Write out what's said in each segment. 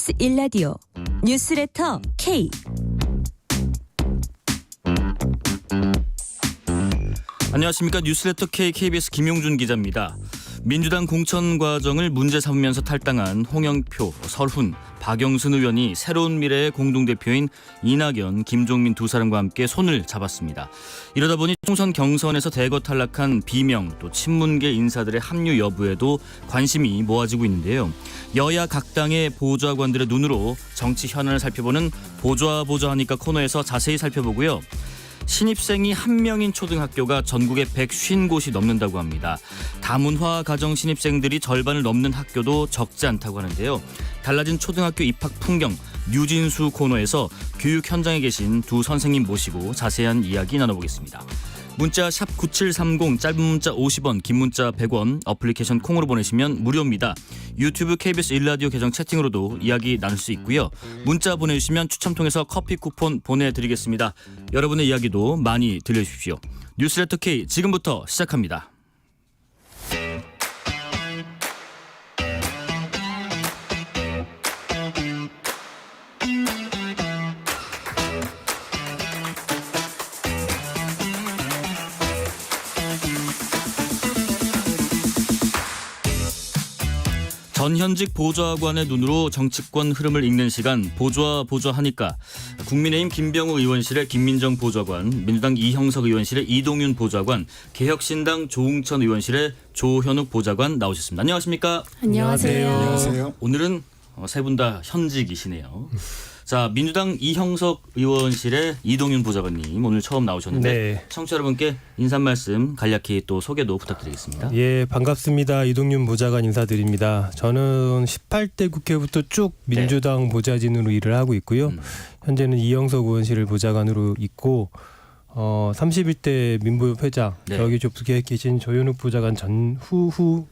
KBS 1라디오 뉴스레터 K. 안녕하십니까. 뉴스레터 K KBS 김용준 기자입니다. 민주당 공천 과정을 문제 삼으면서 탈당한 홍영표, 설훈, 박영순 의원이 새로운 미래의 공동대표인 이낙연, 김종민 두 사람과 함께 손을 잡았습니다. 이러다 보니 총선 경선에서 대거 탈락한 비명 또 친문계 인사들의 합류 여부에도 관심이 모아지고 있는데요. 여야 각 당의 보좌관들의 눈으로 정치 현안을 살펴보는 보좌하니까 코너에서 자세히 살펴보고요. 신입생이 1명인 초등학교가 전국에 150곳이 넘는다고 합니다. 다문화 가정 신입생들이 절반을 넘는 학교도 적지 않다고 하는데요. 달라진 초등학교 입학 풍경, 뉴진수 코너에서 교육 현장에 계신 두 선생님 모시고 자세한 이야기 나눠보겠습니다. 문자 샵 9730, 짧은 문자 50원, 긴 문자 100원, 어플리케이션 콩으로 보내시면 무료입니다. 유튜브 KBS 1라디오 계정 채팅으로도 이야기 나눌 수 있고요. 문자 보내주시면 추첨 통해서 커피 쿠폰 보내드리겠습니다. 여러분의 이야기도 많이 들려주십시오. 뉴스레터 K 지금부터 시작합니다. 전현직 보좌관의 눈으로 정치권 흐름을 읽는 시간 보좌하니까 국민의힘 김병우 의원실의 김민정 보좌관, 민주당 이형석 의원실의 이동윤 보좌관, 개혁신당 조응천 의원실의 조현욱 보좌관 나오셨습니다. 안녕하십니까? 안녕하세요. 안녕하세요. 오늘은 세 분 다 현직이시네요. 자, 민주당 이형석 의원실의 이동윤 보좌관님 오늘 처음 나오셨는데 네. 청취자 여러분께 인사 말씀 간략히 또 소개도 부탁드리겠습니다. 예, 반갑습니다. 이동윤 보좌관 인사드립니다. 저는 18대 국회부터 쭉 민주당 보좌진으로 일을 하고 있고요. 현재는 이형석 의원실을 보좌관으로 있고 31대 민보협 회장, 네. 여기 접수계에 계신 조현욱 보좌관 전후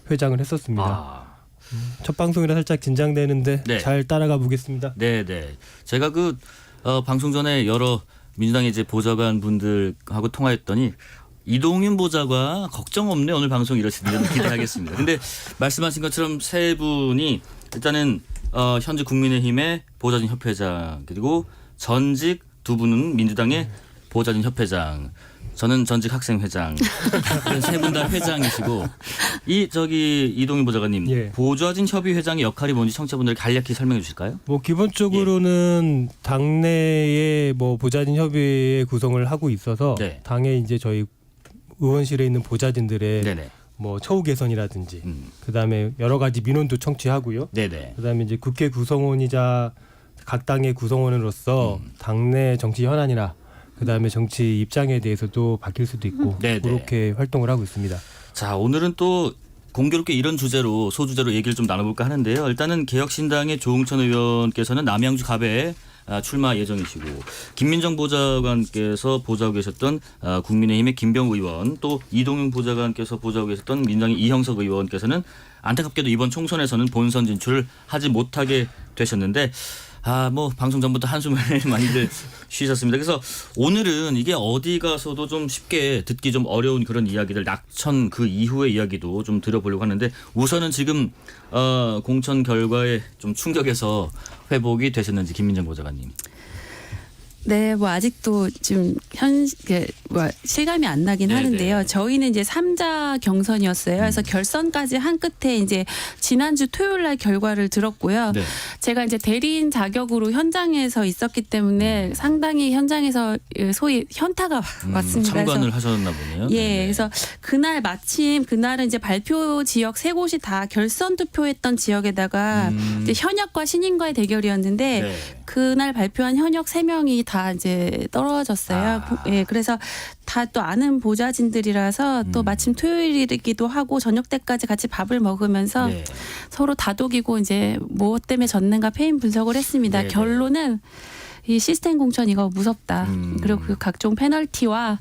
회장을 했었습니다. 첫 방송이라 살짝 긴장되는데 네. 잘 따라가 보겠습니다. 네네. 제가 방송 전에 여러 민주당의 이제 보좌관 분들하고 통화했더니 이동윤 보좌관 걱정 없네 오늘 방송 이러시는데 기대하겠습니다. 근데 말씀하신 것처럼 세 분이 일단은 현재 국민의힘의 보좌진 협회장 그리고 전직 두 분은 민주당의 보좌진 협회장. 저는 전직 학생회장. 세 분 다 회장이시고 이동윤 보좌관님 예. 보좌진 협의회장의 역할이 뭔지 청취자분들께 간략히 설명해 주실까요? 뭐 기본적으로는 당내에 뭐 보좌진 협의회 구성을 하고 있어서 네. 당에 이제 저희 의원실에 있는 보좌진들의 네네. 뭐 처우 개선이라든지 그다음에 여러 가지 민원도 청취하고요. 네네. 그다음에 이제 국회 구성원이자 각 당의 구성원으로서 당내 정치 현안이나 그다음에 정치 입장에 대해서도 바뀔 수도 있고 네네. 그렇게 활동을 하고 있습니다. 자, 오늘은 또 공교롭게 이런 주제로 소주제로 얘기를 좀 나눠볼까 하는데요. 일단은 개혁신당의 조응천 의원께서는 남양주 갑에 출마 예정이시고 김민정 보좌관께서 보좌하고 계셨던 국민의힘의 김병우 의원 또 이동윤 보좌관께서 보좌하고 계셨던 민주당의 이형석 의원께서는 안타깝게도 이번 총선에서는 본선 진출하지 못하게 되셨는데 뭐 방송 전부터 한숨을 많이들 쉬셨습니다. 그래서 오늘은 이게 어디 가서도 좀 쉽게 듣기 좀 어려운 그런 이야기들 낙천 그 이후의 이야기도 좀 들어보려고 하는데 우선은 지금 공천 결과에 좀 충격에서 회복이 되셨는지 김민정 보좌관님. 네, 뭐 아직도 지금 실감이 안 나긴 네네. 하는데요. 저희는 이제 3자 경선이었어요. 그래서 결선까지 한 끝에 이제 지난주 토요일 날 결과를 들었고요. 네. 제가 이제 대리인 자격으로 현장에서 있었기 때문에 상당히 현장에서 소위 현타가 왔습니다. 참관을 하셨나 보네요. 예, 네네. 그래서 그날은 이제 발표 지역 세 곳이 다 결선 투표했던 지역에다가 이제 현역과 신인과의 대결이었는데 네. 그날 발표한 현역 3명이 다 이제 떨어졌어요. 예, 그래서 다 또 아는 보좌진들이라서 또 마침 토요일이기도 하고 저녁 때까지 같이 밥을 먹으면서 네. 서로 다독이고 이제 뭐 때문에 졌는가 패인 분석을 했습니다. 네네. 결론은 이 시스템 공천 이거 무섭다. 그리고 그 각종 페널티와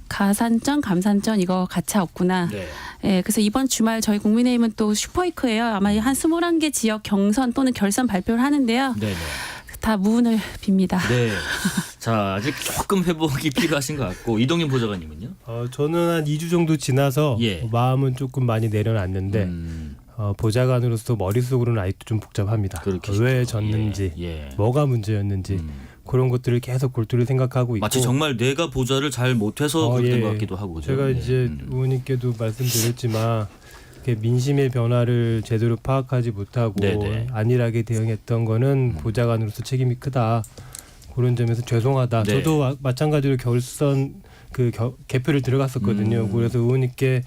가산점, 감산점 이거 가차 없구나. 네. 예, 그래서 이번 주말 저희 국민의힘은 또 슈퍼위크예요. 아마 한 21개 지역 경선 또는 결선 발표를 하는데요. 네네. 다 무운을 빕니다. 네. 자, 아직 조금 회복이 필요하신 것 같고 이동윤 보좌관님은요? 저는 한 2주 정도 지나서 예. 마음은 조금 많이 내려놨는데 보좌관으로서 머릿속으로는 아직도 좀 복잡합니다. 그렇게 왜 싶죠. 졌는지, 예. 뭐가 문제였는지 그런 것들을 계속 골똘히 생각하고 있고. 마치 정말 내가 보좌를 잘 못해서 그랬던 예. 것 같기도 하고. 그죠? 제가 예. 이제 의원님께도 말씀드렸지만 이렇게 민심의 변화를 제대로 파악하지 못하고 네네. 안일하게 대응했던 거는 보좌관으로서 책임이 크다. 그런 점에서 죄송하다. 네. 저도 마찬가지로 결선 개표를 들어갔었거든요. 그래서 의원님께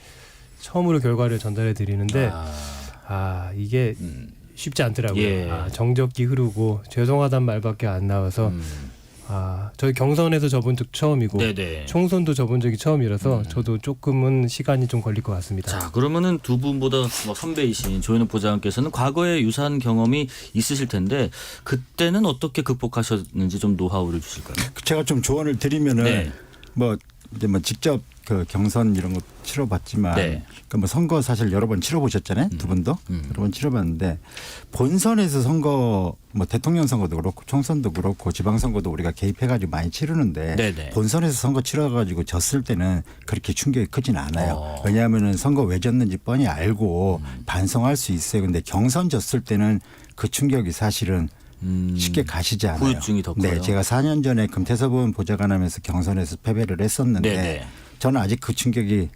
처음으로 결과를 전달해 드리는데 이게 쉽지 않더라고요. 예. 정적이 흐르고 죄송하단 말밖에 안 나와서 저희 경선에서 져본 적 처음이고 네네. 총선도 져본 적이 처음이라서 저도 조금은 시간이 좀 걸릴 것 같습니다. 자, 그러면은 두 분보다 뭐 선배이신 조현우 보좌관께서는 과거에 유사한 경험이 있으실 텐데 그때는 어떻게 극복하셨는지 좀 노하우를 주실까요? 제가 좀 조언을 드리면은 네. 뭐 이제 뭐 직접 그 경선 이런 거 치러봤지만 네. 그러니까 뭐 선거 사실 여러 번 치러보셨잖아요. 두 분도 여러 번 치러봤는데 본선에서 선거 뭐 대통령 선거도 그렇고 총선도 그렇고 지방선거도 우리가 개입해가지고 많이 치르는데 네네. 본선에서 선거 치러가지고 졌을 때는 그렇게 충격이 크진 않아요. 왜냐하면은 선거 왜 졌는지 뻔히 알고 반성할 수 있어요. 근데 경선 졌을 때는 그 충격이 사실은 쉽게 가시지 않아요. 후유증이 더 커요. 네, 제가 4년 전에 금태섭 의원 보좌관 하면서 경선에서 패배를 했었는데 네네. 저는 아직 그 충격이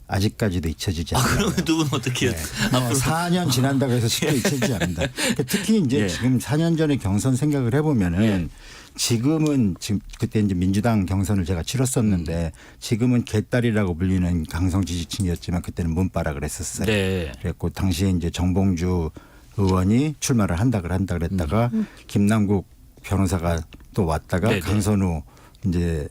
아직까지도 잊혀지지 않아요. 그러면 두 분 어떻게 네. 4년 지난다고 해서 쉽게 잊혀지지 않는다. 특히 이제 예. 지금 4년 전에 경선 생각을 해보면은 지금 그때 이제 민주당 경선을 제가 치렀었는데 지금은 개딸이라고 불리는 강성 지지층이었지만 그때는 문바락을 했었어요. 네. 그랬고 당시에 이제 정봉주 의원이 출마를 한다 그랬다가 김남국 변호사가 또 왔다가 네네. 강선우 이제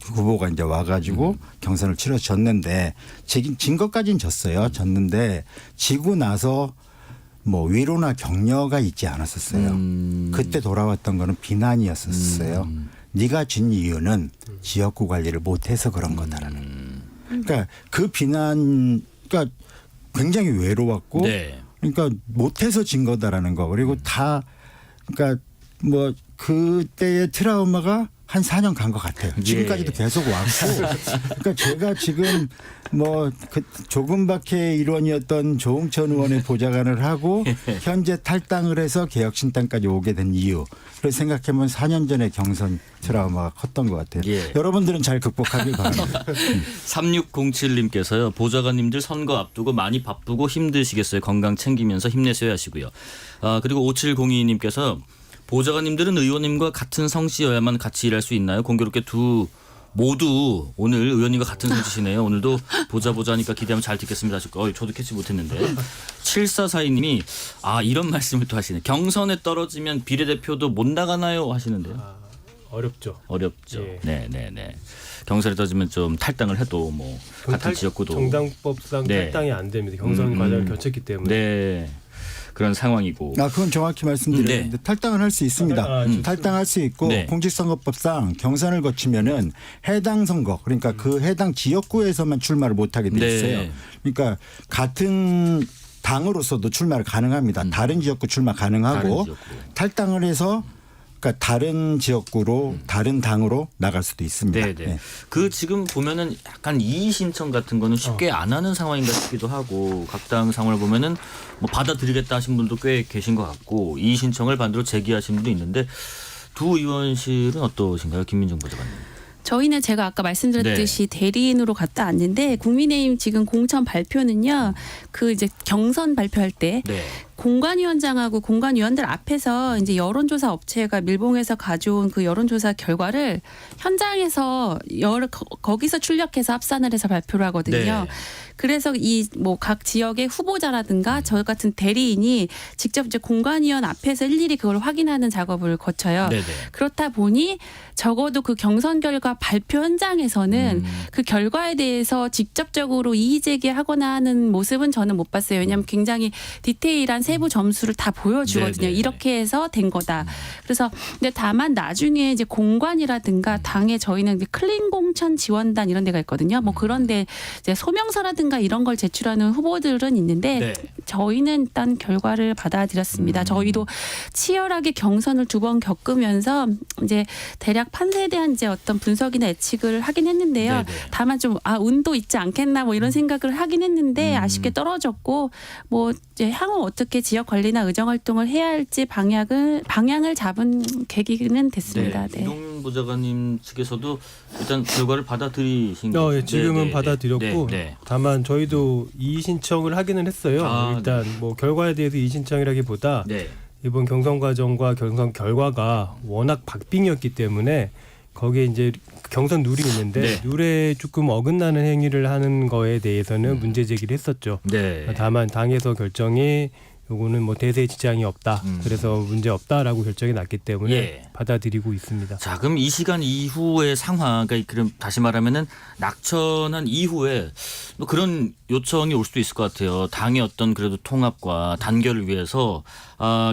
후보가 이제 와가지고 경선을 치러졌는데 진 것까지는 졌어요. 졌는데 지고 나서 뭐 위로나 격려가 있지 않았었어요. 그때 돌아왔던 거는 비난이었었어요. 네가 진 이유는 지역구 관리를 못해서 그런 거다라는. 그러니까 그 비난, 그러니까 굉장히 외로웠고, 네. 그러니까 못해서 진 거다라는 거. 그리고 다, 그러니까 뭐 그때의 트라우마가 한 4년 간 것 같아요. 지금까지도 계속 왔고. 그러니까 제가 지금 뭐 그 조금밖에 일원이었던 조응천 의원의 보좌관을 하고 현재 탈당을 해서 개혁신당까지 오게 된 이유. 그래서 생각해보면 4년 전에 경선 트라우마가 컸던 것 같아요. 예. 여러분들은 잘 극복하길 바랍니다. 3607님께서요. 보좌관님들 선거 앞두고 많이 바쁘고 힘드시겠어요. 건강 챙기면서 힘내셔야 하시고요. 그리고 5702님께서 보좌관님들은 의원님과 같은 성씨여야만 같이 일할 수 있나요? 공교롭게 모두 오늘 의원님과 같은 성씨시네요. 오늘도 보자 하니까 기대하면 잘 듣겠습니다. 저도 캐치 못했는데 7442님이 이런 말씀을 또 하시네. 경선에 떨어지면 비례대표도 못 나가나요? 하시는데요. 어렵죠. 어렵죠. 예. 네네네. 경선에 떨어지면 좀 탈당을 해도 뭐 같은 지역구도 정당법상 네. 탈당이 안 됩니다. 경선 과정을 거쳤기 때문에. 네. 그런 상황이고. 그건 정확히 말씀드렸는데 탈당을 할 수 있습니다. 탈당할 수 있고 네. 공직선거법상 경선을 거치면은 해당 선거 그러니까 그 해당 지역구에서만 출마를 못하게 돼 있어요. 네. 그러니까 같은 당으로서도 출마를 가능합니다. 다른 지역구 출마 가능하고 다른 지역구. 탈당을 해서 그러니까 다른 지역구로 다른 당으로 나갈 수도 있습니다. 네네. 네. 그 지금 보면은 약간 이의 신청 같은 거는 쉽게 안 하는 상황인가 싶기도 하고 각 당 상황을 보면은 뭐 받아들이겠다 하신 분도 꽤 계신 것 같고 이의 신청을 반대로 제기하신 분도 있는데 두 의원실은 어떠신가요, 김민정 보좌관님? 저희는 제가 아까 말씀드렸듯이 대리인으로 갔다 왔는데 국민의힘 지금 공천 발표는요. 그 이제 경선 발표할 때 네. 공관위원장하고 공관위원들 앞에서 이제 여론조사 업체가 밀봉해서 가져온 그 여론조사 결과를 현장에서 거기서 출력해서 합산을 해서 발표를 하거든요. 네. 그래서 이 뭐 각 지역의 후보자라든가 저 같은 대리인이 직접 이제 공관위원 앞에서 일일이 그걸 확인하는 작업을 거쳐요. 네네. 그렇다 보니 적어도 그 경선 결과 발표 현장에서는 그 결과에 대해서 직접적으로 이의 제기하거나 하는 모습은 저는 못 봤어요. 왜냐하면 굉장히 디테일한 세부 점수를 다 보여주거든요. 네네. 이렇게 해서 된 거다. 그래서 근데 다만 나중에 이제 공관이라든가 당에 저희는 이제 클린 공천 지원단 이런 데가 있거든요. 뭐 그런데 이제 소명서라든가 이런 걸 제출하는 후보들은 있는데 네. 저희는 일단 결과를 받아들였습니다. 저희도 치열하게 경선을 2번 겪으면서 이제 대략 판세에 대한 이제 어떤 분석이나 예측을 하긴 했는데요. 네네. 다만 좀 운도 있지 않겠나 뭐 이런 생각을 하긴 했는데 아쉽게 떨어졌고 뭐 이제 향후 어떻게 지역 관리나 의정 활동을 해야 할지 방향을 잡은 계기는 됐습니다. 네. 이동윤 보좌관님 측에서도 일단 결과를 받아들이신 예, 지금은 네, 네, 받아들였고 네, 네. 다만 저희도 이의 신청을 하기는 했어요. 아, 일단 뭐 결과에 대해서 이의 신청이라기보다 네. 이번 경선 과정과 경선 결과가 워낙 박빙이었기 때문에 거기에 이제 경선 룰이 있는데 네. 룰에 조금 어긋나는 행위를 하는 거에 대해서는 문제 제기를 했었죠. 네. 다만 당에서 결정이 요거는 뭐 대세에 지장이 없다. 그래서 문제 없다라고 결정이 났기 때문에 예. 받아들이고 있습니다. 자, 그럼 이 시간 이후의 상황, 그러니까 그럼 다시 말하면은 낙천한 이후에 뭐 그런 요청이 올 수도 있을 것 같아요. 당의 어떤 그래도 통합과 단결을 위해서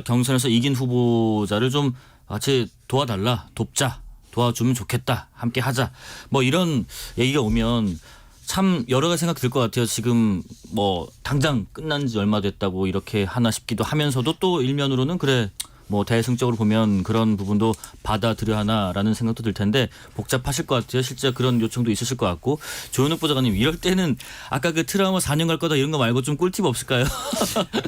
경선에서 이긴 후보자를 좀 같이 도와달라, 돕자, 도와주면 좋겠다, 함께 하자. 뭐 이런 얘기가 오면 참 여러 가지 생각 들 것 같아요. 지금 뭐 당장 끝난 지 얼마 됐다고 이렇게 하나 싶기도 하면서도 또 일면으로는 그래 뭐 대승적으로 보면 그런 부분도 받아들여 하나라는 생각도 들 텐데 복잡하실 것 같아요. 실제 그런 요청도 있으실 것 같고. 조현욱 보좌관님 이럴 때는 아까 그 트라우마 4년 갈 거다 이런 거 말고 좀 꿀팁 없을까요?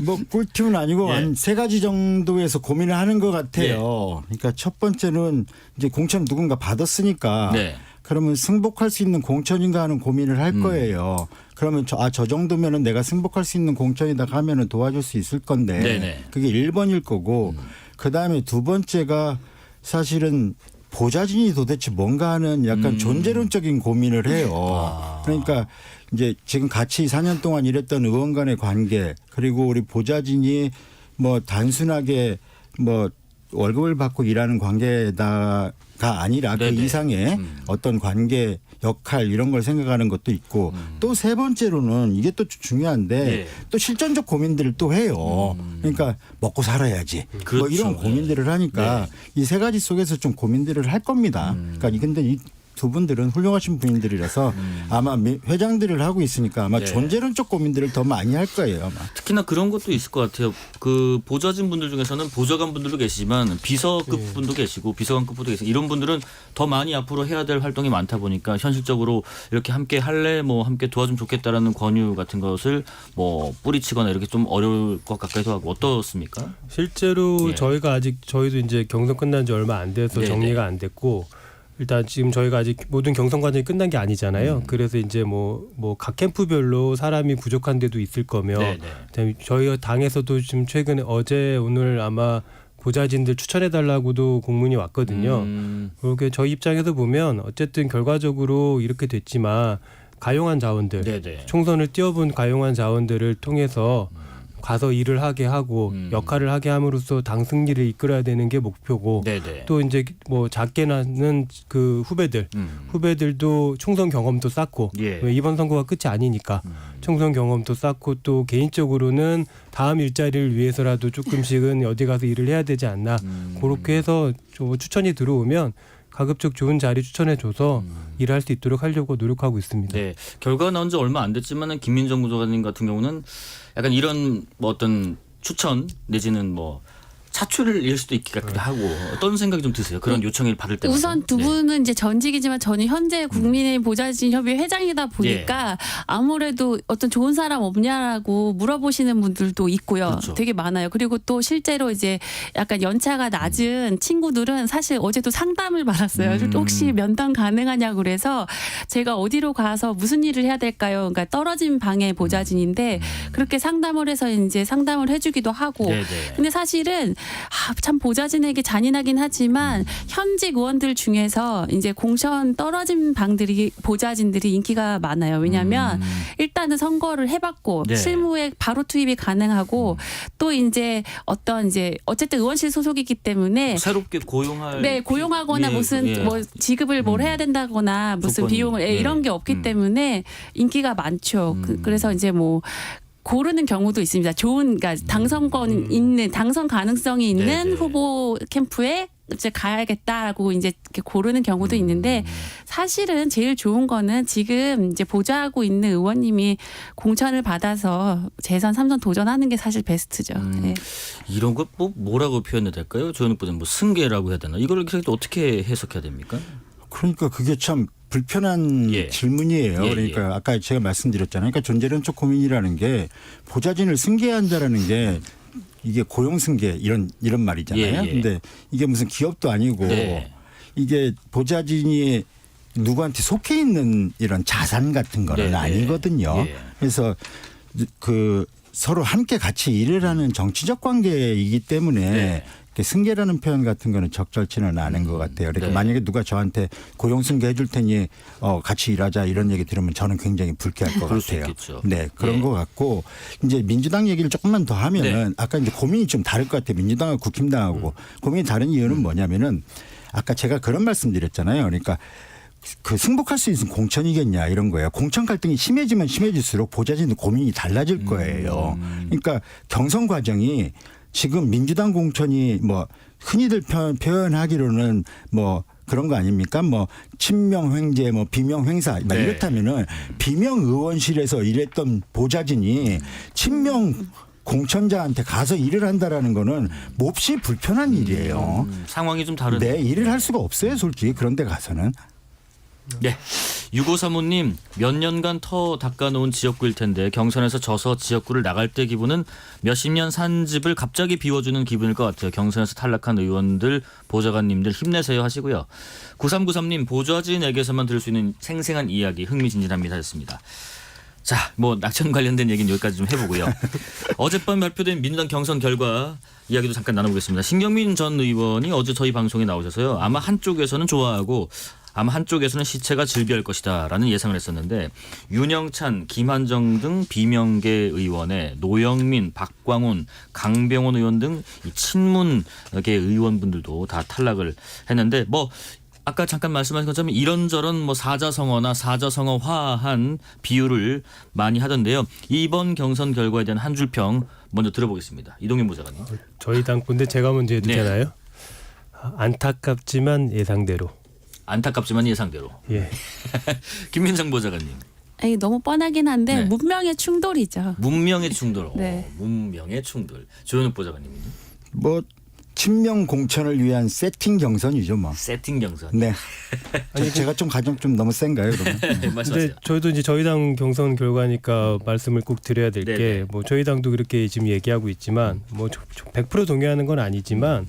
뭐 꿀팁은 아니고 예. 한 3가지 정도에서 고민을 하는 것 같아요. 그러니까 첫 번째는 이제 공천 누군가 받았으니까 네. 그러면 승복할 수 있는 공천인가 하는 고민을 할 거예요. 그러면 저 정도면은 내가 승복할 수 있는 공천이다 하면은 도와줄 수 있을 건데 네네. 그게 1번일 거고 그다음에 두 번째가 사실은 보좌진이 도대체 뭔가 하는 약간 존재론적인 고민을 해요. 그러니까 이제 지금 같이 4년 동안 일했던 의원 간의 관계 그리고 우리 보좌진이 뭐 단순하게 뭐 월급을 받고 일하는 관계다가 아니라 그 네네. 이상의 어떤 관계 역할 이런 걸 생각하는 것도 있고 또 세 번째로는 이게 또 중요한데 네. 또 실전적 고민들을 또 해요. 그러니까 먹고 살아야지. 그렇죠. 뭐 이런 고민들을 하니까 이 3가지 속에서 좀 고민들을 할 겁니다. 그러니까 근데 이 두 분들은 훌륭하신 분들이라서 아마 회장들을 하고 있으니까 아마 네. 존재론적 고민들을 더 많이 할 거예요. 아마. 특히나 그런 것도 있을 것 같아요. 그 보좌진 분들 중에서는 보좌관 분들도 계시지만 비서급 분도 계시고 비서관급 분도 계시고 이런 분들은 더 많이 앞으로 해야 될 활동이 많다 보니까 현실적으로 이렇게 함께 할래 뭐 함께 도와주면 좋겠다라는 권유 같은 것을 뭐 뿌리치거나 이렇게 좀 어려울 것 같기도 하고 어떻습니까? 실제로 예. 저희도 이제 경선 끝난 지 얼마 안 돼서 네네. 정리가 안 됐고 일단 지금 저희가 아직 모든 경선 과정이 끝난 게 아니잖아요. 그래서 이제 뭐 각 캠프별로 사람이 부족한 데도 있을 거며 네네. 그다음에 저희 당에서도 지금 최근에 어제 오늘 아마 보좌진들 추천해 달라고도 공문이 왔거든요. 그렇게 저희 입장에서 보면 어쨌든 결과적으로 이렇게 됐지만 가용한 자원들 네네. 총선을 뛰어본 가용한 자원들을 통해서 가서 일을 하게 하고 역할을 하게 함으로써 당 승리를 이끌어야 되는 게 목표고 네네. 또 이제 뭐 작게 나는 그 후배들도 총선 경험도 쌓고 예. 왜 이번 선거가 끝이 아니니까 총선 경험도 쌓고 또 개인적으로는 다음 일자리를 위해서라도 조금씩은 어디 가서 일을 해야 되지 않나 그렇게 해서 추천이 들어오면 가급적 좋은 자리 추천해줘서 일할 수 있도록 하려고 노력하고 있습니다. 네, 결과가 나온 지 얼마 안 됐지만은 김민정 부장님 같은 경우는 약간 이런 뭐 어떤 추천 내지는 뭐 사출을 일 수도 있기도 하고 어떤 생각이 좀 드세요? 그런 요청을 받을 때 우선 두 분은 이제 전직이지만 저는 현재 국민의힘 보좌진협의회 회장이다 보니까 아무래도 어떤 좋은 사람 없냐라고 물어보시는 분들도 있고요. 그렇죠. 되게 많아요. 그리고 또 실제로 이제 약간 연차가 낮은 친구들은 사실 어제도 상담을 받았어요. 혹시 면담 가능하냐고 그래서 제가 어디로 가서 무슨 일을 해야 될까요? 그러니까 떨어진 방의 보좌진인데 그렇게 상담을 해서 이제 상담을 해주기도 하고. 네네. 근데 사실은 참 보좌진에게 잔인하긴 하지만 현직 의원들 중에서 이제 공천 떨어진 보좌진들이 인기가 많아요. 왜냐하면 일단은 선거를 해봤고 네. 실무에 바로 투입이 가능하고 또 이제 어쨌든 의원실 소속이기 때문에 새롭게 고용하거나 무슨 뭐 지급을 뭘 해야 된다거나 무슨 조건이, 비용을 이런 게 없기 때문에 인기가 많죠. 그래서 이제 뭐 고르는 경우도 있습니다. 좋은 그러니까 당선권 있는 당선 가능성이 있는 네네. 후보 캠프에 이제 가야겠다라고 이제 이렇게 고르는 경우도 있는데 사실은 제일 좋은 거는 지금 이제 보좌하고 있는 의원님이 공천을 받아서 재선 3선 도전하는 게 사실 베스트죠. 네. 이런 거 뭐라고 표현해야 될까요? 조현욱 부장 뭐 승계라고 해야 되나? 이걸 어떻게 해석해야 됩니까? 그러니까 그게 참 불편한 예. 질문이에요. 예, 그러니까 아까 제가 말씀드렸잖아요. 그러니까 존재론적 고민이라는 게 보좌진을 승계한다라는 게 이게 고용 승계 이런 말이잖아요. 예, 예. 근데 이게 무슨 기업도 아니고 네. 이게 보좌진이 누구한테 속해 있는 이런 자산 같은 거는 네, 네. 아니거든요. 예. 그래서 그 서로 함께 같이 일을 하는 정치적 관계이기 때문에 네. 이렇게 승계라는 표현 같은 거는 적절치는 않은 것 같아요. 그러니까 네. 만약에 누가 저한테 고용 승계 해줄 테니 같이 일하자 이런 얘기 들으면 저는 굉장히 불쾌할 것 그럴 수 같아요. 있겠죠. 네, 그런 예. 것 같고 이제 민주당 얘기를 조금만 더 하면은 네. 아까 이제 고민이 좀 다를 것 같아요. 민주당하고 국힘당하고 고민이 다른 이유는 뭐냐면은 아까 제가 그런 말씀드렸잖아요. 그러니까 그 승복할 수 있는 공천이겠냐 이런 거예요. 공천 갈등이 심해지면 심해질수록 보좌진도 고민이 달라질 거예요. 그러니까 경선 과정이 지금 민주당 공천이 뭐 흔히들 표현하기로는 뭐 그런 거 아닙니까? 뭐 친명 횡재, 뭐 비명 횡사 막 네. 이렇다면은 비명 의원실에서 일했던 보좌진이 친명 공천자한테 가서 일을 한다라는 거는 몹시 불편한 일이에요. 상황이 좀 다르네요. 네, 일을 할 수가 없어요, 솔직히. 그런 데 가서는. 네. 6535님 몇 년간 터 닦아놓은 지역구일 텐데 경선에서 져서 지역구를 나갈 때 기분은 몇십 년 산 집을 갑자기 비워주는 기분일 것 같아요. 경선에서 탈락한 의원들 보좌관님들 힘내세요 하시고요. 9393님 보좌진에게서만 들을 수 있는 생생한 이야기 흥미진진합니다 하셨습니다. 자, 뭐 낙천 관련된 얘기는 여기까지 좀 해보고요. 어젯밤 발표된 민주당 경선 결과 이야기도 잠깐 나눠보겠습니다. 신경민 전 의원이 어제 저희 방송에 나오셔서요. 아마 한쪽에서는 좋아하고 아마 한쪽에서는 시체가 즐비할 것이다 라는 예상을 했었는데 윤영찬, 김한정 등 비명계 의원에 노영민, 박광훈, 강병원 의원 등 이 친문계 의원분들도 다 탈락을 했는데 뭐 아까 잠깐 말씀하신 것처럼 이런저런 뭐 사자성어나 사자성어화한 비유를 많이 하던데요. 이번 경선 결과에 대한 한 줄 평 먼저 들어보겠습니다. 이동윤 보좌관님. 저희 당 건데 제가 먼저 해도 네. 되나요? 안타깝지만 예상대로. 안타깝지만 예상대로. 예. 김민정 보좌관님. 아니, 너무 뻔하긴 한데 네. 문명의 충돌이죠. 문명의 충돌. 네. 문명의 충돌. 조현욱 보좌관님. 뭐 친명 공천을 위한 세팅 경선이죠, 뭐. 세팅 경선. 네. 제가 좀 가정 좀 너무 센가요, 그러면? 말씀하세요. 근데 저희도 이제 저희 당 경선 결과니까 말씀을 꼭 드려야 될 네네. 게 뭐 저희 당도 그렇게 지금 얘기하고 있지만 뭐 100% 동의하는 건 아니지만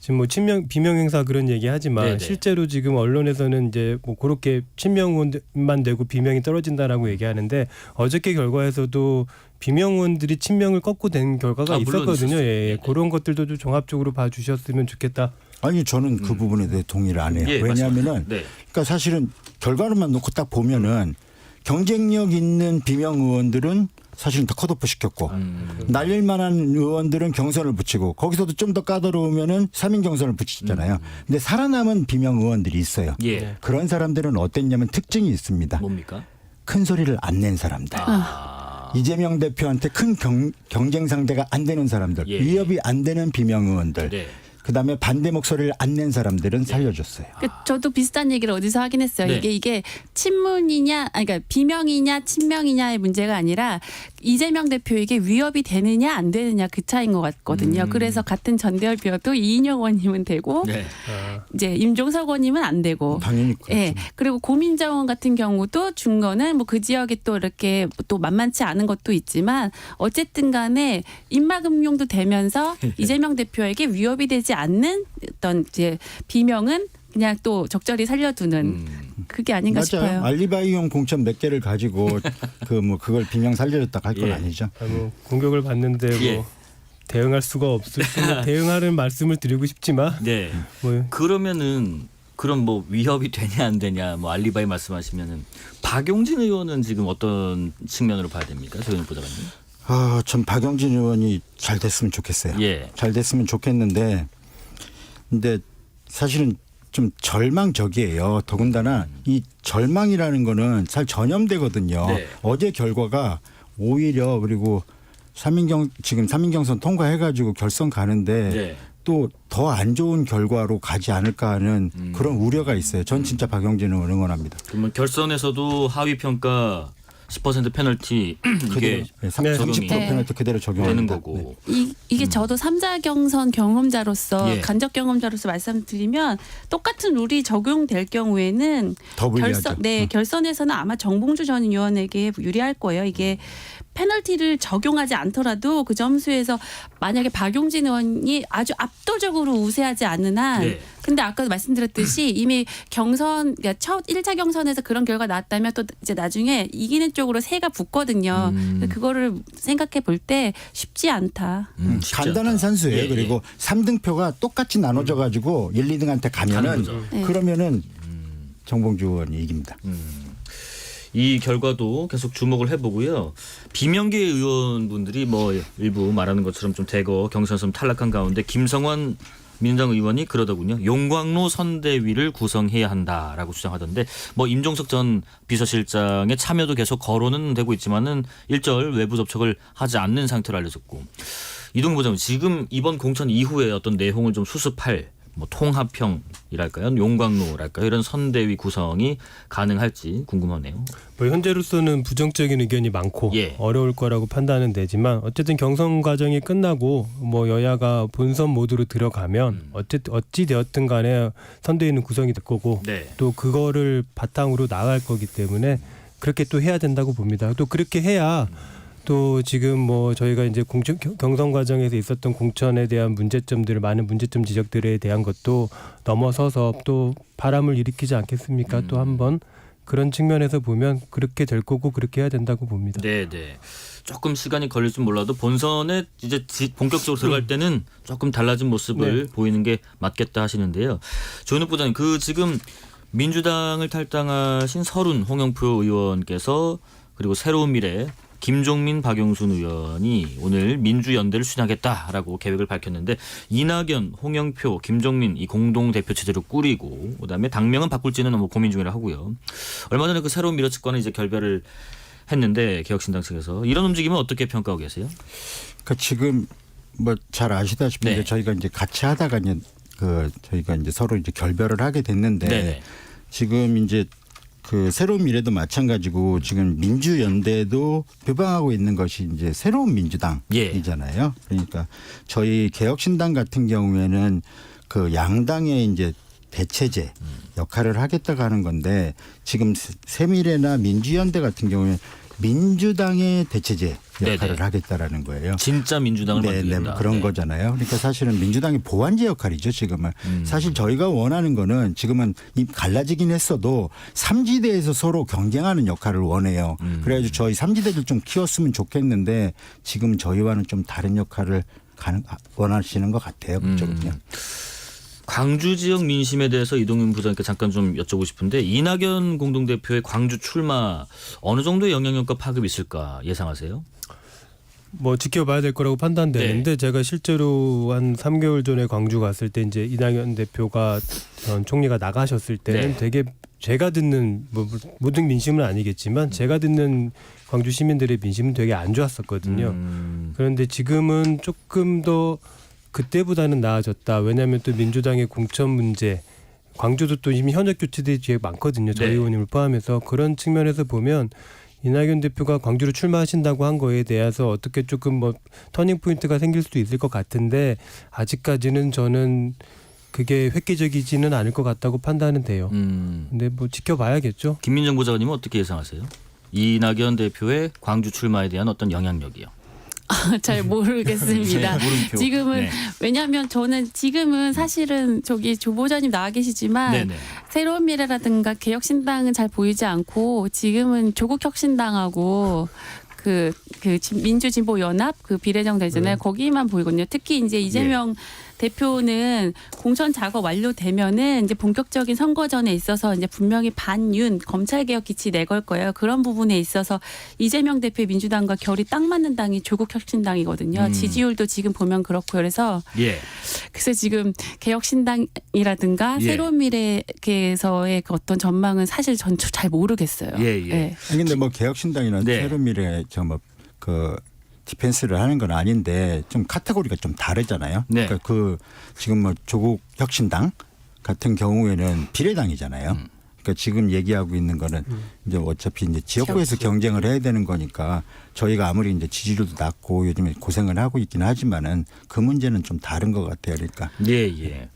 지금 뭐 친명 비명 행사 그런 얘기하지만 네네. 실제로 지금 언론에서는 이제 뭐 그렇게 친명 의원만 되고 비명이 떨어진다라고 얘기하는데 어저께 결과에서도 비명 의원들이 친명을 꺾고 된 결과가 물론 있었거든요. 있었어요. 예, 네네. 그런 것들도 좀 종합적으로 봐주셨으면 좋겠다. 아니, 저는 그 부분에 대해 동의를 안 해요. 예, 왜냐하면은 네. 그러니까 사실은 결과로만 놓고 딱 보면은 경쟁력 있는 비명 의원들은 사실은 다 컷오프 시켰고 날릴 만한 의원들은 경선을 붙이고 거기서도 좀 더 까다로우면은 3인 경선을 붙이잖아요. 근데 살아남은 비명 의원들이 있어요. 예. 그런 사람들은 어땠냐면 특징이 있습니다. 뭡니까? 큰 소리를 안 낸 사람들. 이재명 대표한테 큰 경쟁 상대가 안 되는 사람들. 예. 위협이 안 되는 비명 의원들. 네. 그다음에 반대 목소리를 안 낸 사람들은 살려줬어요. 저도 비슷한 얘기를 어디서 하긴 했어요. 네. 이게 친문이냐, 아니, 그러니까 비명이냐 친명이냐의 문제가 아니라 이재명 대표에게 위협이 되느냐 안 되느냐 그 차이인 것 같거든요. 그래서 같은 전대협 비어도 이인영 의원님은 되고 네. 이제 임종석 의원님은 안 되고. 당연히 그렇죠. 예. 그리고 고민정원 같은 경우도 준 거는 뭐 그 지역이 또 이렇게 또 만만치 않은 것도 있지만 어쨌든 간에 인마금용도 되면서 이재명 대표에게 위협이 되지 않는 어떤 이제 비명은 그냥 또 적절히 살려두는 그게 아닌가 맞아요. 싶어요. 알리바이용 공천 몇 개를 가지고 그걸 비명 살려줬다 할 건 예. 아니죠. 뭐 공격을 받는데 뭐 예. 대응할 수가 없으시면 대응하는 말씀을 드리고 싶지만 네. 뭐 그러면은 그럼 뭐 위협이 되냐 안 되냐 뭐 알리바이 말씀하시면은 박용진 의원은 지금 어떤 측면으로 봐야 됩니까? 조현욱 보좌관님. 전 박영진 의원이 잘 됐으면 좋겠어요. 예. 잘 됐으면 좋겠는데 근데 사실은 좀 절망적이에요. 더군다나 이 절망이라는 거는 잘 전염되거든요. 네. 어제 결과가 오히려 그리고 지금 3인 경선 통과해가지고 결선 가는데 네. 또 더 안 좋은 결과로 가지 않을까 하는 그런 우려가 있어요. 전 진짜 박용진을 응원합니다. 그러면 결선에서도 하위 평가 10% 페널티 이게 그대로 30% 네. 페널티 그대로 적용하는 되는 거고. 이게 저도 3자 경선 경험자로서 예. 간접 경험자로서 말씀드리면 똑같은 룰이 적용될 경우에는 더 불리하죠. 결선에서는 아마 정봉주 전 의원에게 유리할 거예요. 이게 페널티를 적용하지 않더라도 그 점수에서 만약에 박용진 의원이 아주 압도적으로 우세하지 않는 한 네. 근데 아까도 말씀드렸듯이 이미 경선 그러니까 첫 1차 경선에서 그런 결과 나왔다면 또 이제 나중에 이기는 쪽으로 새가 붙거든요. 그거를 생각해 볼 때 쉽지 않다. 쉽지 간단한 않다. 산수예요. 예, 그리고 3등표가 똑같이 나눠져 가지고 1, 2등한테 가는 가면은 거죠. 네. 그러면은 정봉주 의원이 이깁니다. 이 결과도 계속 주목을 해보고요. 비명계 의원분들이 뭐 일부 말하는 것처럼 좀 대거 경선에서 탈락한 가운데 김성환 민주당 의원이 그러더군요. 용광로 선대위를 구성해야 한다라고 주장하던데 뭐 임종석 전 비서실장의 참여도 계속 거론은 되고 있지만은 일절 외부 접촉을 하지 않는 상태로 알려졌고 이동훈 부장님 지금 이번 공천 이후에 어떤 내용을 좀 수습할 뭐 통합형이랄까요, 용광로랄까요 이런 선대위 구성이 가능할지 궁금하네요. 뭐 현재로서는 부정적인 의견이 많고 예. 어려울 거라고 판단은 되지만 어쨌든 경선 과정이 끝나고 뭐 여야가 본선 모드로 들어가면 어찌 되었든 간에 선대위는 구성이 될 거고 네. 또 그거를 바탕으로 나갈 거기 때문에 그렇게 또 해야 된다고 봅니다. 또 그렇게 해야 또 지금 뭐 저희가 이제 경선 과정에서 있었던 공천에 대한 문제점들 많은 문제점 지적들에 대한 것도 넘어서서 또 바람을 일으키지 않겠습니까? 또 한번 그런 측면에서 보면 그렇게 될 거고 그렇게 해야 된다고 봅니다. 네, 네. 조금 시간이 걸릴지 몰라도 본선에 이제 본격적으로 들어갈 때는 조금 달라진 모습을 보이는 게 맞겠다 하시는데요. 조은욱 부장님, 그 지금 민주당을 탈당하신 설훈 홍영표 의원께서 그리고 새로운 미래 김종민 박용순 의원이 오늘 민주연대를 수행하겠다라고 계획을 밝혔는데 이낙연, 홍영표, 김종민 이 공동 대표 체제로 꾸리고 그다음에 당명은 바꿀지는 뭐 고민 중이라 하고요. 얼마 전에 그 새로운 미래 측과는 이제 결별을 했는데 개혁신당 측에서 이런 움직임은 어떻게 평가하고 계세요? 그러니까 지금 뭐 잘 아시다시피 네. 이제 저희가 이제 같이 하다가 이제 저희가 이제 서로 이제 결별을 하게 됐는데 네네. 지금 이제 그 새로운 미래도 마찬가지고 지금 민주연대도 표방하고 있는 것이 이제 새로운 민주당이잖아요. 그러니까 저희 개혁신당 같은 경우에는 그 양당의 이제 대체제 역할을 하겠다고 하는 건데 지금 새미래나 민주연대 같은 경우에는 민주당의 대체제 역할을 네네. 하겠다라는 거예요. 진짜 민주당을 만들겠다. 뭐 그런 네. 거잖아요. 그러니까 사실은 민주당의 보완제 역할이죠. 지금은 사실 저희가 원하는 거는 지금은 갈라지긴 했어도 삼지대에서 서로 경쟁하는 역할을 원해요. 그래가지고 저희 삼지대를 좀 키웠으면 좋겠는데 지금 저희와는 좀 다른 역할을 원하시는 것 같아요. 그쪽은요. 광주 지역 민심에 대해서 이동윤 부장님께 잠깐 좀 여쭤보고 싶은데 이낙연 공동대표의 광주 출마 어느 정도의 영향력과 파급이 있을까 예상하세요? 뭐 지켜봐야 될 거라고 판단되는데 제가 실제로 한 3개월 전에 광주 갔을 때 이제 이낙연 대표가 전 총리가 나가셨을 때는 네. 되게 제가 듣는 뭐 모든 민심은 아니겠지만 제가 듣는 광주 시민들의 민심은 되게 안 좋았었거든요. 그런데 지금은 조금 더 그때보다는 나아졌다. 왜냐하면 또 민주당의 공천 문제, 광주도 또 이미 현역 교체들이 되게 많거든요. 저희 네. 의원님을 포함해서 그런 측면에서 보면 이낙연 대표가 광주로 출마하신다고 한 거에 대해서 어떻게 조금 뭐 터닝 포인트가 생길 수도 있을 것 같은데 아직까지는 저는 그게 획기적이지는 않을 것 같다고 판단은 돼요. 근데 뭐 지켜봐야겠죠. 김민정 부장님은 어떻게 예상하세요? 이낙연 대표의 광주 출마에 대한 어떤 영향력이요? 잘 모르겠습니다. 물음표. 지금은 네. 왜냐하면 저는 지금은 사실은 저기 조 보좌님 나와 계시지만 네네. 새로운 미래라든가 개혁신당은 잘 보이지 않고 지금은 조국혁신당하고 그 민주진보연합 그 비례정 되잖아요. 거기만 보이거든요. 특히 이제 이재명 대표는 공천 작업 완료되면은 이제 본격적인 선거전에 있어서 이제 분명히 반윤 검찰개혁 기치 내걸 거예요. 그런 부분에 있어서 이재명 대표의 민주당과 결이 딱 맞는 당이 조국혁신당이거든요. 지지율도 지금 보면 그렇고 그래서 예. 그래서 지금 개혁신당이라든가 예. 새로운 미래에서의 그 어떤 전망은 사실 전 잘 모르겠어요. 예, 예. 네. 아니, 근데 뭐 개혁신당이나 네. 새로운 미래 뭐 그 디펜스를 하는 건 아닌데 좀 카테고리가 좀 다르잖아요. 네. 그러니까 그 지금 뭐 조국 혁신당 같은 경우에는 비례당이잖아요. 그러니까 지금 얘기하고 있는 거는 이제 어차피 이제 지역구에서 경쟁을 해야 되는 거니까 저희가 아무리 이제 지지율도 낮고 요즘에 고생을 하고 있긴 하지만은 그 문제는 좀 다른 것 같아요. 그러니까 예.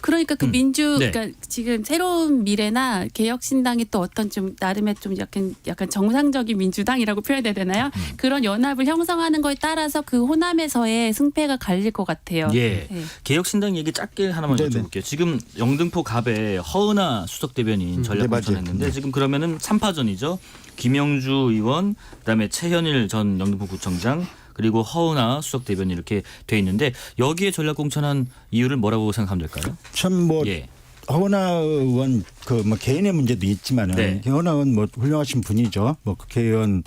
그러니까 그 민주 네. 그러니까 지금 새로운 미래나 개혁신당이 또 어떤 좀 나름의 좀 약간 정상적인 민주당이라고 표현해야 되나요? 그런 연합을 형성하는 거에 따라서 그 호남에서의 승패가 갈릴 것 같아요. 예. 네. 개혁신당 얘기 짧게 하나만 네네. 여쭤볼게요. 지금 영등포 갑에 허은하 수석 대변인 전략 네, 맞아요. 공천했는데 네. 지금 그러면은 3파전이죠. 김영주 의원, 그다음에 최현일 전 영등포구청장, 그리고 허은하 수석 대변인 이렇게 돼 있는데 여기에 전략 공천한 이유를 뭐라고 생각하면 될까요? 참 뭐 예. 허은하 의원 그 뭐 개인의 문제도 있지만은 네. 허은하 의원 뭐 훌륭하신 분이죠. 뭐 국회의원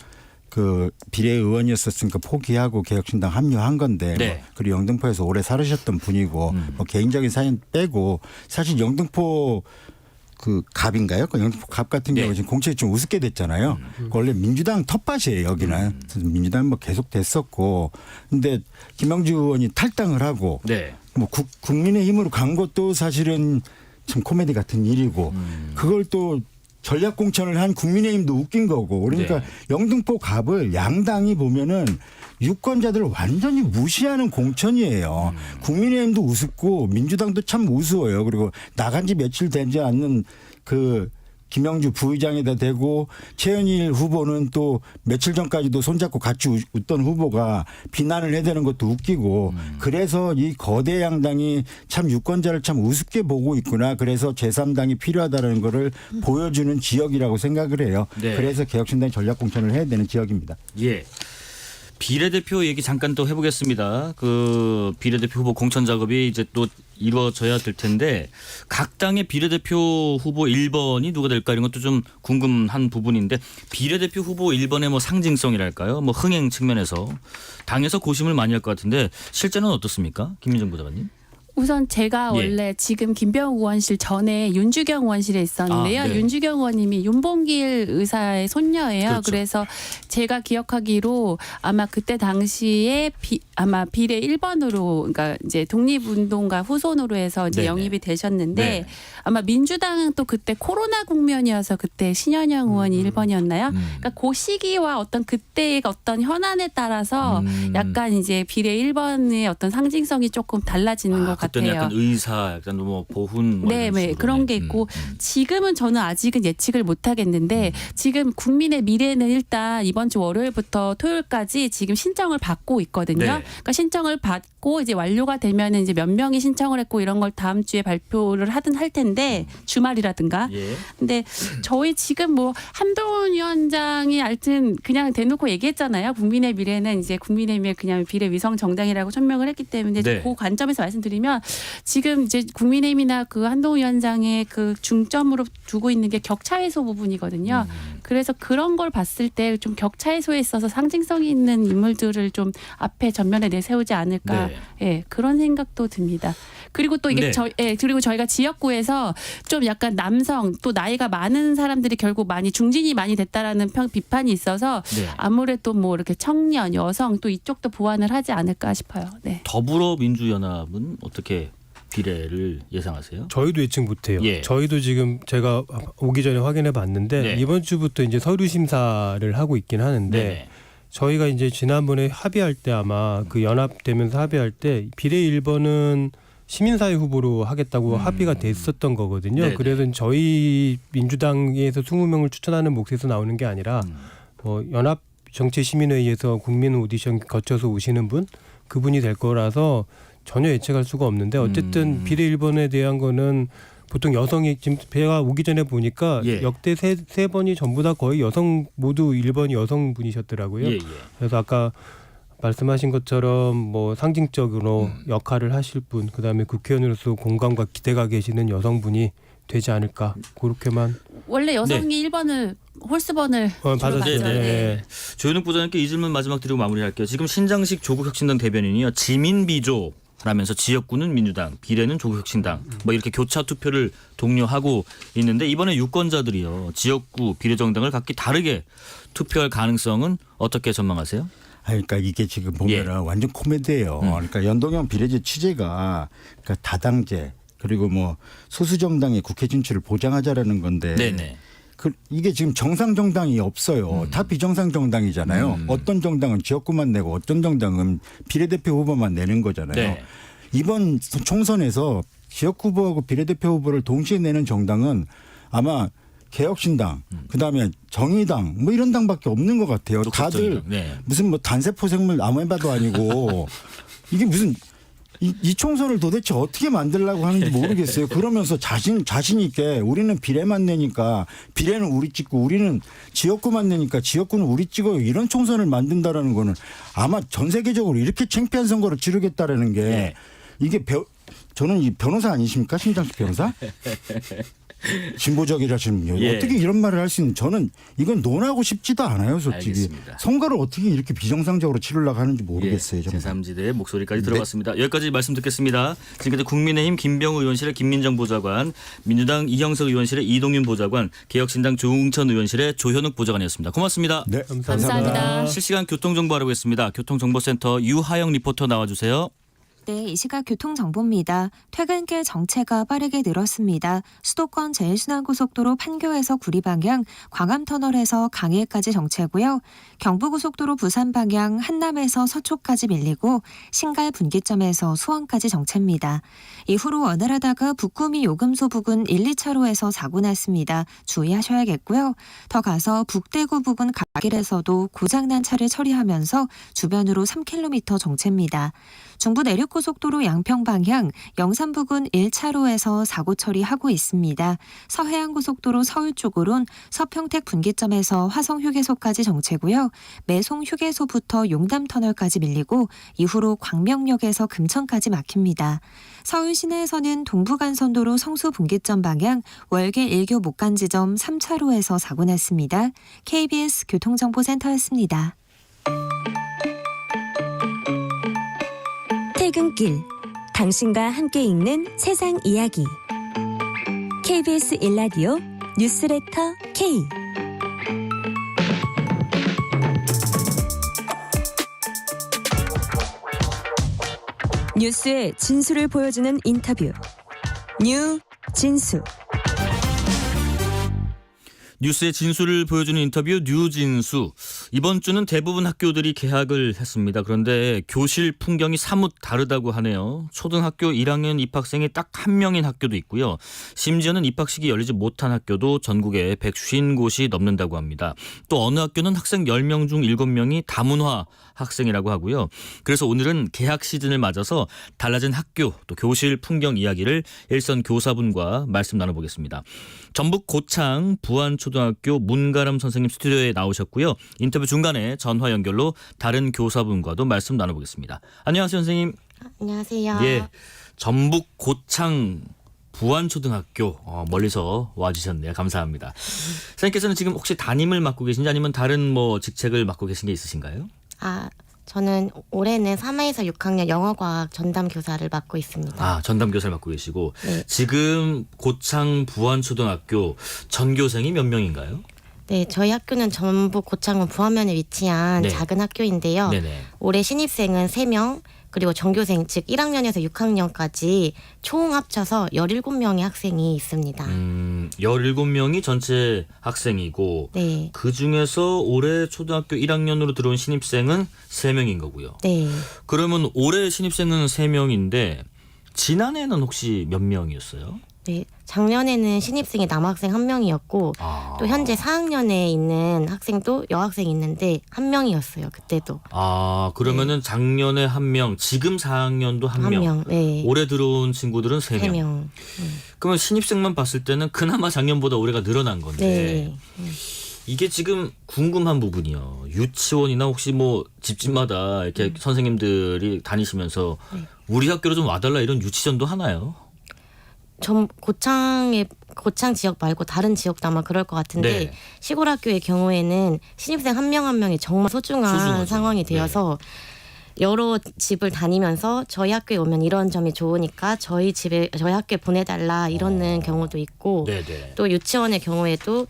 그 비례의원이었으니까 포기하고 개혁신당 합류한 건데 네. 뭐 그리고 영등포에서 오래 살으셨던 분이고 뭐 개인적인 사연 빼고 사실 영등포 그 갑인가요? 그 영등포 갑 같은 경우 네. 지금 공천이 좀 우습게 됐잖아요. 원래 민주당 텃밭이에요 여기는. 그래서 민주당 뭐 계속 됐었고, 근데 김영주 의원이 탈당을 하고 네. 뭐 국민의힘으로 간 것도 사실은 참 코미디 같은 일이고 그걸 또 전략 공천을 한 국민의힘도 웃긴 거고 그러니까 네. 영등포 갑을 양당이 보면은 유권자들을 완전히 무시하는 공천이에요. 국민의힘도 우습고 민주당도 참 우스워요. 그리고 나간 지 며칠 되지 않는 그 김영주 부의장에다 대고 최현일 후보는 또 며칠 전까지도 손잡고 같이 웃던 후보가 비난을 해대는 것도 웃기고 그래서 이 거대 양당이 참 유권자를 참 우습게 보고 있구나. 그래서 제3당이 필요하다는 거를 보여주는 지역이라고 생각을 해요. 네. 그래서 개혁신당이 전략공천을 해야 되는 지역입니다. 예. 비례대표 얘기 잠깐 또 해보겠습니다. 그 비례대표 후보 공천 작업이 이제 또 이루어져야 될 텐데 각 당의 비례대표 후보 1번이 누가 될까 이런 것도 좀 궁금한 부분인데 비례대표 후보 1번의 뭐 상징성이랄까요? 뭐 흥행 측면에서 당에서 고심을 많이 할 것 같은데 실제는 어떻습니까? 김민정 부장님. 우선 제가 예. 원래 지금 김병욱 의원실 전에 윤주경 의원실에 있었는데요. 아, 네. 윤주경 의원님이 윤봉길 의사의 손녀예요. 그렇죠. 그래서 제가 기억하기로 아마 그때 당시에 아마 비례 1번으로 그러니까 이제 독립운동가 후손으로 해서 이제 네네. 영입이 되셨는데 네. 아마 민주당은 또 그때 코로나 국면이어서 그때 신현영 의원이 1번이었나요? 그러니까 그 시기와 어떤 그때의 어떤 현안에 따라서 약간 이제 비례 1번의 어떤 상징성이 조금 달라지는 것 그때는 같아요. 약간 의사, 약간 뭐 보훈 뭐 네, 이런 네, 식으로. 그런 게 있고 지금은 저는 아직은 예측을 못 하겠는데 지금 국민의 미래는 일단 이번 주 월요일부터 토요일까지 지금 신청을 받고 있거든요. 네. 그러니까 신청을 받고 이제 완료가 되면은 이제 몇 명이 신청을 했고 이런 걸 다음 주에 발표를 하든 할 텐데 주말이라든가. 예. 근데 저희 지금 뭐 한동훈 위원장이 하여튼 그냥 대놓고 얘기했잖아요. 국민의 미래는 이제 국민의힘의 그냥 비례 위성 정당이라고 천명을 했기 때문에 네. 그 관점에서 말씀드리면 지금 이제 국민의힘이나 그 한동훈 위원장의 그 중점으로 두고 있는 게 격차 해소 부분이거든요. 그래서 그런 걸 봤을 때 좀 격차 해소에 있어서 상징성이 있는 인물들을 좀 앞에 전면에 내세우지 않을까. 네. 예, 그런 생각도 듭니다. 그리고 또 이게 네. 그리고 저희가 지역구에서 좀 약간 남성 또 나이가 많은 사람들이 결국 많이 중진이 많이 됐다라는 비판이 있어서 네. 아무래도 뭐 이렇게 청년, 여성 또 이쪽도 보완을 하지 않을까 싶어요. 네. 더불어민주연합은 어떻게 비례를 예상하세요? 저희도 예측 못해요. 예. 저희도 지금 제가 오기 전에 확인해 봤는데 네. 이번 주부터 이제 서류 심사를 하고 있긴 하는데 네. 저희가 이제 지난번에 합의할 때 아마 그 연합되면서 합의할 때 비례 1번은 시민사회 후보로 하겠다고 합의가 됐었던 거거든요. 네네. 그래서 저희 민주당에서 20명을 추천하는 몫에서 나오는 게 아니라 연합 정치시민회의에서 국민 오디션 거쳐서 오시는 분 그분이 될 거라서 전혀 예측할 수가 없는데 어쨌든 비례 1번에 대한 거는 보통 여성이 지금 제가 오기 전에 보니까 예. 역대 세 번이 전부 다 거의 여성 모두 1번이 여성분이셨더라고요. 예, 예. 그래서 아까 말씀하신 것처럼 뭐 상징적으로 역할을 하실 분, 그다음에 국회의원으로서 공감과 기대가 계시는 여성분이 되지 않을까 그렇게만. 원래 여성이 1번을 홀스번을 받았죠. 네, 네. 네. 조현욱 부장님께 이 질문 마지막 드리고 마무리할게요. 지금 신장식 조국혁신당 대변인이요. 지민비조 라면서 지역구는 민주당, 비례는 조국혁신당 뭐 이렇게 교차 투표를 독려하고 있는데 이번에 유권자들이요 지역구 비례정당을 각기 다르게 투표할 가능성은 어떻게 전망하세요? 그러니까 이게 지금 보면은 완전 코미디예요. 그러니까 연동형 비례제 취재가 그러니까 다당제 그리고 뭐 소수 정당의 국회 진출을 보장하자라는 건데 네네. 이게 지금 정상 정당이 없어요. 다 비정상 정당이잖아요. 어떤 정당은 지역구만 내고 어떤 정당은 비례대표 후보만 내는 거잖아요. 네. 이번 총선에서 지역구 후보하고 비례대표 후보를 동시에 내는 정당은 아마 개혁신당, 그다음에 정의당 뭐 이런 당밖에 없는 것 같아요. 다들 네. 무슨 뭐 단세포생물 아무에바도 아니고 이게 무슨 이 총선을 도대체 어떻게 만들려고 하는지 모르겠어요. 그러면서 자신 있게 우리는 비례만 내니까 비례는 우리 찍고 우리는 지역구만 내니까 지역구는 우리 찍어요. 이런 총선을 만든다라는 거는 아마 전 세계적으로 이렇게 창피한 선거를 치르겠다라는 게 네. 이게 저는 이 변호사 아니십니까? 신장식 변호사? 진보적이라시는 분요. 예. 어떻게 이런 말을 할 수 있는 저는 이건 논하고 싶지도 않아요. 솔직히. 알겠습니다. 선거를 어떻게 이렇게 비정상적으로 치르려고 하는지 모르겠어요. 정말. 제3지대의 목소리까지 들어봤습니다. 여기까지 말씀 듣겠습니다. 지금까지 국민의힘 김병우 의원실의 김민정 보좌관, 민주당 이형석 의원실의 이동윤 보좌관, 개혁신당 조웅천 의원실의 조현욱 보좌관이었습니다. 고맙습니다. 네, 감사합니다. 실시간 교통정보 알아보겠습니다. 교통정보센터 유하영 리포터 나와주세요. 네, 이 시각 교통정보입니다. 퇴근길 정체가 빠르게 늘었습니다. 수도권 제일순환고속도로 판교에서 구리 방향, 광암터널에서 강일까지 정체고요. 경부고속도로 부산 방향 한남에서 서초까지 밀리고 신갈 분기점에서 수원까지 정체입니다. 이후로 원활하다가 북구미 요금소 부근 1, 2차로에서 사고 났습니다. 주의하셔야겠고요. 더 가서 북대구 부근 갓길에서도 고장난 차를 처리하면서 주변으로 3km 정체입니다. 중부 내륙고속도로 양평 방향 영산 부근 1차로에서 사고 처리하고 있습니다. 서해안고속도로 서울 쪽으론 서평택 분기점에서 화성휴게소까지 정체고요. 매송 휴게소부터 용담터널까지 밀리고 이후로 광명역에서 금천까지 막힙니다. 서울 시내에서는 동부간선도로 성수 분기점 방향 월계 1교 목간 지점 3차로에서 사고 났습니다. KBS 교통정보센터였습니다. 퇴근길 당신과 함께 읽는 세상 이야기 KBS 1라디오 뉴스레터 K 뉴스의 진수를 보여주는 인터뷰 뉴 진수 뉴스의 진수를 보여주는 인터뷰 뉴진수. 이번 주는 대부분 학교들이 개학을 했습니다. 그런데 교실 풍경이 사뭇 다르다고 하네요. 초등학교 1학년 입학생이 딱 한 명인 학교도 있고요. 심지어는 입학식이 열리지 못한 학교도 전국에 150곳이 넘는다고 합니다. 또 어느 학교는 학생 10명 중 7명이 다문화 학생이라고 하고요. 그래서 오늘은 개학 시즌을 맞아서 달라진 학교 또 교실 풍경 이야기를 일선 교사분과 말씀 나눠보겠습니다. 전북 고창 부안초등학교 문가람 선생님 스튜디오에 나오셨고요. 인터뷰 중간에 전화 연결로 다른 교사분과도 말씀 나눠보겠습니다. 안녕하세요, 선생님. 안녕하세요. 예, 전북 고창 부안초등학교 멀리서 와주셨네요. 감사합니다. 선생님께서는 지금 혹시 담임을 맡고 계신지 아니면 다른 뭐 직책을 맡고 계신 게 있으신가요? 저는 올해는 3학에서 6학년 영어과학 전담 교사를 맡고 있습니다. 전담 교사를 맡고 계시고 네. 지금 고창 부안초등학교 전교생이 몇 명인가요? 네, 저희 학교는 전북 고창군 부안면에 위치한 네. 작은 학교인데요. 네네. 올해 신입생은 3명, 그리고 전교생 즉 1학년에서 6학년까지 총 합쳐서 17명의 학생이 있습니다. 17명이 전체 학생이고 네. 그중에서 올해 초등학교 1학년으로 들어온 신입생은 3명인 거고요. 네. 그러면 올해 신입생은 3명인데 지난해는 혹시 몇 명이었어요? 네. 작년에는 신입생이 남학생 1명이었고 또 현재 4학년에 있는 학생도 여학생이 있는데 1명이었어요. 그때도. 그러면은 작년에 1명, 지금 4학년도 1명. 1명. 네. 올해 들어온 친구들은 3명. 3명. 그러면 신입생만 봤을 때는 그나마 작년보다 올해가 늘어난 건데 네. 이게 지금 궁금한 부분이요. 유치원이나 혹시 뭐 집집마다 이렇게 선생님들이 다니시면서 우리 학교로 좀 와달라 이런 유치전도 하나요? 전 고창 지역 말고 다른 지역도 아마 그럴 것 같은데 네. 시골 학교의 경우에는 신입생 한 명 한 명이 정말 소중한 소중하죠. 상황이 되어서 여러 집을 다니면서 저희 학교에 오면 이런 점이 좋으니까 저희 학교에 보내달라 이러는 경우도 있고 네네. 또 유치원의 경우에도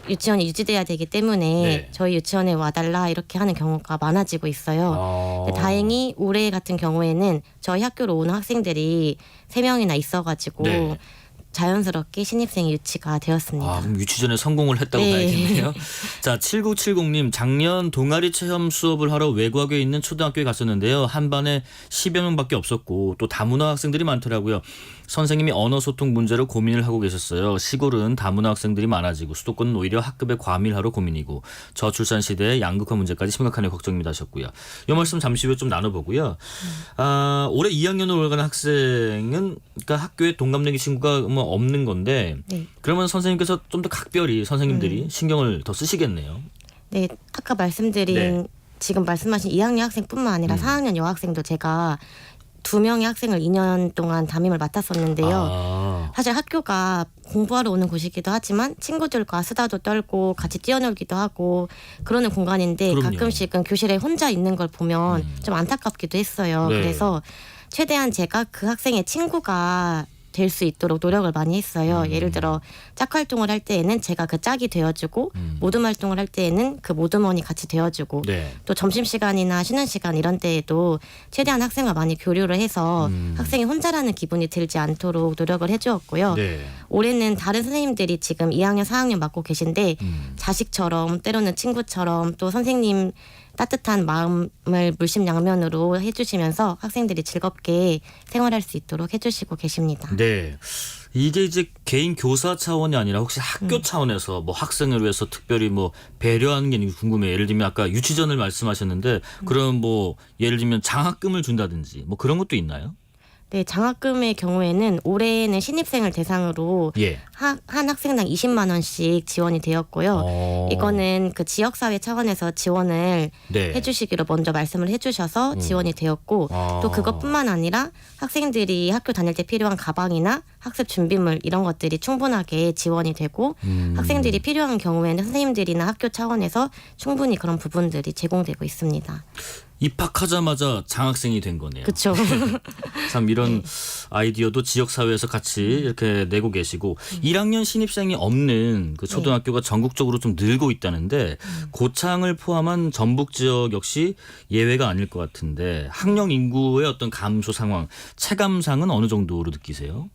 유치원이 유지돼야 되기 때문에 네. 저희 유치원에 와달라 이렇게 하는 경우가 많아지고 있어요. 근데 다행히 올해 같은 경우에는 저희 학교로 오는 학생들이 3명이나 있어가지고 네. 자연스럽게 신입생이 유치가 되었습니다. 그럼 유치전에 성공을 했다고 네. 봐야겠네요. 자, 7970님 작년 동아리 체험 수업을 하러 외곽에 있는 초등학교에 갔었는데요. 한 반에 10여 명밖에 없었고 또 다문화 학생들이 많더라고요. 선생님이 언어 소통 문제로 고민을 하고 계셨어요. 시골은 다문화 학생들이 많아지고 수도권은 오히려 학급에 과밀화로 고민이고 저출산 시대에 양극화 문제까지 심각하네 걱정입니다 하셨고요. 이 말씀 잠시 후에 좀 나눠보고요. 올해 2학년으로 올라가는 학생은 그러니까 학교에 동갑내기 친구가 뭐 없는 건데 네. 그러면 선생님께서 좀 더 각별히 선생님들이 신경을 더 쓰시겠네요. 네, 아까 말씀드린 네. 지금 말씀하신 2학년 학생뿐만 아니라 4학년 여학생도 제가 2명의 학생을 2년 동안 담임을 맡았었는데요. 사실 학교가 공부하러 오는 곳이기도 하지만 친구들과 수다도 떨고 같이 뛰어놀기도 하고 그러는 공간인데 그럼요. 가끔씩은 교실에 혼자 있는 걸 보면 좀 안타깝기도 했어요. 네. 그래서 최대한 제가 그 학생의 친구가 될 수 있도록 노력을 많이 했어요. 예를 들어 짝 활동을 할 때에는 제가 그 짝이 되어주고 모듬 활동을 할 때에는 그 모듬원이 같이 되어주고 네. 또 점심시간이나 쉬는 시간 이런 때에도 최대한 학생과 많이 교류를 해서 학생이 혼자라는 기분이 들지 않도록 노력을 해주었고요. 네. 올해는 다른 선생님들이 지금 2학년, 4학년 맡고 계신데 자식처럼 때로는 친구처럼 또 선생님 따뜻한 마음을 물심양면으로 해주시면서 학생들이 즐겁게 생활할 수 있도록 해주시고 계십니다. 네. 이게 이제 개인 교사 차원이 아니라 혹시 학교 차원에서 뭐 학생을 위해서 특별히 뭐 배려하는 게 궁금해요. 예를 들면 아까 유치전을 말씀하셨는데 그럼 뭐 예를 들면 장학금을 준다든지 뭐 그런 것도 있나요? 네, 장학금의 경우에는 올해는 신입생을 대상으로 예. 한 학생당 20만 원씩 지원이 되었고요. 이거는 그 지역사회 차원에서 지원을 네. 해주시기로 먼저 말씀을 해주셔서 지원이 되었고 또 그것뿐만 아니라 학생들이 학교 다닐 때 필요한 가방이나 학습 준비물 이런 것들이 충분하게 지원이 되고 학생들이 필요한 경우에는 선생님들이나 학교 차원에서 충분히 그런 부분들이 제공되고 있습니다. 입학하자마자 장학생이 된 거네요. 그렇죠. 참 이런 아이디어도 지역사회에서 같이 이렇게 내고 계시고 1학년 신입생이 없는 그 초등학교가 전국적으로 좀 늘고 있다는데 고창을 포함한 전북 지역 역시 예외가 아닐 것 같은데 학령 인구의 어떤 감소 상황, 체감상은 어느 정도로 느끼세요?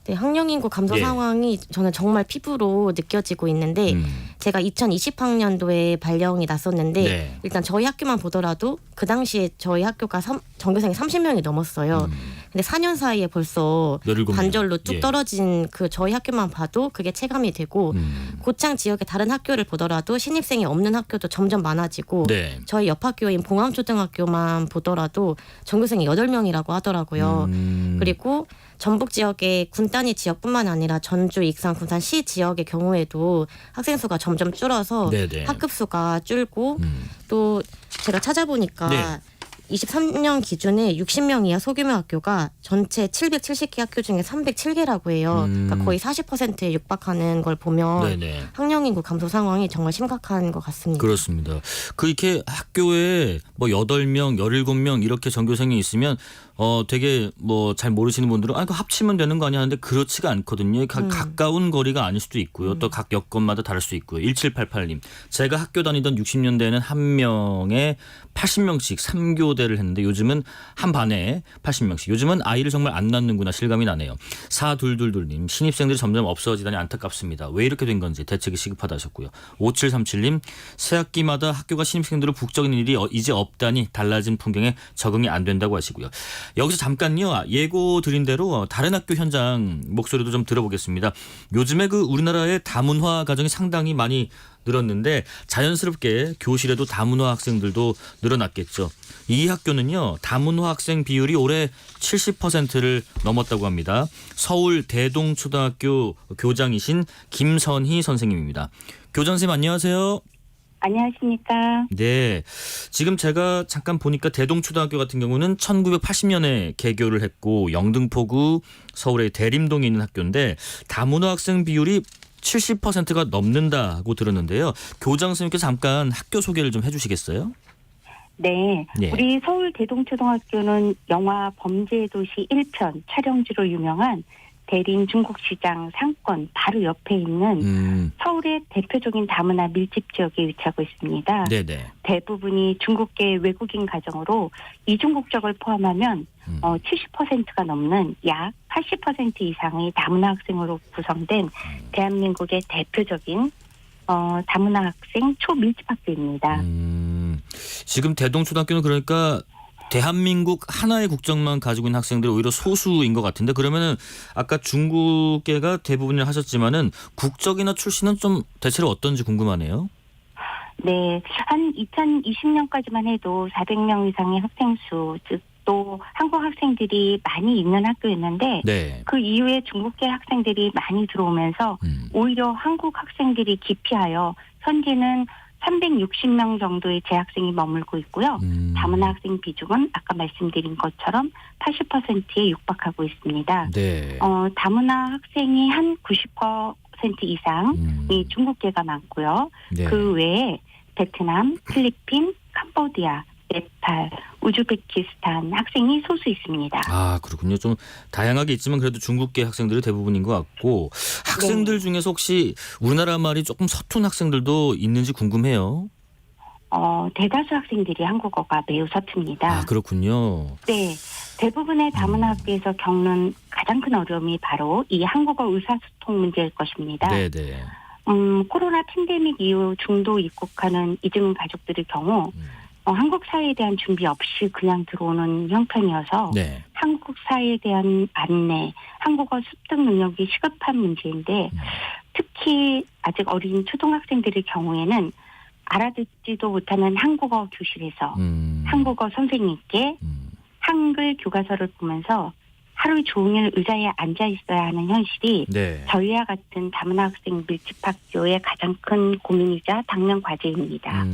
네, 학령 인구 감소 예. 상황이 저는 정말 피부로 느껴지고 있는데 제가 2020학년도에 발령이 났었는데 네. 일단 저희 학교만 보더라도 그 당시에 저희 학교가 전교생이 30명이 넘었어요. 근데 4년 사이에 벌써 17명. 반절로 뚝 예. 떨어진 그 저희 학교만 봐도 그게 체감이 되고 고창 지역의 다른 학교를 보더라도 신입생이 없는 학교도 점점 많아지고 네. 저희 옆 학교인 봉암초등학교만 보더라도 전교생이 8명이라고 하더라고요. 그리고 전북 지역의 군 단위 지역뿐만 아니라 전주, 익산, 군산 시 지역의 경우에도 학생 수가 점점 줄어서 네네. 학급 수가 줄고 또 제가 찾아보니까 네. 23년 기준에 60명 이하 소규모 학교가 전체 770개 학교 중에 307개라고 해요. 그러니까 거의 40%에 육박하는 걸 보면 네네. 학령 인구 감소 상황이 정말 심각한 것 같습니다. 그렇습니다. 그 이렇게 학교에 뭐 8명, 17명 이렇게 전교생이 있으면 되게 뭐 잘 모르시는 분들은 그 합치면 되는 거 아니야 하는데 그렇지가 않거든요. 가까운 거리가 아닐 수도 있고요. 또 각 여건마다 다를 수 있고요. 1788님. 제가 학교 다니던 60년대에는 한 명에 80명씩 3교대를 했는데 요즘은 한 반에 80명씩. 요즘은 아이를 정말 안 낳는구나 실감이 나네요. 4222님. 신입생들이 점점 없어지다니 안타깝습니다. 왜 이렇게 된 건지 대책이 시급하다 하셨고요. 5737님. 새 학기마다 학교가 신입생들을 북적이는 일이 이제 없다니 달라진 풍경에 적응이 안 된다고 하시고요. 여기서 잠깐요. 예고 드린 대로 다른 학교 현장 목소리도 좀 들어보겠습니다. 요즘에 그 우리나라의 다문화 가정이 상당히 많이 늘었는데 자연스럽게 교실에도 다문화 학생들도 늘어났겠죠. 이 학교는요. 다문화 학생 비율이 올해 70%를 넘었다고 합니다. 서울 대동초등학교 교장이신 김선희 선생님입니다. 교장 선생님 안녕하세요. 안녕하십니까. 네. 지금 제가 잠깐 보니까 대동초등학교 같은 경우는 1980년에 개교를 했고 영등포구 서울의 대림동에 있는 학교인데 다문화 학생 비율이 70%가 넘는다고 들었는데요. 교장 선생님께서 잠깐 학교 소개를 좀 해주시겠어요? 네. 예. 우리 서울 대동초등학교는 영화 범죄의 도시 1편 촬영지로 유명한 대림 중국시장 상권 바로 옆에 있는 서울의 대표적인 다문화 밀집 지역에 위치하고 있습니다. 네네. 대부분이 중국계 외국인 가정으로 이중 국적을 포함하면 70%가 넘는 약 80% 이상의 다문화 학생으로 구성된 대한민국의 대표적인 다문화 학생 초밀집학교입니다. 지금 대동초등학교는 그러니까 대한민국 하나의 국적만 가지고 있는 학생들이 오히려 소수인 것 같은데, 그러면은 아까 중국계가 대부분이라 하셨지만은 국적이나 출신은 좀 대체로 어떤지 궁금하네요. 네, 한 2020년까지만 해도 400명 이상의 학생 수, 즉 또 한국 학생들이 많이 있는 학교였는데 네. 그 이후에 중국계 학생들이 많이 들어오면서 오히려 한국 학생들이 기피하여 현재는 360명 정도의 재학생이 머물고 있고요. 다문화 학생 비중은 아까 말씀드린 것처럼 80%에 육박하고 있습니다. 네. 다문화 학생이 한 90% 이상이 중국계가 많고요. 네. 그 외에 베트남, 필리핀, 캄보디아, 네팔, 우즈베키스탄 학생이 소수 있습니다. 아, 그렇군요. 좀 다양하게 있지만 그래도 중국계 학생들이 대부분인 것 같고, 학생들 중에서 혹시 우리나라 말이 조금 서툰 학생들도 있는지 궁금해요. 대다수 학생들이 한국어가 매우 서툽니다. 아, 그렇군요. 네. 대부분의 다문화 학교에서 겪는 가장 큰 어려움이 바로 이 한국어 의사소통 문제일 것입니다. 네네. 코로나 팬데믹 이후 중도 입국하는 이중 가족들의 경우 한국 사회에 대한 준비 없이 그냥 들어오는 형편이어서 네. 한국 사회에 대한 안내, 한국어 습득 능력이 시급한 문제인데 특히 아직 어린 초등학생들의 경우에는 알아듣지도 못하는 한국어 교실에서 한국어 선생님께 한글 교과서를 보면서 하루 종일 의자에 앉아 있어야 하는 현실이 네. 저희와 같은 다문화 학생 밀집학교의 가장 큰 고민이자 당면 과제입니다.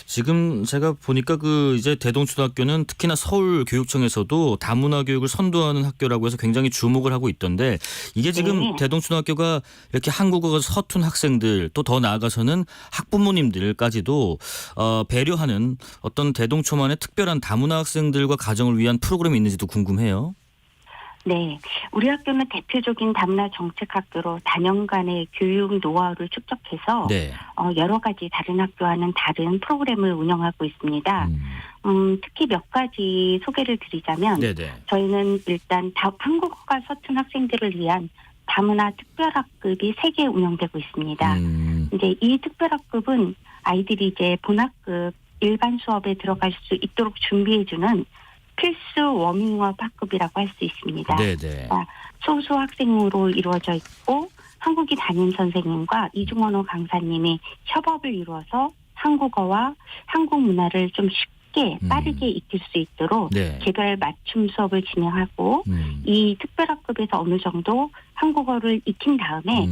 지금 제가 보니까 이제 대동초등학교는 특히나 서울교육청에서도 다문화 교육을 선도하는 학교라고 해서 굉장히 주목을 하고 있던데, 이게 지금 네. 대동초등학교가 이렇게 한국어가 서툰 학생들, 또 더 나아가서는 학부모님들까지도 배려하는 어떤 대동초만의 특별한 다문화 학생들과 가정을 위한 프로그램이 있는지도 궁금해요. 네. 우리 학교는 대표적인 다문화 정책학교로 다년간의 교육 노하우를 축적해서 네. 여러 가지 다른 학교와는 다른 프로그램을 운영하고 있습니다. 특히 몇 가지 소개를 드리자면 네네. 저희는 일단 한국어가 서툰 학생들을 위한 다문화 특별학급이 3개 운영되고 있습니다. 이제 이 특별학급은 아이들이 이제 본학급 일반 수업에 들어갈 수 있도록 준비해주는 필수 워밍업 학급이라고 할 수 있습니다. 네네. 소수 학생으로 이루어져 있고 한국인 담임 선생님과 이중 언어 강사님이 협업을 이루어서 한국어와 한국 문화를 좀 쉽게 빠르게 익힐 수 있도록 네. 개별 맞춤 수업을 진행하고 이 특별학급에서 어느 정도 한국어를 익힌 다음에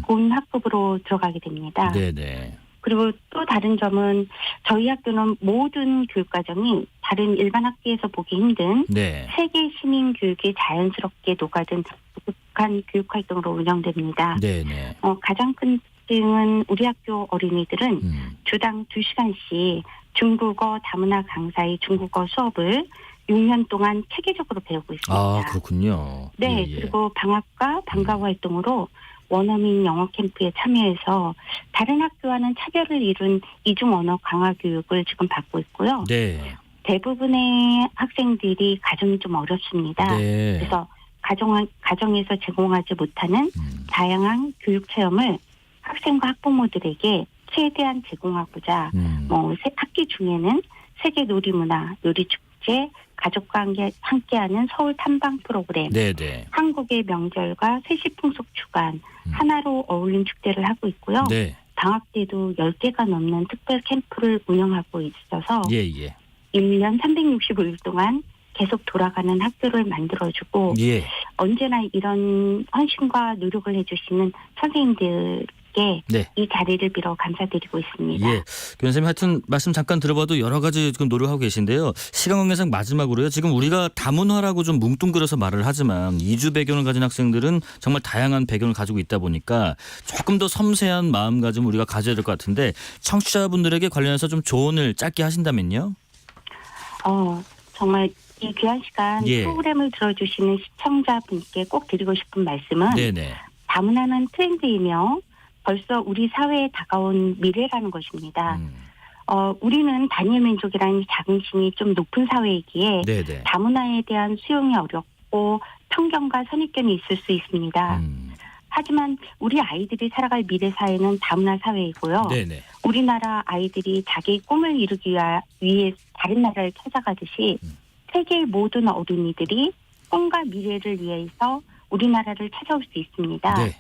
본 학급으로 들어가게 됩니다. 네네. 그리고 또 다른 점은 저희 학교는 모든 교육과정이 다른 일반 학교에서 보기 힘든 네. 세계 시민 교육에 자연스럽게 녹아든 독특한 교육 활동으로 운영됩니다. 네네. 가장 큰 특징은 우리 학교 어린이들은 주당 2시간씩 중국어 다문화 강사의 중국어 수업을 6년 동안 체계적으로 배우고 있습니다. 아, 그렇군요. 네, 예, 예. 그리고 방학과 방과 후 활동으로 원어민 영어 캠프에 참여해서 다른 학교와는 차별을 이룬 이중 언어 강화 교육을 지금 받고 있고요. 네. 대부분의 학생들이 가정이 좀 어렵습니다. 네. 그래서 가정에서 제공하지 못하는 다양한 교육 체험을 학생과 학부모들에게 최대한 제공하고자 학기 중에는 세계 놀이문화, 놀이축제, 가족과 함께하는 서울 탐방 프로그램, 네네. 한국의 명절과 세시풍속 주간, 하나로 어울린 축제를 하고 있고요. 네. 방학 때도 10개가 넘는 특별 캠프를 운영하고 있어서 예예. 1년 365일 동안 계속 돌아가는 학교를 만들어주고 예. 언제나 이런 헌신과 노력을 해주시는 선생님들께 네. 이 자리를 빌어 감사드리고 있습니다. 예. 교수님 하여튼 말씀 잠깐 들어봐도 여러 가지 지금 노력하고 계신데요. 시간 관계상 마지막으로요. 지금 우리가 다문화라고 좀 뭉뚱그려서 말을 하지만 이주 배경을 가진 학생들은 정말 다양한 배경을 가지고 있다 보니까 조금 더 섬세한 마음가짐 우리가 가져야 될 것 같은데 청취자분들에게 관련해서 좀 조언을 짧게 하신다면요. 정말 이 귀한 시간 예. 프로그램을 들어주시는 시청자분께 꼭 드리고 싶은 말씀은 네네. 다문화는 트렌드이며 벌써 우리 사회에 다가온 미래라는 것입니다. 우리는 단일 민족이라는 자긍심이 좀 높은 사회이기에 네네. 다문화에 대한 수용이 어렵고 편견과 선입견이 있을 수 있습니다. 하지만 우리 아이들이 살아갈 미래 사회는 다문화 사회이고요. 네네. 우리나라 아이들이 자기 꿈을 이루기 위해 다른 나라를 찾아가듯이 세계의 모든 어린이들이 꿈과 미래를 위해서 우리나라를 찾아올 수 있습니다. 네.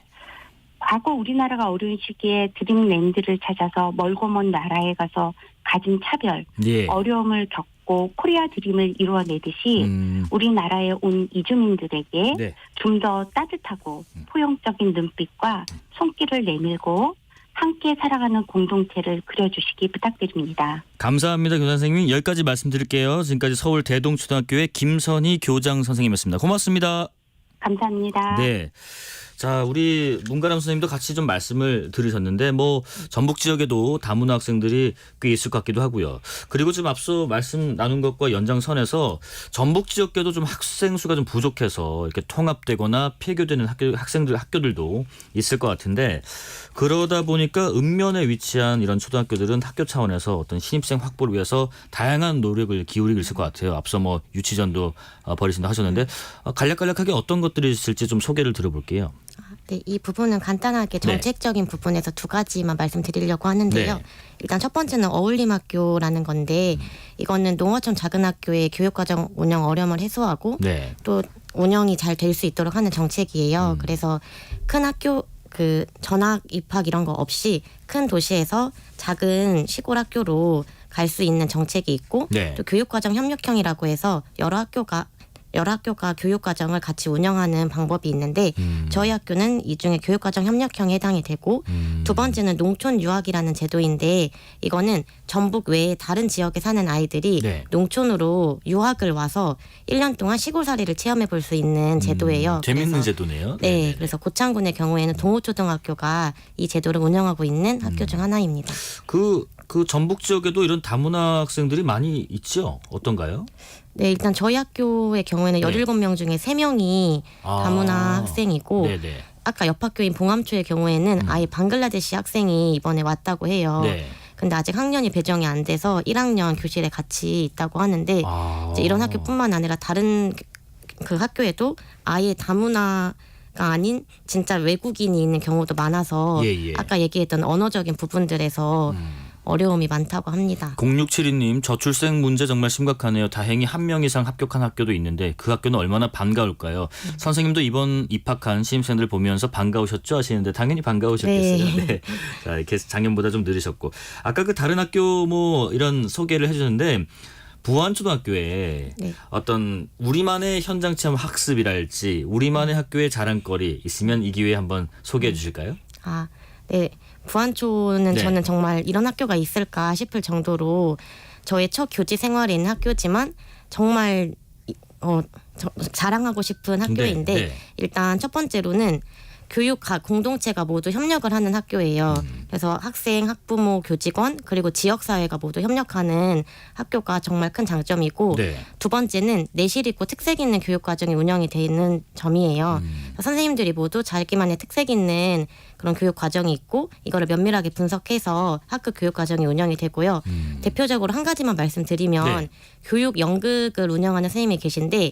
과거 우리나라가 어려운 시기에 드림랜드를 찾아서 멀고 먼 나라에 가서 가진 차별, 예. 어려움을 겪고 코리아 드림을 이루어내듯이 우리나라에 온 이주민들에게 네. 좀 더 따뜻하고 포용적인 눈빛과 손길을 내밀고 함께 살아가는 공동체를 그려주시기 부탁드립니다. 감사합니다, 교장 선생님. 여기까지 말씀드릴게요. 지금까지 서울 대동초등학교의 김선희 교장 선생님이었습니다. 고맙습니다. 감사합니다. 네. 자, 우리 문가람 선생님도 같이 좀 말씀을 들으셨는데 뭐 전북 지역에도 다문화 학생들이 꽤 있을 것 같기도 하고요. 그리고 좀 앞서 말씀 나눈 것과 연장선에서 전북 지역계도 좀 학생 수가 좀 부족해서 이렇게 통합되거나 폐교되는 학교들도 있을 것 같은데 그러다 보니까 읍면에 위치한 이런 초등학교들은 학교 차원에서 어떤 신입생 확보를 위해서 다양한 노력을 기울이고 있을 것 같아요. 앞서 뭐 유치전도 벌이신다 하셨는데 간략간략하게 어떤 것들이 있을지 좀 소개를 들어볼게요. 네, 이 부분은 간단하게 정책적인 부분에서 두 가지만 말씀드리려고 하는데요. 네. 일단 첫 번째는 어울림학교라는 건데 이거는 농어촌 작은 학교의 교육과정 운영 어려움을 해소하고 네. 또 운영이 잘 될 수 있도록 하는 정책이에요. 그래서 큰 학교 그 전학 입학 이런 거 없이 큰 도시에서 작은 시골 학교로 갈 수 있는 정책이 있고 네. 또 교육과정 협력형이라고 해서 여러 학교가 교육과정을 같이 운영하는 방법이 있는데 저희 학교는 이 중에 교육과정 협력형에 해당이 되고 두 번째는 농촌 유학이라는 제도인데 이거는 전북 외에 다른 지역에 사는 아이들이 네. 농촌으로 유학을 와서 1년 동안 시골살이를 체험해 볼 수 있는 제도예요. 재밌는 그래서 제도네요. 네, 네네네. 그래서 고창군의 경우에는 동호초등학교가 이 제도를 운영하고 있는 학교 중 하나입니다. 그 전북 지역에도 이런 다문화 학생들이 많이 있죠? 어떤가요? 네, 일단 저희 학교의 경우에는 네. 17명 중에 3명이 다문화 학생이고 네네. 아까 옆 학교인 봉암초의 경우에는 아예 방글라데시 학생이 이번에 왔다고 해요. 네. 근데 아직 학년이 배정이 안 돼서 1학년 교실에 같이 있다고 하는데 이제 이런 학교뿐만 아니라 다른 그 학교에도 아예 다문화가 아닌 진짜 외국인이 있는 경우도 많아서 예. 아까 얘기했던 언어적인 부분들에서 어려움이 많다고 합니다. 0672님 저출생 문제 정말 심각하네요. 다행히 1명 이상 합격한 학교도 있는데 그 학교는 얼마나 반가울까요? 선생님도 이번 입학한 신입생들 보면서 반가우셨죠? 하시는데 당연히 반가우셨겠어요. 네. 네. 자, 이렇게 작년보다 좀 느리셨고 아까 그 다른 학교 뭐 이런 소개를 해주셨는데 부안초등학교에 네. 어떤 우리만의 현장 체험 학습이랄지 우리만의 학교의 자랑거리 있으면 이 기회에 한번 소개해 주실까요? 아, 네. 부안초는 네. 저는 정말 이런 학교가 있을까 싶을 정도로 저의 첫 교직 생활에 있는 학교지만 정말 자랑하고 싶은 학교인데 네. 일단 첫 번째로는 교육학 공동체가 모두 협력을 하는 학교예요. 그래서 학생, 학부모, 교직원 그리고 지역사회가 모두 협력하는 학교가 정말 큰 장점이고 네. 두 번째는 내실 있고 특색 있는 교육과정이 운영이 되는 점이에요. 선생님들이 모두 자기만의 특색 있는 그런 교육과정이 있고 이거를 면밀하게 분석해서 학교 교육과정이 운영이 되고요. 대표적으로 한 가지만 말씀드리면 네. 교육 연극을 운영하는 선생님이 계신데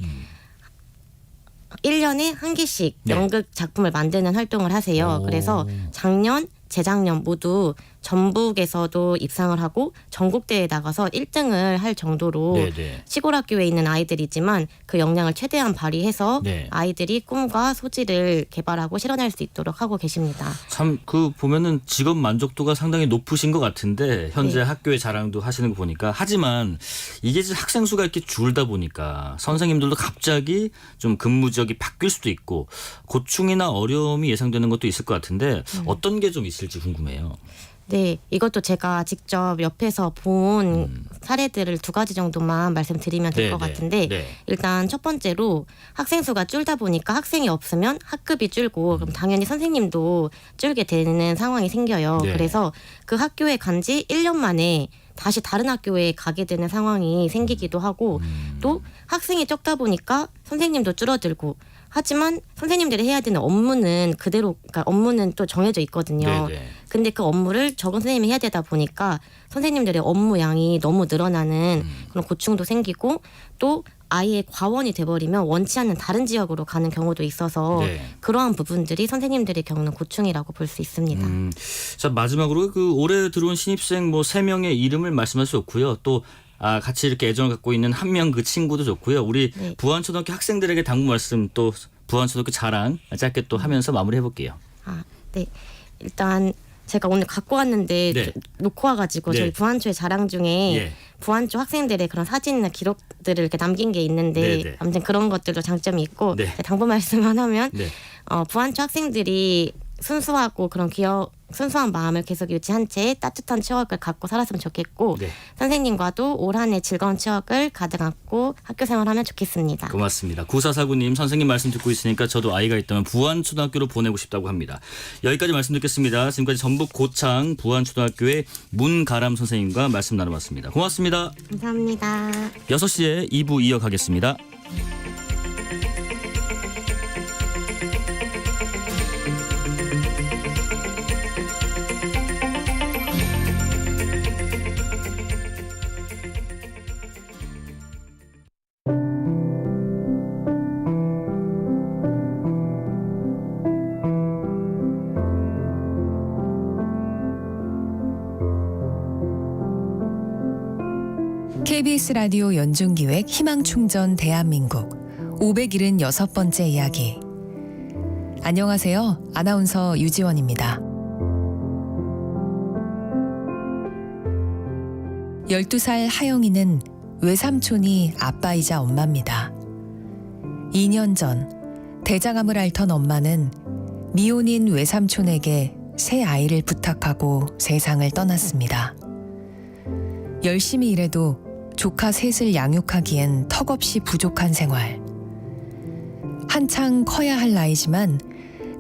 1년에 한 개씩 네. 연극 작품을 만드는 활동을 하세요. 오. 그래서 작년, 재작년 모두 전북에서도 입상을 하고 전국대회에 나가서 1등을 할 정도로 네네. 시골 학교에 있는 아이들이지만 그 역량을 최대한 발휘해서 네. 아이들이 꿈과 소질을 개발하고 실현할 수 있도록 하고 계십니다. 참 그 보면은 직업 만족도가 상당히 높으신 것 같은데 현재 네. 학교의 자랑도 하시는 거 보니까 하지만 이게 이제 학생 수가 이렇게 줄다 보니까 선생님들도 갑자기 좀 근무 지역이 바뀔 수도 있고 고충이나 어려움이 예상되는 것도 있을 것 같은데 어떤 게 좀 있을지 궁금해요. 네, 이것도 제가 직접 옆에서 본 사례들을 두 가지 정도만 말씀드리면 될 것 네, 네, 같은데 네. 일단 첫 번째로 학생 수가 줄다 보니까 학생이 없으면 학급이 줄고 그럼 당연히 선생님도 줄게 되는 상황이 생겨요. 네. 그래서 그 학교에 간 지 1년 만에 다시 다른 학교에 가게 되는 상황이 생기기도 하고 또 학생이 적다 보니까 선생님도 줄어들고 하지만 선생님들이 해야 되는 업무는 그대로 그러니까 업무는 또 정해져 있거든요. 네네. 근데 그 업무를 적은 선생님이 해야 되다 보니까 선생님들의 업무 양이 너무 늘어나는 그런 고충도 생기고 또 아예 과원이 돼버리면 원치 않는 다른 지역으로 가는 경우도 있어서 네. 그러한 부분들이 선생님들이 겪는 고충이라고 볼 수 있습니다. 자, 마지막으로 그 올해 들어온 신입생 뭐 3명의 이름을 말씀할 수 없고요. 또 같이 이렇게 애정을 갖고 있는 한 명 그 친구도 좋고요. 우리 네. 부안초등학교 학생들에게 당부 말씀 또 부안초등학교 자랑 짧게 또 하면서 마무리해 볼게요. 네. 일단 제가 오늘 갖고 왔는데 네. 놓고 와가지고 네. 저희 부안초의 자랑 중에 예. 부안초 학생들의 그런 사진이나 기록들을 이렇게 남긴 게 있는데 네, 네. 아무튼 그런 것들도 장점이 있고 네. 당부 말씀만 하면 네. 부안초 학생들이 순수하고 그런 순수한 마음을 계속 유지한 채 따뜻한 추억을 갖고 살았으면 좋겠고 네. 선생님과도 올 한 해 즐거운 추억을 가득 안고 학교 생활하면 좋겠습니다. 고맙습니다. 9449님 선생님 말씀 듣고 있으니까 저도 아이가 있다면 부안초등학교로 보내고 싶다고 합니다. 여기까지 말씀 듣겠습니다. 지금까지 전북 고창 부안초등학교의 문가람 선생님과 말씀 나눠봤습니다. 고맙습니다. 감사합니다. 6시에 2부 이어가겠습니다. KBS 라디오 연중기획 희망충전 대한민국 576번째 이야기. 안녕하세요. 아나운서 유지원입니다. 12살 하영이는 외삼촌이 아빠이자 엄마입니다. 2년 전 대장암을 앓던 엄마는 미혼인 외삼촌에게 새 아이를 부탁하고 세상을 떠났습니다. 열심히 일해도 조카 셋을 양육하기엔 턱없이 부족한 생활. 한창 커야 할 나이지만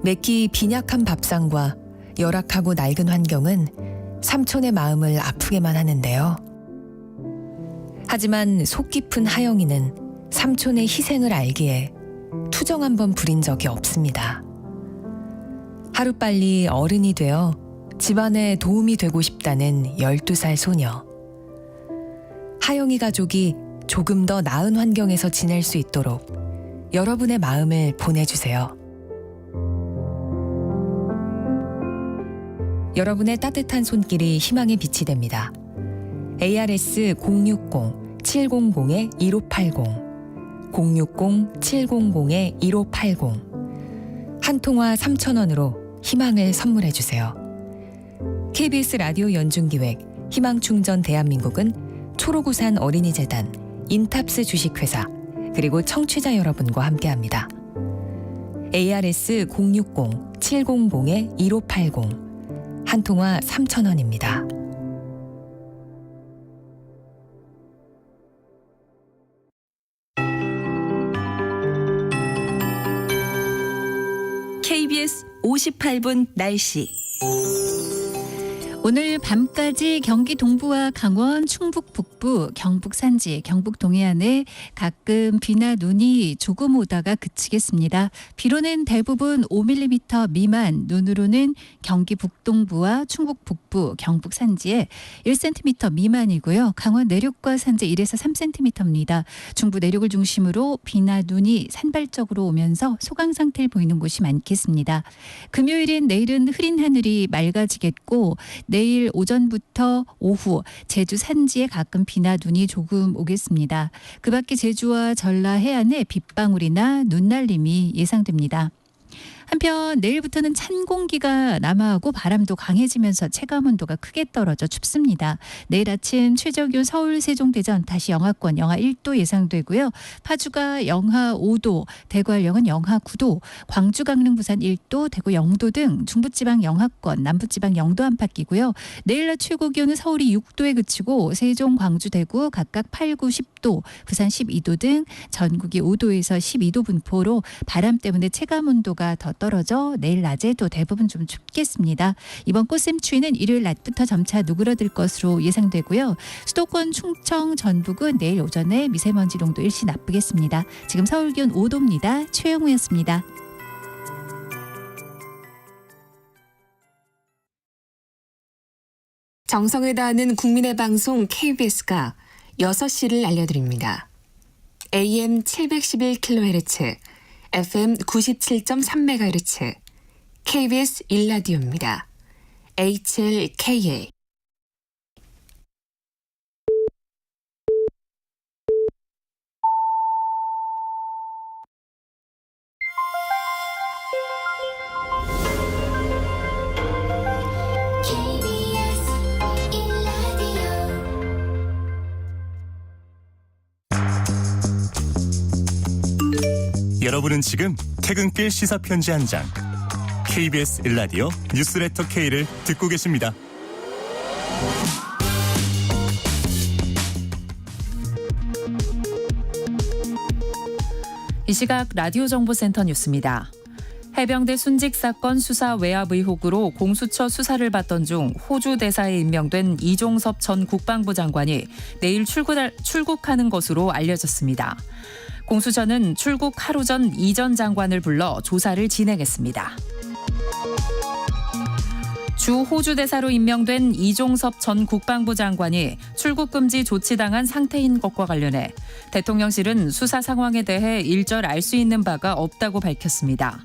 매끼 빈약한 밥상과 열악하고 낡은 환경은 삼촌의 마음을 아프게만 하는데요. 하지만 속 깊은 하영이는 삼촌의 희생을 알기에 투정 한 번 부린 적이 없습니다. 하루빨리 어른이 되어 집안에 도움이 되고 싶다는 12살 소녀. 하영이 가족이 조금 더 나은 환경에서 지낼 수 있도록 여러분의 마음을 보내주세요. 여러분의 따뜻한 손길이 희망의 빛이 됩니다. ARS 060-700-1580 060-700-1580 한 통화 3,000원으로 희망을 선물해 주세요. KBS 라디오 연중기획 희망충전 대한민국은 초록우산 어린이재단, 인탑스 주식회사, 그리고 청취자 여러분과 함께합니다. ARS 060-700-1580 한 통화 3,000원입니다. KBS 58분 날씨. 오늘 밤까지 경기 동부와 강원, 충북 북부, 경북 산지, 경북 동해안에 가끔 비나 눈이 조금 오다가 그치겠습니다. 비로는 대부분 5mm 미만, 눈으로는 경기 북동부와 충북 북부, 경북 산지에 1cm 미만이고요. 강원 내륙과 산지 1에서 3cm입니다. 중부 내륙을 중심으로 비나 눈이 산발적으로 오면서 소강 상태를 보이는 곳이 많겠습니다. 금요일인 내일은 흐린 하늘이 맑아지겠고 내일 오전부터 오후 제주 산지에 가끔 비나 눈이 조금 오겠습니다. 그 밖에 제주와 전라 해안에 빗방울이나 눈날림이 예상됩니다. 한편 내일부터는 찬 공기가 남하하고 바람도 강해지면서 체감온도가 크게 떨어져 춥습니다. 내일 아침 최저기온 서울, 세종, 대전 다시 영하권 영하 1도 예상되고요. 파주가 영하 5도, 대구, 한령은 영하 9도, 광주, 강릉, 부산 1도, 대구, 영도 등 중부지방 영하권, 남부지방 영도 안팎이고요. 내일 낮 최고기온은 서울이 6도에 그치고 세종, 광주, 대구 각각 8, 9, 10도, 부산 12도 등 전국이 5도에서 12도 분포로 바람 때문에 체감온도가 더 떨어져 내일 낮에도 대부분 좀 춥겠습니다. 이번 꽃샘추위는 일요일 낮부터 점차 누그러들 것으로 예상되고요. 수도권 충청 전북은 내일 오전에 미세먼지 농도 일시 나쁘겠습니다. 지금 서울 기온 5도입니다. 최영우였습니다. 정성을 다하는 국민의 방송 KBS가 6시를 알려드립니다. AM 711kHz, FM 97.3MHz, KBS 1라디오입니다. HLKA. 여러분은 지금 퇴근길 시사편지 한 장 KBS 1라디오 뉴스레터 K를 듣고 계십니다. 이 시각 라디오 정보센터 뉴스입니다. 해병대 순직 사건 수사 외압 의혹으로 공수처 수사를 받던 중 호주 대사에 임명된 이종섭 전 국방부 장관이 내일 출국하는 것으로 알려졌습니다. 공수처는 출국 하루 전 이 전 장관을 불러 조사를 진행했습니다. 주 호주 대사로 임명된 이종섭 전 국방부 장관이 출국 금지 조치당한 상태인 것과 관련해 대통령실은 수사 상황에 대해 일절 알 수 있는 바가 없다고 밝혔습니다.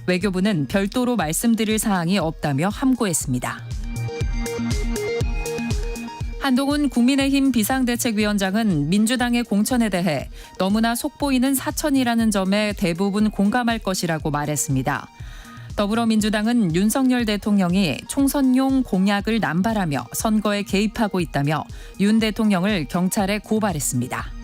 외교부는 별도로 말씀드릴 사항이 없다며 함구했습니다. 한동훈 국민의힘 비상대책위원장은 민주당의 공천에 대해 너무나 속보이는 사천이라는 점에 대부분 공감할 것이라고 말했습니다. 더불어민주당은 윤석열 대통령이 총선용 공약을 남발하며 선거에 개입하고 있다며 윤 대통령을 경찰에 고발했습니다.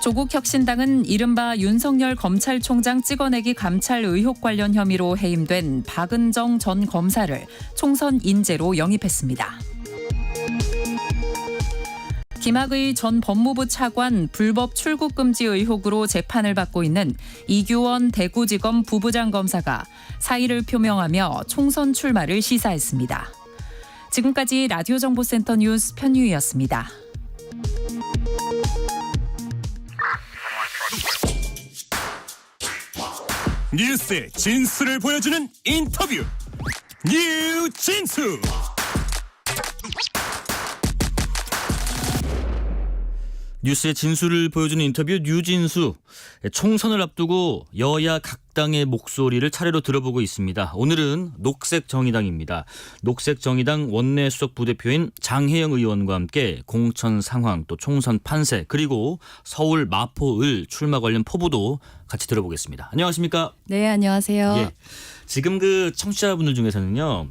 조국혁신당은 이른바 윤석열 검찰총장 찍어내기 감찰 의혹 관련 혐의로 해임된 박은정 전 검사를 총선 인재로 영입했습니다. 김학의 전 법무부 차관 불법 출국 금지 의혹으로 재판을 받고 있는 이규원 대구지검 부부장 검사가 사의를 표명하며 총선 출마를 시사했습니다. 지금까지 라디오 정보센터 뉴스 편유희였습니다. 뉴스의 진수를 보여주는 인터뷰 뉴진수. 뉴스의 진수를 보여주는 인터뷰 뉴진수. 총선을 앞두고 여야 각 당의 목소리를 차례로 들어보고 있습니다. 오늘은 녹색정의당입니다. 녹색정의당 원내 수석 부대표인 장혜영 의원과 함께 공천 상황, 또 총선 판세, 그리고 서울 마포을 출마 관련 포부도 같이 들어보겠습니다. 안녕하십니까? 네, 안녕하세요. 예. 지금 그 청취자분들 중에서는요,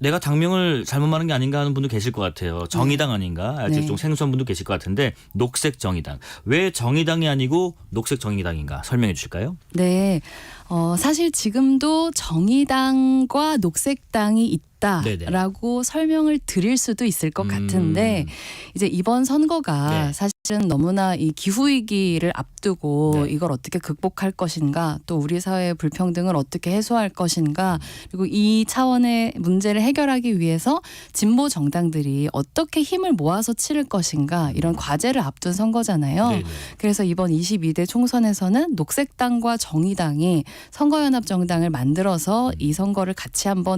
내가 당명을 잘못 말한 게 아닌가 하는 분도 계실 것 같아요. 정의당 아닌가? 아직 좀 생소한 분도 계실 것 같은데, 녹색정의당. 왜 정의당이 아니고 녹색정의당인가 설명해 주실까요? 네. 사실 지금도 정의당과 녹색당이 있다라고 설명을 드릴 수도 있을 것 같은데, 이제 이번 선거가 사실은 너무나 이 기후위기를 앞두고 이걸 어떻게 극복할 것인가, 또 우리 사회의 불평등을 어떻게 해소할 것인가, 그리고 이 차원의 문제를 해결하기 위해서 진보 정당들이 어떻게 힘을 모아서 치를 것인가, 이런 과제를 앞둔 선거잖아요. 그래서 이번 22대 총선에서는 녹색당과 정의당이 선거연합정당을 만들어서 이 선거를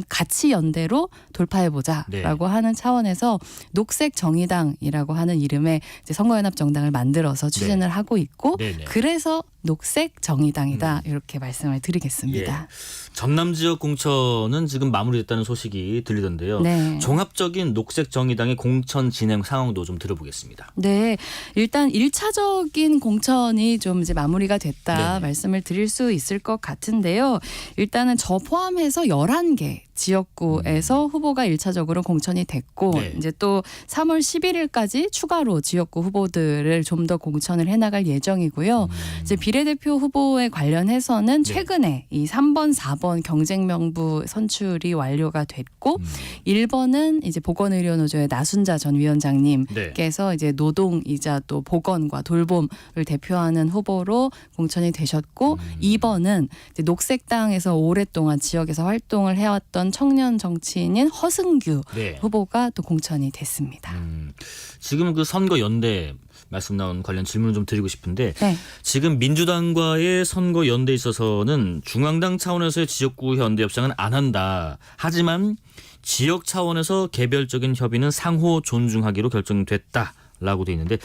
같이 연대로 돌파해보자라고 하는 차원에서 녹색정의당이라고 하는 이름의 이제 선거연합정당을 만들어서 추진을 하고 있고, 그래서 녹색정의당이다, 이렇게 말씀을 드리겠습니다. 전남 지역 공천은 지금 마무리됐다는 소식이 들리던데요. 종합적인 녹색정의당의 공천 진행 상황도 좀 들어보겠습니다. 네, 일단 1차적인 공천이 좀 이제 마무리가 됐다 말씀을 드릴 수 있을 것 같은데요. 일단은 저 포함해서 11개 지역구에서 후보가 1차적으로 공천이 됐고 네. 이제 또 3월 11일까지 추가로 지역구 후보들을 좀 더 공천을 해나갈 예정이고요. 이제 비례대표 후보에 관련해서는 최근에 이 3번, 4번 경쟁 명부 선출이 완료가 됐고 1번은 이제 보건의료노조의 나순자 전 위원장님께서 이제 노동이자 또 보건과 돌봄을 대표하는 후보로 공천이 되셨고 2번은 이제 녹색당에서 오랫동안 지역에서 활동을 해왔던 청년 정치인인 허승규 네. 후보가 또 공천이 됐습니다. 지금 그 선거 연대 말씀 나온 관련 질문을 좀 드리고 싶은데 네. 지금 민주당과의 선거 연대에 있어서는 중앙당 차원에서의 지역구 연대 협상은 안 한다. 하지만 지역 차원에서 개별적인 협의는 상호 존중하기로 결정됐다라고 돼 있는데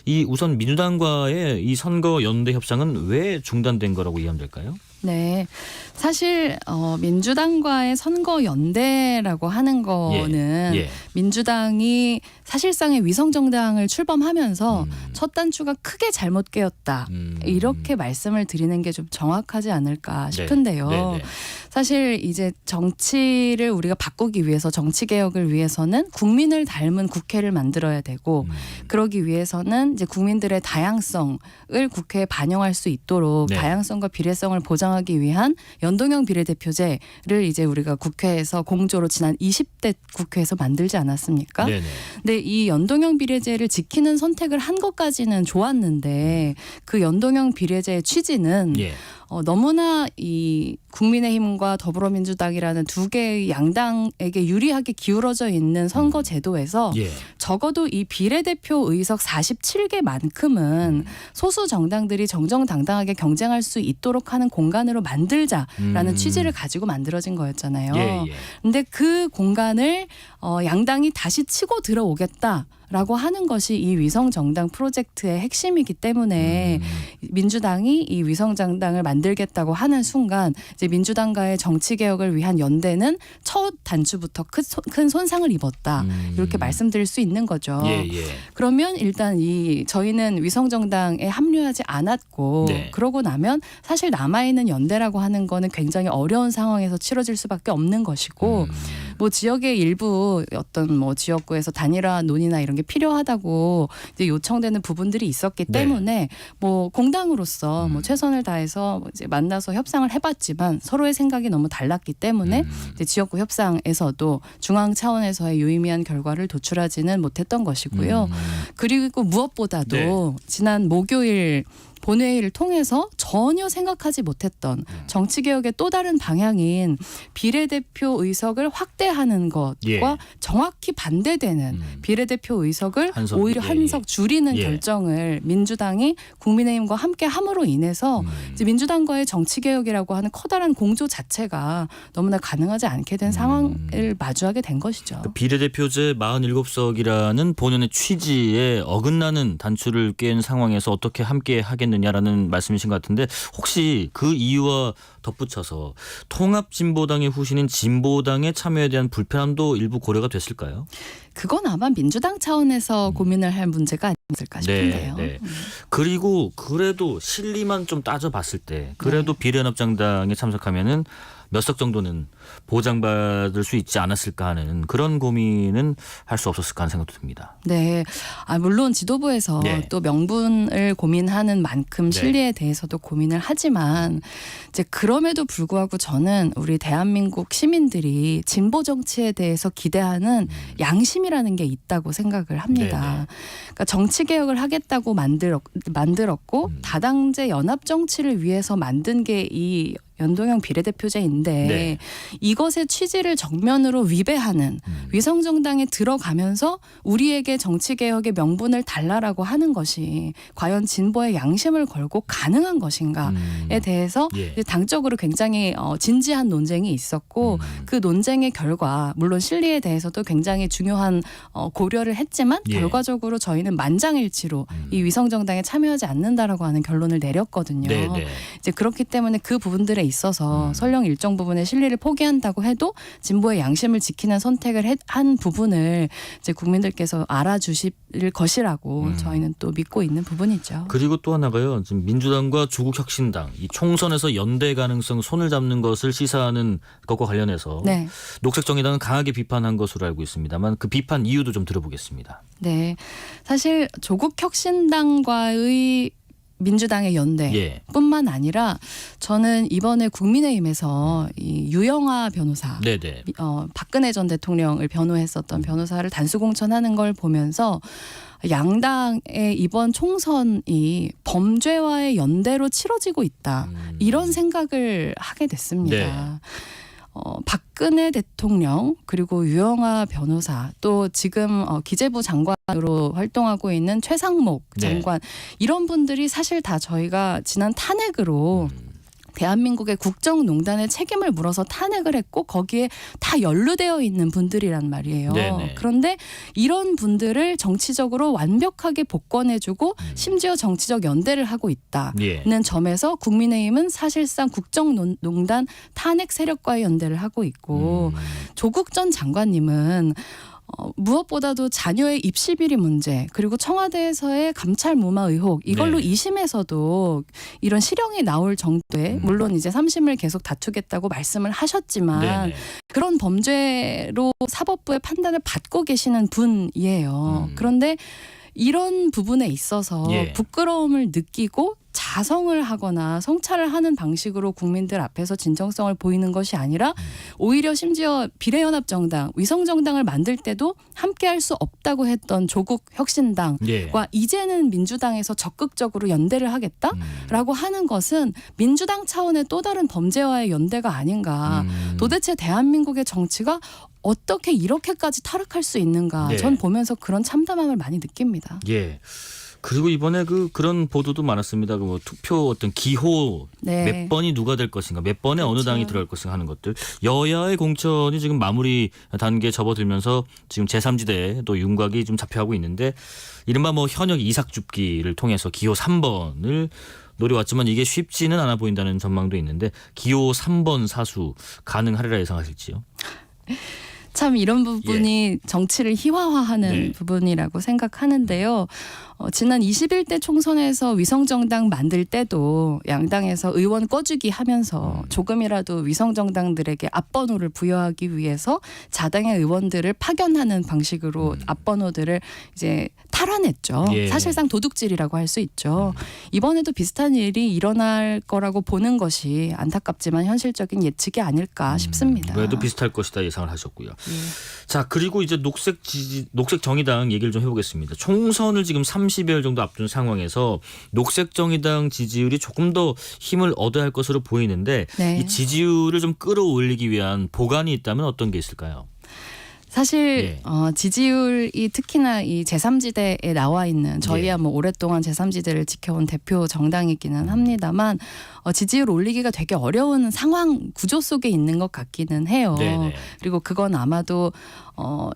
이 우선 민주당과의 이 선거 연대 협상은 왜 중단된 거라고 이해하면 될까요? 네, 사실 민주당과의 선거 연대라고 하는 거는 민주당이 사실상의 위성 정당을 출범하면서 첫 단추가 크게 잘못 깨었다 이렇게 말씀을 드리는 게 좀 정확하지 않을까 싶은데요. 네. 사실 이제 정치를 우리가 바꾸기 위해서 정치 개혁을 위해서는 국민을 닮은 국회를 만들어야 되고 그러기 위해서는 이제 국민들의 다양성을 국회에 반영할 수 있도록 다양성과 비례성을 보장하기 위한 연동형 비례대표제를 이제 우리가 국회에서 공조로 지난 20대 국회에서 만들지 않았습니까? 네네. 근데 이 연동형 비례제를 지키는 선택을 한 것까지는 좋았는데 그 연동형 비례제의 취지는 너무나 이 국민의힘과 더불어민주당이라는 두 개의 양당에게 유리하게 기울어져 있는 선거 제도에서 적어도 이 비례대표 의석 47개만큼은 소수 정당들이 정정당당하게 경쟁할 수 있도록 하는 공간으로 만들자라는 취지를 가지고 만들어진 거였잖아요. 근데 그 공간을 양당이 다시 치고 들어오겠다. 라고 하는 것이 이 위성정당 프로젝트의 핵심이기 때문에 민주당이 이 위성정당을 만들겠다고 하는 순간 이제 민주당과의 정치개혁을 위한 연대는 첫 단추부터 큰 손상을 입었다. 이렇게 말씀드릴 수 있는 거죠. 그러면 일단 저희는 위성정당에 합류하지 않았고 그러고 나면 사실 남아있는 연대라고 하는 거는 굉장히 어려운 상황에서 치러질 수밖에 없는 것이고 뭐 지역의 일부 어떤 뭐 지역구에서 단일화 논의나 이런 게 필요하다고 이제 요청되는 부분들이 있었기 때문에 뭐 공당으로서 뭐 최선을 다해서 이제 만나서 협상을 해봤지만 서로의 생각이 너무 달랐기 때문에 이제 지역구 협상에서도 중앙 차원에서의 유의미한 결과를 도출하지는 못했던 것이고요. 그리고 무엇보다도 지난 목요일 본회의를 통해서 전혀 생각하지 못했던 정치개혁의 또 다른 방향인 비례대표 의석을 확대하는 것과 정확히 반대되는 비례대표 의석을 오히려 한석 줄이는 결정을 민주당이 국민의힘과 함께 함으로 인해서 이제 민주당과의 정치개혁이라고 하는 커다란 공조 자체가 너무나 가능하지 않게 된 상황을 마주하게 된 것이죠. 비례대표제 47석이라는 본연의 취지에 어긋나는 단추를 깬 상황에서 어떻게 함께 하겠느냐라는 말씀이신 것 같은데 혹시 그 이유와 덧붙여서 통합진보당의 후신인 진보당의 참여에 대한 불편함도 일부 고려가 됐을까요? 그건 아마 민주당 차원에서 고민을 할 문제가 아니었을까 싶은데요. 그리고 그래도 실리만 좀 따져봤을 때 그래도 비례연합정당에 참석하면은 몇 석 정도는 보장받을 수 있지 않았을까 하는 그런 고민은 할 수 없었을까 하는 생각도 듭니다. 네. 물론 지도부에서 또 명분을 고민하는 만큼 실리에 대해서도 고민을 하지만 이제 그럼에도 불구하고 저는 우리 대한민국 시민들이 진보 정치에 대해서 기대하는 양심이라는 게 있다고 생각을 합니다. 그러니까 정치 개혁을 하겠다고 만들었고 다당제 연합 정치를 위해서 만든 게 이 연동형 비례대표제인데 이것의 취지를 정면으로 위배하는 위성정당에 들어가면서 우리에게 정치개혁의 명분을 달라라고 하는 것이 과연 진보의 양심을 걸고 가능한 것인가에 대해서 당적으로 굉장히 진지한 논쟁이 있었고 그 논쟁의 결과 물론 실리에 대해서도 굉장히 중요한 고려를 했지만 결과적으로 저희는 만장일치로 이 위성정당에 참여하지 않는다라고 하는 결론을 내렸거든요. 이제 그렇기 때문에 그 부분들에 있어서 설령 일정 부분의 실리를 포기한다고 해도 진보의 양심을 지키는 선택을 한 부분을 이제 국민들께서 알아주실 것이라고 저희는 또 믿고 있는 부분이죠. 그리고 또 하나가요. 지금 민주당과 조국혁신당 이 총선에서 연대 가능성 손을 잡는 것을 시사하는 것과 관련해서 네. 녹색정의당은 강하게 비판한 것으로 알고 있습니다만 그 비판 이유도 좀 들어보겠습니다. 네, 사실 조국혁신당과의 민주당의 연대뿐만 아니라 저는 이번에 국민의힘에서 이 유영아 변호사, 네네. 박근혜 전 대통령을 변호했었던 변호사를 단수공천하는 걸 보면서 양당의 이번 총선이 범죄와의 연대로 치러지고 있다. 이런 생각을 하게 됐습니다. 네. 박근혜 대통령 그리고 유영아 변호사 또 지금 기재부 장관으로 활동하고 있는 최상목 장관 이런 분들이 사실 다 저희가 지난 탄핵으로 대한민국의 국정농단의 책임을 물어서 탄핵을 했고 거기에 다 연루되어 있는 분들이란 말이에요. 네네. 그런데 이런 분들을 정치적으로 완벽하게 복권해주고 심지어 정치적 연대를 하고 있다는 점에서 국민의힘은 사실상 국정농단 탄핵 세력과의 연대를 하고 있고 조국 전 장관님은 무엇보다도 자녀의 입시 비리 문제 그리고 청와대에서의 감찰 무마 의혹 이걸로 2심에서도 이런 실형이 나올 정도의 물론 이제 3심을 계속 다투겠다고 말씀을 하셨지만 그런 범죄로 사법부의 판단을 받고 계시는 분이에요. 그런데 이런 부분에 있어서 부끄러움을 느끼고 자성을 하거나 성찰을 하는 방식으로 국민들 앞에서 진정성을 보이는 것이 아니라 오히려 심지어 비례연합정당, 위성정당을 만들 때도 함께할 수 없다고 했던 조국혁신당과 이제는 민주당에서 적극적으로 연대를 하겠다라고 하는 것은 민주당 차원의 또 다른 범죄와의 연대가 아닌가. 도대체 대한민국의 정치가 어떻게 이렇게까지 타락할 수 있는가. 전 보면서 그런 참담함을 많이 느낍니다. 예. 그리고 이번에 그런 보도도 많았습니다. 뭐 투표 어떤 기호 몇 번이 누가 될 것인가, 몇 번에 어느 당이 들어갈 것인가 하는 것들. 여야의 공천이 지금 마무리 단계에 접어들면서 지금 제3지대에 또 윤곽이 좀 잡혀가고 있는데 이른바 뭐 현역 이삭줍기를 통해서 기호 3번을 노려왔지만 이게 쉽지는 않아 보인다는 전망도 있는데 기호 3번 사수 가능하리라 예상하실지요? 참 이런 부분이 정치를 희화화하는 부분이라고 생각하는데요. 지난 21대 총선에서 위성정당 만들 때도 양당에서 의원 꺼주기 하면서 조금이라도 위성정당들에게 앞번호를 부여하기 위해서 자당의 의원들을 파견하는 방식으로 앞번호들을 이제 탈환했죠. 사실상 도둑질이라고 할 수 있죠. 이번에도 비슷한 일이 일어날 거라고 보는 것이 안타깝지만 현실적인 예측이 아닐까 싶습니다. 그래도 비슷할 것이다 예상을 하셨고요. 자, 그리고 이제 녹색정의당 얘기를 좀 해보겠습니다. 총선을 지금 30여일 정도 앞둔 상황에서 녹색정의당 지지율이 조금 더 힘을 얻어야 할 것으로 보이는데 이 지지율을 좀 끌어올리기 위한 보관이 있다면 어떤 게 있을까요? 사실 지지율이 특히나 이 제3지대에 나와 있는 저희야 뭐 오랫동안 제3지대를 지켜온 대표 정당이기는 합니다만 지지율 올리기가 되게 어려운 상황 구조 속에 있는 것 같기는 해요. 그리고 그건 아마도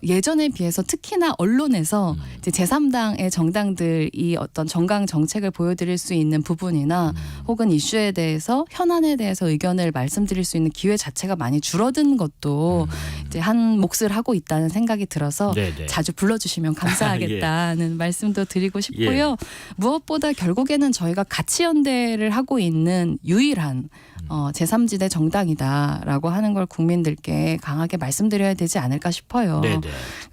예전에 비해서 특히나 언론에서 이제 제3당의 정당들이 어떤 정강 정책을 보여드릴 수 있는 부분이나 혹은 이슈에 대해서 현안에 대해서 의견을 말씀드릴 수 있는 기회 자체가 많이 줄어든 것도 이제 한 몫을 하고 있다는 생각이 들어서 자주 불러주시면 감사하겠다는 말씀도 드리고 싶고요. 무엇보다 결국에는 저희가 가치 연대를 하고 있는 유일한 제3지대 정당이다라고 하는 걸 국민들께 강하게 말씀드려야 되지 않을까 싶어요. 그러니까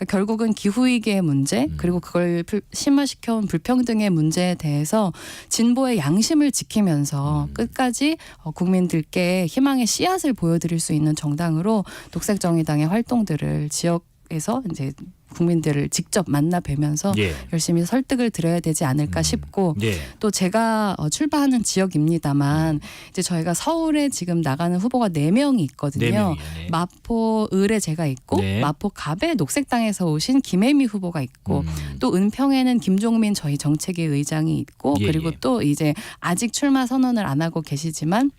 결국은 기후위기의 문제 그리고 그걸 심화시켜온 불평등의 문제에 대해서 진보의 양심을 지키면서 끝까지 국민들께 희망의 씨앗을 보여드릴 수 있는 정당으로 녹색정의당의 활동들을 지역에서 이제 국민들을 직접 만나 뵈면서 열심히 설득을 드려야 되지 않을까 싶고 또 제가 출마하는 지역입니다만 이제 저희가 서울에 지금 나가는 후보가 4명이 있거든요. 마포 을에 제가 있고 마포 갑에 녹색당에서 오신 김혜미 후보가 있고 또 은평에는 김종민 저희 정책위 의장이 있고 그리고 또 이제 아직 출마 선언을 안 하고 계시지만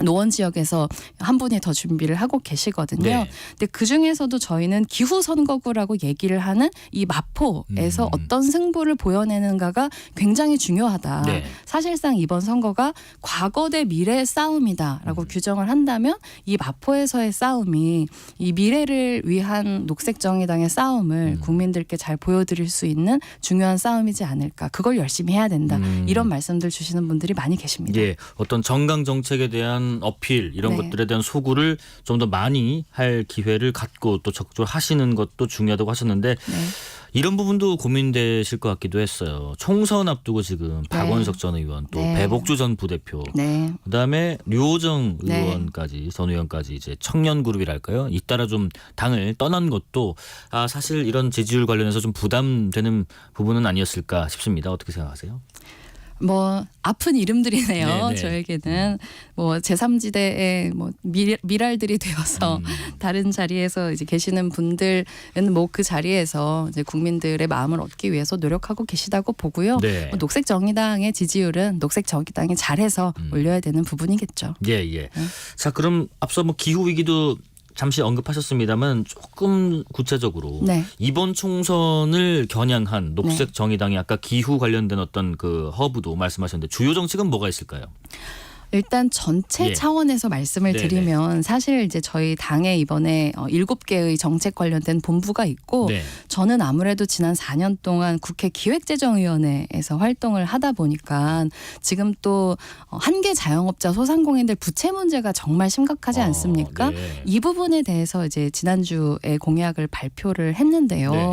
노원 지역에서 한 분이 더 준비를 하고 계시거든요. 네. 근데 그 중에서도 저희는 기후 선거구라고 얘기를 하는 이 마포에서 어떤 승부를 보여내는가가 굉장히 중요하다. 네. 사실상 이번 선거가 과거 대 미래의 싸움이다라고 규정을 한다면 이 마포에서의 싸움이 이 미래를 위한 녹색정의당의 싸움을 국민들께 잘 보여드릴 수 있는 중요한 싸움이지 않을까. 그걸 열심히 해야 된다. 이런 말씀들 주시는 분들이 많이 계십니다. 예, 어떤 정강 정책에 대한 어필 이런 네. 것들에 대한 소구를 좀 더 많이 할 기회를 갖고 또 적극적으로 하시는 것도 중요하다고 하셨는데 네. 이런 부분도 고민되실 것 같기도 했어요. 총선 앞두고 지금 박원석 전 의원 또 네. 배복주 전 부대표 네. 그다음에 류호정 네. 의원까지 전 의원까지 이제 청년 그룹이랄까요? 잇따라 좀 당을 떠난 것도 사실 이런 지지율 관련해서 좀 부담되는 부분은 아니었을까 싶습니다. 어떻게 생각하세요? 뭐 아픈 이름들이네요. 네네. 저에게는 뭐 제3지대의 뭐 미랄들이 되어서 다른 자리에서 이제 계시는 분들은 뭐 그 자리에서 이제 국민들의 마음을 얻기 위해서 노력하고 계시다고 보고요. 네. 뭐 녹색정의당의 지지율은 녹색정의당이 잘해서 올려야 되는 부분이겠죠. 예. 자, 그럼 앞서 뭐 기후 위기도 잠시 언급하셨습니다만 조금 구체적으로 네. 이번 총선을 겨냥한 녹색 정의당이 아까 기후 관련된 어떤 그 허브도 말씀하셨는데 주요 정책은 뭐가 있을까요? 일단 전체 예. 차원에서 말씀을 네네. 드리면 사실 이제 저희 당에 이번에 7개의 정책 관련된 본부가 있고 네. 저는 아무래도 지난 4년 동안 국회 기획재정위원회에서 활동을 하다 보니까 지금 또 한계 자영업자 소상공인들 부채 문제가 정말 심각하지 않습니까? 네. 이 부분에 대해서 이제 지난주에 공약을 발표를 했는데요. 네.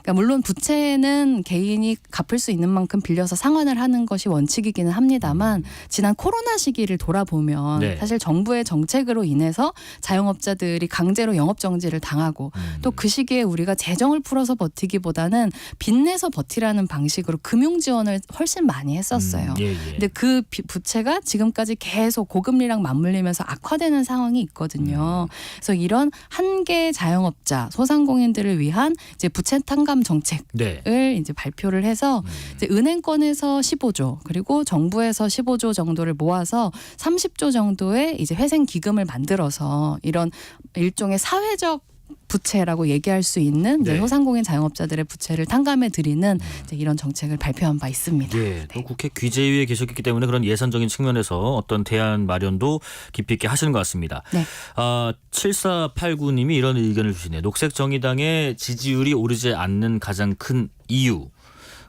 그러니까 물론 부채는 개인이 갚을 수 있는 만큼 빌려서 상환을 하는 것이 원칙이기는 합니다만 지난 코로나 시기를 돌아보면 네. 사실 정부의 정책으로 인해서 자영업자들이 강제로 영업 정지를 당하고 또 그 시기에 우리가 재정을 풀어서 버티기보다는 빚내서 버티라는 방식으로 금융 지원을 훨씬 많이 했었어요. 예. 근데 그 부채가 지금까지 계속 고금리랑 맞물리면서 악화되는 상황이 있거든요. 그래서 이런 한계 자영업자, 소상공인들을 위한 이제 부채 탕감 정책을 네. 이제 발표를 해서 이제 은행권에서 15조 그리고 정부에서 15조 정도를 모아서 30조 정도의 이제 회생 기금을 만들어서 이런 일종의 사회적 부채라고 얘기할 수 있는 이제 네. 소상공인 자영업자들의 부채를 탕감해 드리는 이제 이런 정책을 발표한 바 있습니다. 예, 또 국회 귀재위에 계셨기 때문에 그런 예산적인 측면에서 어떤 대안 마련도 깊이 있게 하시는 것 같습니다. 네. 7489님이 이런 의견을 주시네요. 녹색정의당의 지지율이 오르지 않는 가장 큰 이유.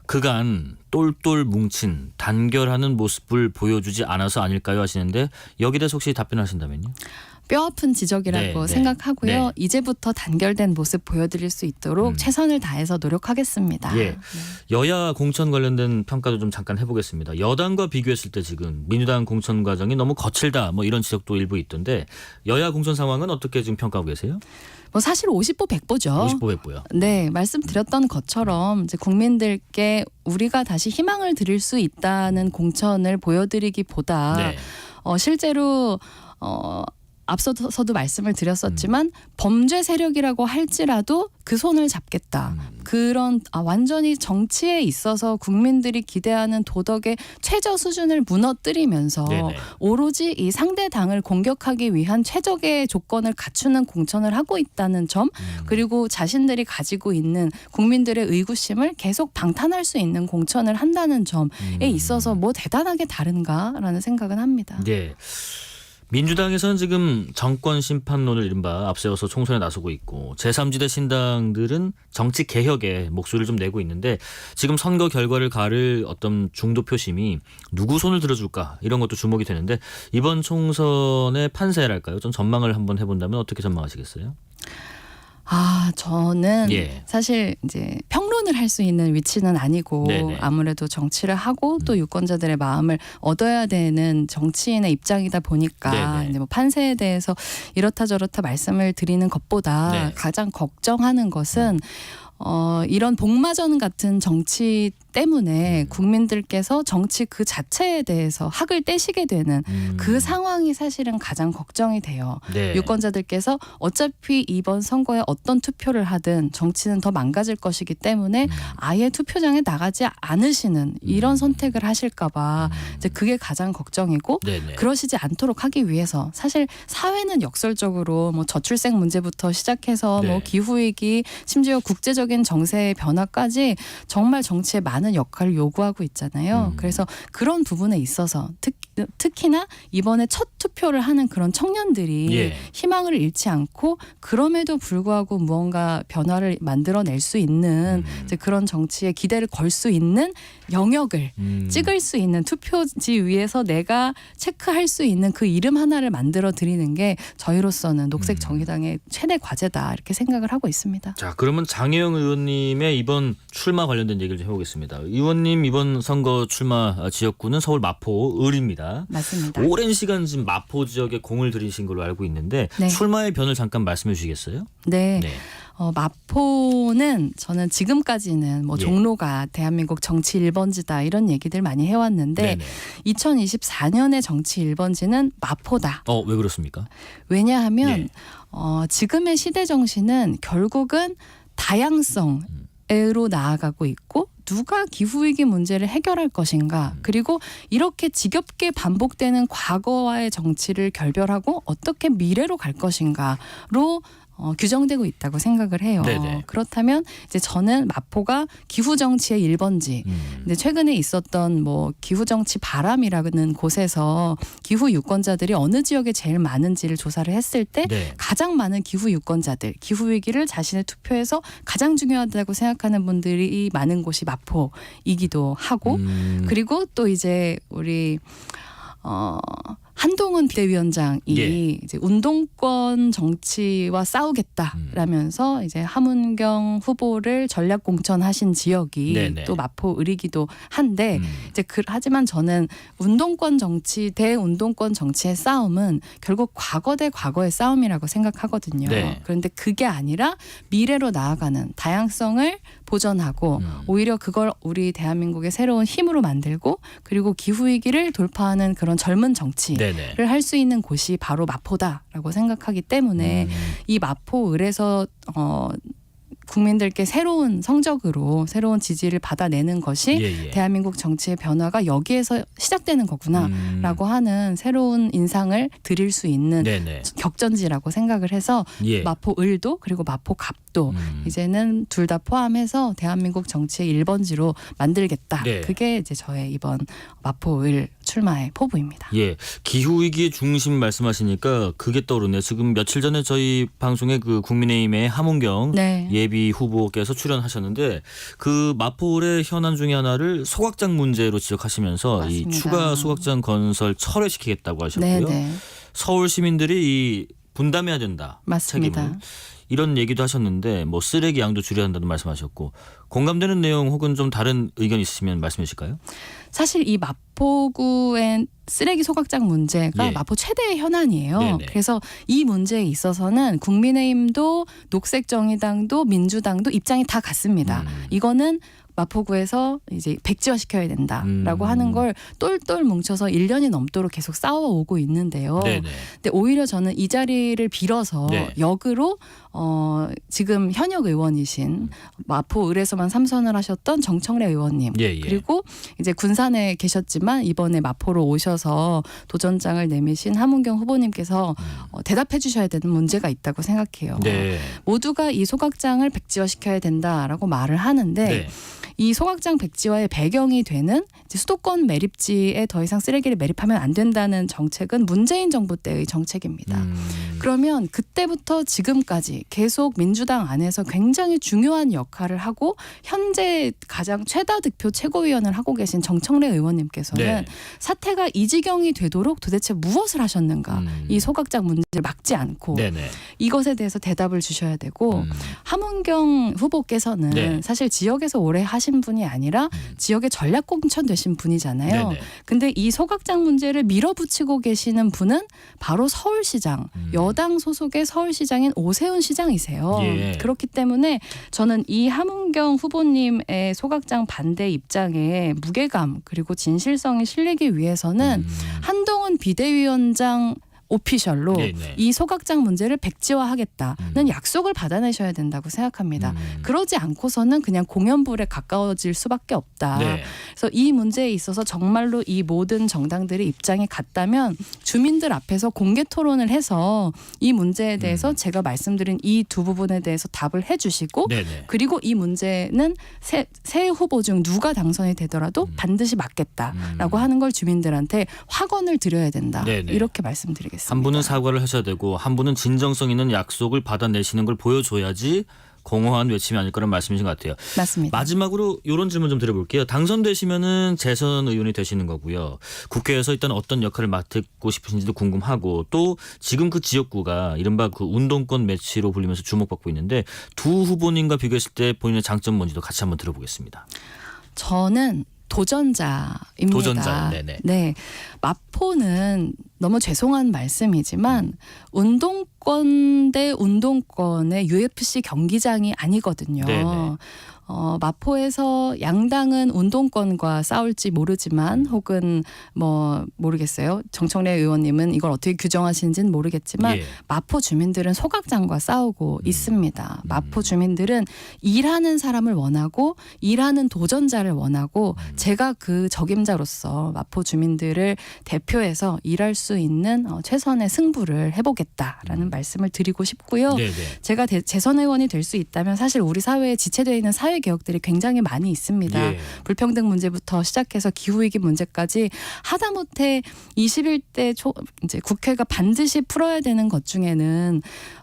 그간 똘똘 뭉친 단결하는 모습을 보여주지 않아서 아닐까요 하시는데 여기에 대해서 혹시 답변하신다면요? 뼈아픈 지적이라고 네, 네. 생각하고요. 네. 이제부터 단결된 모습 보여드릴 수 있도록 최선을 다해서 노력하겠습니다. 예. 여야 공천 관련된 평가도 좀 잠깐 해보겠습니다. 여당과 비교했을 때 지금 민주당 공천 과정이 너무 거칠다 뭐 이런 지적도 일부 있던데 여야 공천 상황은 어떻게 지금 평가하고 계세요? 뭐 사실 50보 100보죠. 50보 100보요. 네, 말씀드렸던 것처럼 이제 국민들께 우리가 다시 희망을 드릴 수 있다는 공천을 보여드리기보다 네. 실제로 앞서서도 말씀을 드렸었지만 범죄 세력이라고 할지라도 그 손을 잡겠다. 그런 완전히 정치에 있어서 국민들이 기대하는 도덕의 최저 수준을 무너뜨리면서 네네. 오로지 이 상대 당을 공격하기 위한 최적의 조건을 갖추는 공천을 하고 있다는 점 그리고 자신들이 가지고 있는 국민들의 의구심을 계속 방탄할 수 있는 공천을 한다는 점에 있어서 뭐 대단하게 다른가라는 생각은 합니다. 네. 민주당에서는 지금 정권 심판론을 이른바 앞세워서 총선에 나서고 있고 제3지대 신당들은 정치 개혁에 목소리를 좀 내고 있는데 지금 선거 결과를 가를 어떤 중도 표심이 누구 손을 들어줄까 이런 것도 주목이 되는데 이번 총선의 판세랄까요? 좀 전망을 한번 해본다면 어떻게 전망하시겠어요? 저는 예. 사실 이제 평론을 할 수 있는 위치는 아니고 네네. 아무래도 정치를 하고 또 유권자들의 마음을 얻어야 되는 정치인의 입장이다 보니까 네네. 이제 뭐 판세에 대해서 이렇다 저렇다 말씀을 드리는 것보다 네. 가장 걱정하는 것은 이런 복마전 같은 정치 때문에 국민들께서 정치 그 자체에 대해서 학을 떼시게 되는 그 상황이 사실은 가장 걱정이 돼요. 네. 유권자들께서 어차피 이번 선거에 어떤 투표를 하든 정치는 더 망가질 것이기 때문에 아예 투표장에 나가지 않으시는 이런 선택을 하실까 봐 이제 그게 가장 걱정이고 네네. 그러시지 않도록 하기 위해서 사실 사회는 역설적으로 뭐 저출생 문제부터 시작해서 네. 뭐 기후위기 심지어 국제적인 정세의 변화까지 정말 정치에 많은 역할을 요구하고 있잖아요. 그래서 그런 부분에 있어서 특히나 이번에 첫 투표를 하는 그런 청년들이 예. 희망을 잃지 않고 그럼에도 불구하고 무언가 변화를 만들어낼 수 있는 이제 그런 정치에 기대를 걸 수 있는 영역을 찍을 수 있는 투표지 위에서 내가 체크할 수 있는 그 이름 하나를 만들어 드리는 게 저희로서는 녹색 정의당의 최대 과제다 이렇게 생각을 하고 있습니다. 자, 그러면 장혜영 의원님의 이번 출마 관련된 얘기를 좀 해보겠습니다. 의원님 이번 선거 출마 지역구는 서울 마포 을입니다. 맞습니다. 오랜 시간 지금 마포 지역에 공을 들이신 걸로 알고 있는데 네. 출마의 변을 잠깐 말씀해 주시겠어요? 네. 네. 마포는 저는 지금까지는 뭐 예. 종로가 대한민국 정치 1번지다 이런 얘기들 많이 해왔는데 네네. 2024년의 정치 1번지는 마포다. 왜 그렇습니까? 왜냐하면 예. 지금의 시대 정신은 결국은 다양성으로 나아가고 있고 누가 기후위기 문제를 해결할 것인가 그리고 이렇게 지겹게 반복되는 과거와의 정치를 결별하고 어떻게 미래로 갈 것인가로 규정되고 있다고 생각을 해요. 네네. 그렇다면 이제 저는 마포가 기후 정치의 1번지. 근데 최근에 있었던 뭐 기후 정치 바람이라는 곳에서 기후 유권자들이 어느 지역에 제일 많은지를 조사를 했을 때 네. 가장 많은 기후 유권자들, 기후 위기를 자신의 투표에서 가장 중요하다고 생각하는 분들이 많은 곳이 마포이기도 하고 그리고 또 이제 우리 한동훈 비대위원장이 예. 이제 운동권 정치와 싸우겠다라면서 이제 함은경 후보를 전략 공천하신 지역이 네네. 또 마포 을이기도 한데 이제 하지만 저는 운동권 정치 대 운동권 정치의 싸움은 결국 과거 대 과거의 싸움이라고 생각하거든요. 네. 그런데 그게 아니라 미래로 나아가는 다양성을 보전하고 오히려 그걸 우리 대한민국의 새로운 힘으로 만들고 그리고 기후위기를 돌파하는 그런 젊은 정치를 할 수 있는 곳이 바로 마포다라고 생각하기 때문에 이 마포 을에서 국민들께 새로운 성적으로 새로운 지지를 받아내는 것이 대한민국 정치의 변화가 여기에서 시작되는 거구나라고 하는 새로운 인상을 드릴 수 있는 격전지라고 생각을 해서 마포 을도 그리고 마포 갑도 이제는 둘 다 포함해서 대한민국 정치의 1번지로 만들겠다. 네. 그게 이제 저의 이번 마포 을 출마의 포부입니다. 예, 기후위기의 중심 말씀하시니까 그게 떠오르네요. 지금 며칠 전에 저희 방송에 그 국민의힘의 함은경 네. 예비 후보께서 출연하셨는데 그 마포의 현안 중에 하나를 소각장 문제로 지적하시면서 맞습니다. 이 추가 소각장 건설 철회시키겠다고 하셨고요. 네네. 서울 시민들이 이 분담해야 된다. 맞습니다. 책임을. 이런 얘기도 하셨는데 뭐 쓰레기 양도 줄여야 한다는 말씀하셨고 공감되는 내용 혹은 좀 다른 의견 있으시면 말씀해 주실까요? 사실 이 마포구의 쓰레기 소각장 문제가 예. 마포 최대의 현안이에요. 네네. 그래서 이 문제에 있어서는 국민의힘도 녹색정의당도 민주당도 입장이 다 같습니다. 이거는 마포구에서 이제 백지화시켜야 된다라고 하는 걸 똘똘 뭉쳐서 1년이 넘도록 계속 싸워오고 있는데요. 네네. 근데 오히려 저는 이 자리를 빌어서 네. 역으로 지금 현역 의원이신 마포 을에서만 3선을 하셨던 정청래 의원님 예. 그리고 이제 군산에 계셨지만 이번에 마포로 오셔서 도전장을 내미신 함은경 후보님께서 대답해 주셔야 되는 문제가 있다고 생각해요. 네. 모두가 이 소각장을 백지화시켜야 된다라고 말을 하는데 네. 이 소각장 백지화의 배경이 되는 이제 수도권 매립지에 더 이상 쓰레기를 매립하면 안 된다는 정책은 문재인 정부 때의 정책입니다. 그러면 그때부터 지금까지 계속 민주당 안에서 굉장히 중요한 역할을 하고 현재 가장 최다 득표 최고위원을 하고 계신 정청래 의원님께서는 네. 사태가 이 지경이 되도록 도대체 무엇을 하셨는가 이 소각장 문제를 막지 않고 네네. 이것에 대해서 대답을 주셔야 되고 함은경 후보께서는 네. 사실 지역에서 오래 하신 분이 아니라 지역에 전략 공천 되신 내신 분이잖아요. 네네. 근데 이 소각장 문제를 밀어붙이고 계시는 분은 바로 서울시장, 여당 소속의 서울시장인 오세훈 시장이세요. 예. 그렇기 때문에 저는 이 함은경 후보님의 소각장 반대 입장에 무게감 그리고 진실성이 실리기 위해서는 한동훈 비대위원장 오피셜로 네네. 이 소각장 문제를 백지화하겠다는 약속을 받아내셔야 된다고 생각합니다. 그러지 않고서는 그냥 공연불에 가까워질 수밖에 없다. 네. 그래서 이 문제에 있어서 정말로 이 모든 정당들의 입장이 같다면 주민들 앞에서 공개 토론을 해서 이 문제에 대해서 제가 말씀드린 이 두 부분에 대해서 답을 해주시고 네네. 그리고 이 문제는 새 후보 중 누가 당선이 되더라도 반드시 막겠다라고 하는 걸 주민들한테 확언을 드려야 된다. 네네. 이렇게 말씀드리겠습니다. 한 분은 사과를 하셔야 되고 한 분은 진정성 있는 약속을 받아내시는 걸 보여줘야지 공허한 외침이 아닐 거란 말씀이신 것 같아요. 맞습니다. 마지막으로 이런 질문 좀 드려볼게요. 당선되시면은 재선 의원이 되시는 거고요. 국회에서 일단 어떤 역할을 맡고 싶으신지도 궁금하고 또 지금 그 지역구가 이른바 그 운동권 매치로 불리면서 주목받고 있는데 두 후보님과 비교했을 때 본인의 장점 뭔지도 같이 한번 들어보겠습니다. 저는 도전자입니다. 도전자요. 네네. 네. 마포는 너무 죄송한 말씀이지만 운동권 대 운동권의 UFC 경기장이 아니거든요. 네네. 마포에서 양당은 운동권과 싸울지 모르지만 혹은 뭐 모르겠어요. 정청래 의원님은 이걸 어떻게 규정하시는지는 모르겠지만 예. 마포 주민들은 소각장과 싸우고 있습니다. 마포 주민들은 일하는 사람을 원하고 일하는 도전자를 원하고 제가 그 적임자로서 마포 주민들을 대표해서 일할 수 있는 최선의 승부를 해보겠다라는 말씀을 드리고 싶고요. 네네. 제가 재선 의원이 될 수 있다면 사실 우리 사회에 지체되어 있는 사회 개혁들이 굉장히 많이 있습니다. 예. 불평등 문제부터 시작해서 기후위기 문제까지 하다못해 21대 이제 국회가 반드시 풀어야 되는 것 중에는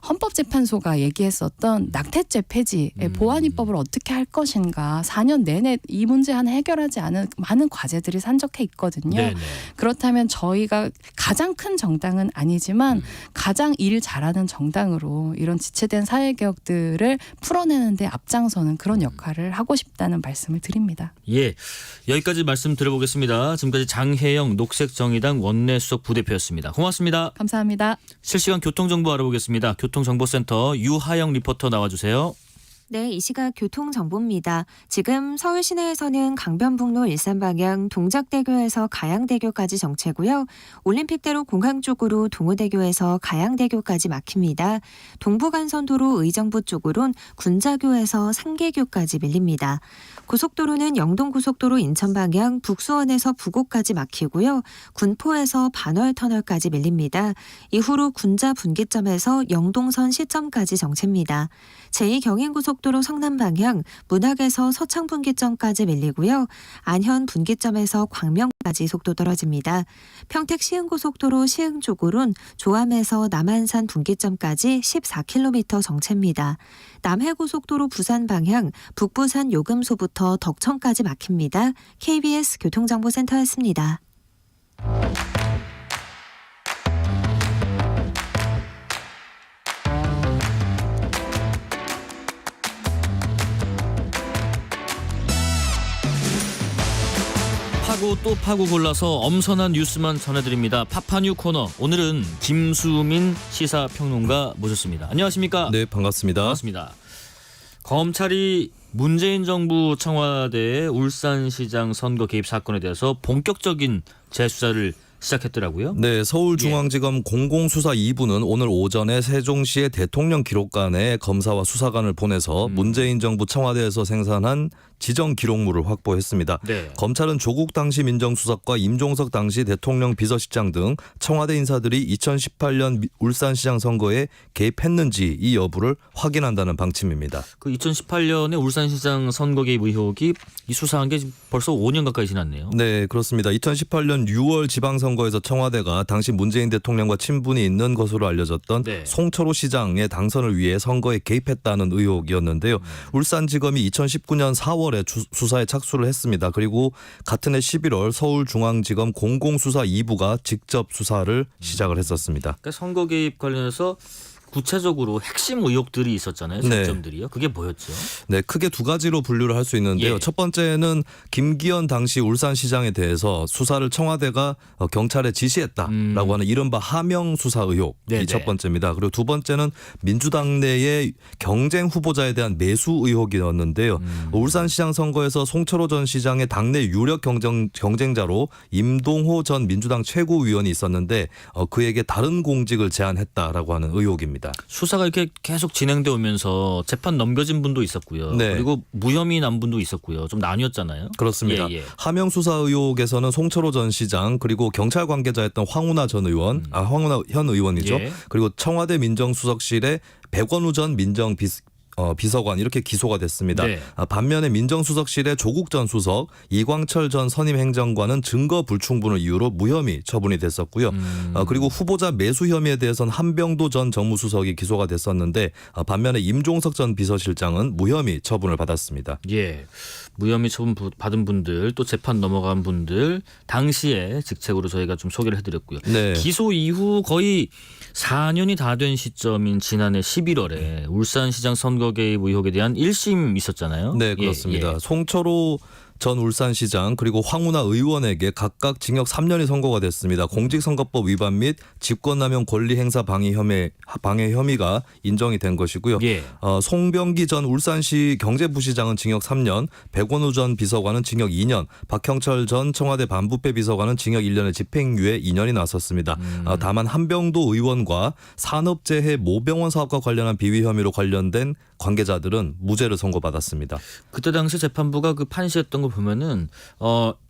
헌법재판소가 얘기했었던 낙태죄 폐지의 보완 입법을 어떻게 할 것인가 4년 내내 이 문제 하나 해결하지 않은 많은 과제들이 산적해 있거든요. 네네. 그렇다면 저희가 가장 큰 정당은 아니지만 가장 일 잘하는 정당으로 이런 지체된 사회개혁들을 풀어내는 데 앞장서는 그런 역할을 하고 싶다는 말씀을 드립니다. 예, 여기까지 말씀 드려보겠습니다. 지금까지 장혜영 녹색정의당 원내수석 부대표였습니다. 고맙습니다. 감사합니다. 실시간 교통정보 알아보겠습니다. 교통정보센터 유하영 리포터 나와주세요. 네, 이 시각 교통정보입니다. 지금 서울 시내에서는 강변북로 일산 방향 동작대교에서 가양대교까지 정체고요. 올림픽대로 공항 쪽으로 동호대교에서 가양대교까지 막힙니다. 동부간선도로 의정부 쪽으론 군자교에서 상계교까지 밀립니다. 고속도로는 영동고속도로 인천 방향 북수원에서 부곡까지 막히고요. 군포에서 반월터널까지 밀립니다. 이후로 군자 분기점에서 영동선 시점까지 정체입니다. 제2경인고속도로 성남 방향 문학에서 서창 분기점까지 밀리고요. 안현 분기점에서 광명까지 속도 떨어집니다. 평택 시흥고속도로 시흥 쪽으론 조암에서 남한산 분기점까지 14km 정체입니다. 남해고속도로 부산 방향 북부산 요금소부터 덕천까지 막힙니다. KBS 교통정보센터였습니다. 파고 또 파고 골라서 엄선한 뉴스만 전해드립니다. 파파뉴 코너. 오늘은 김수민 시사평론가 모셨습니다. 안녕하십니까? 네, 반갑습니다. 반갑습니다. 검찰이 문재인 정부 청와대의 울산시장 선거 개입 사건에 대해서 본격적인 재수사를 시작했더라고요. 네, 서울중앙지검 공공수사 2부는 오늘 오전에 세종시의 대통령 기록관에 검사와 수사관을 보내서 문재인 정부 청와대에서 생산한 지정 기록물을 확보했습니다. 네. 검찰은 조국 당시 민정수석과 임종석 당시 대통령 비서실장 등 청와대 인사들이 2018년 울산시장 선거에 개입했는지 이 여부를 확인한다는 방침입니다. 그 2018년에 울산시장 선거 개입 의혹이 이 수사한 게 벌써 5년 가까이 지났네요. 네, 그렇습니다. 2018년 6월 지방선거에서 청와대가 당시 문재인 대통령과 친분이 있는 것으로 알려졌던 네. 송철호 시장의 당선을 위해 선거에 개입했다는 의혹이었는데요. 울산지검이 2019년 4월에 수사에 착수를 했습니다. 그리고 같은 해 11월 서울중앙지검 공공수사 2부가 직접 수사를 시작을 했었습니다. 그러니까 선거 개입 관련해서 구체적으로 핵심 의혹들이 있었잖아요. 네. 쟁점들이요. 그게 뭐였죠? 네, 크게 두 가지로 분류를 할 수 있는데요. 예. 첫 번째는 김기현 당시 울산시장에 대해서 수사를 청와대가 경찰에 지시했다라고 하는 이른바 하명 수사 의혹이 네네. 첫 번째입니다. 그리고 두 번째는 민주당 내의 경쟁 후보자에 대한 매수 의혹이었는데요. 울산시장 선거에서 송철호 전 시장의 당내 유력 경쟁자로 임동호 전 민주당 최고위원이 있었는데 그에게 다른 공직을 제안했다라고 하는 의혹입니다. 수사가 이렇게 계속 진행돼 오면서 재판 넘겨진 분도 있었고요. 네. 그리고 무혐의 난 분도 있었고요. 좀 나뉘었잖아요. 그렇습니다. 예, 예. 하명 수사 의혹에서는 송철호 전 시장 그리고 경찰 관계자였던 황운하 전 의원, 황운하 현 의원이죠. 예. 그리고 청와대 민정수석실의 백원우 전 비서관 이렇게 기소가 됐습니다. 네. 반면에 민정수석실의 조국 전 수석, 이광철 전 선임행정관은 증거 불충분을 이유로 무혐의 처분이 됐었고요. 그리고 후보자 매수 혐의에 대해서는 한병도 전 정무수석이 기소가 됐었는데 반면에 임종석 전 비서실장은 무혐의 처분을 받았습니다. 예. 무혐의 처분 받은 분들 또 재판 넘어간 분들 당시에 직책으로 저희가 좀 소개를 해드렸고요. 네. 기소 이후 거의 4년이 다 된 시점인 지난해 11월에 울산시장 선거 개입 의혹에 대한 1심 있었잖아요. 네, 그렇습니다. 예. 송철호 전 울산시장 그리고 황운하 의원에게 각각 징역 3년이 선고가 됐습니다. 공직선거법 위반 및 직권남용 권리행사 방해 혐의가 인정이 된 것이고요. 예. 송병기 전 울산시 경제부시장은 징역 3년, 백원우 전 비서관은 징역 2년, 박형철 전 청와대 반부패 비서관은 징역 1년의 집행유예 2년이 나섰습니다. 다만 한병도 의원과 산업재해 모병원 사업과 관련한 비위 혐의로 관련된 관계자들은 무죄를 선고받았습니다. 그때 당시 재판부가 그 판시했던 거 보면은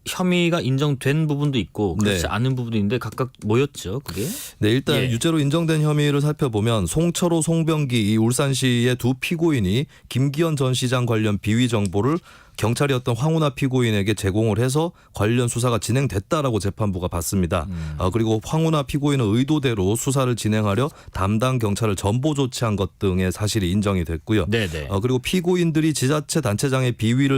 혐의가 인정된 부분도 있고 그렇지 네. 않은 부분도 있는데 각각 뭐였죠? 그게? 네, 일단 예. 유죄로 인정된 혐의를 살펴보면 송철호, 송병기 이 울산시의 두 피고인이 김기현 전 시장 관련 비위 정보를 경찰이었던 황운하 피고인에게 제공을 해서 관련 수사가 진행됐다라고 재판부가 봤습니다. 그리고 황운하 피고인은 의도대로 수사를 진행하려 담당 경찰을 전보 조치한 것 등의 사실이 인정이 됐고요. 네네. 그리고 피고인들이 지자체 단체장의 비위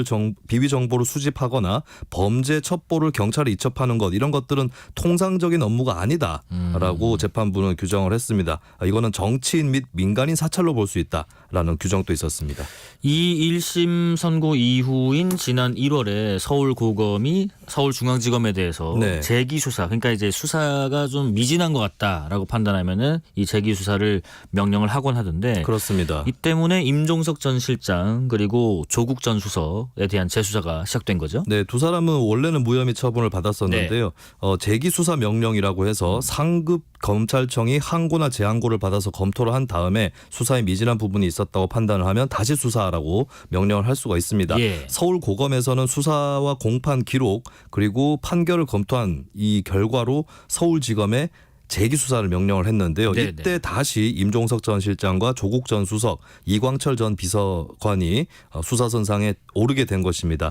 정보를 수집하거나 범죄 첩보를 경찰에 이첩하는 것 이런 것들은 통상적인 업무가 아니다라고 재판부는 규정을 했습니다. 이거는 정치인 및 민간인 사찰로 볼 수 있다라는 규정도 있었습니다. 이 1심 선고 이후인 지난 1월에 서울고검이 서울중앙지검에 대해서 네. 재기수사, 그러니까 이제 수사가 좀 미진한 것 같다라고 판단하면은 이 재기수사를 명령을 하곤 하던데 그렇습니다. 이 때문에 임종석 전 실장 그리고 조국 전 수석에 대한 재수사가 시작된 거죠. 네, 두 사람은 원래는 무혐의 처분을 받았었는데요. 재기수사 명령이라고 해서 상급 검찰청이 항고나 재항고를 받아서 검토를 한 다음에 수사에 미진한 부분이 있었다고 판단을 하면 다시 수사하라고 명령을 할 수가 있습니다. 예. 서울고검에서는 수사와 공판 기록 그리고 판결을 검토한 이 결과로 서울지검에 재기수사를 명령을 했는데요. 네네. 이때 다시 임종석 전 실장과 조국 전 수석, 이광철 전 비서관이 수사선상에 오르게 된 것입니다.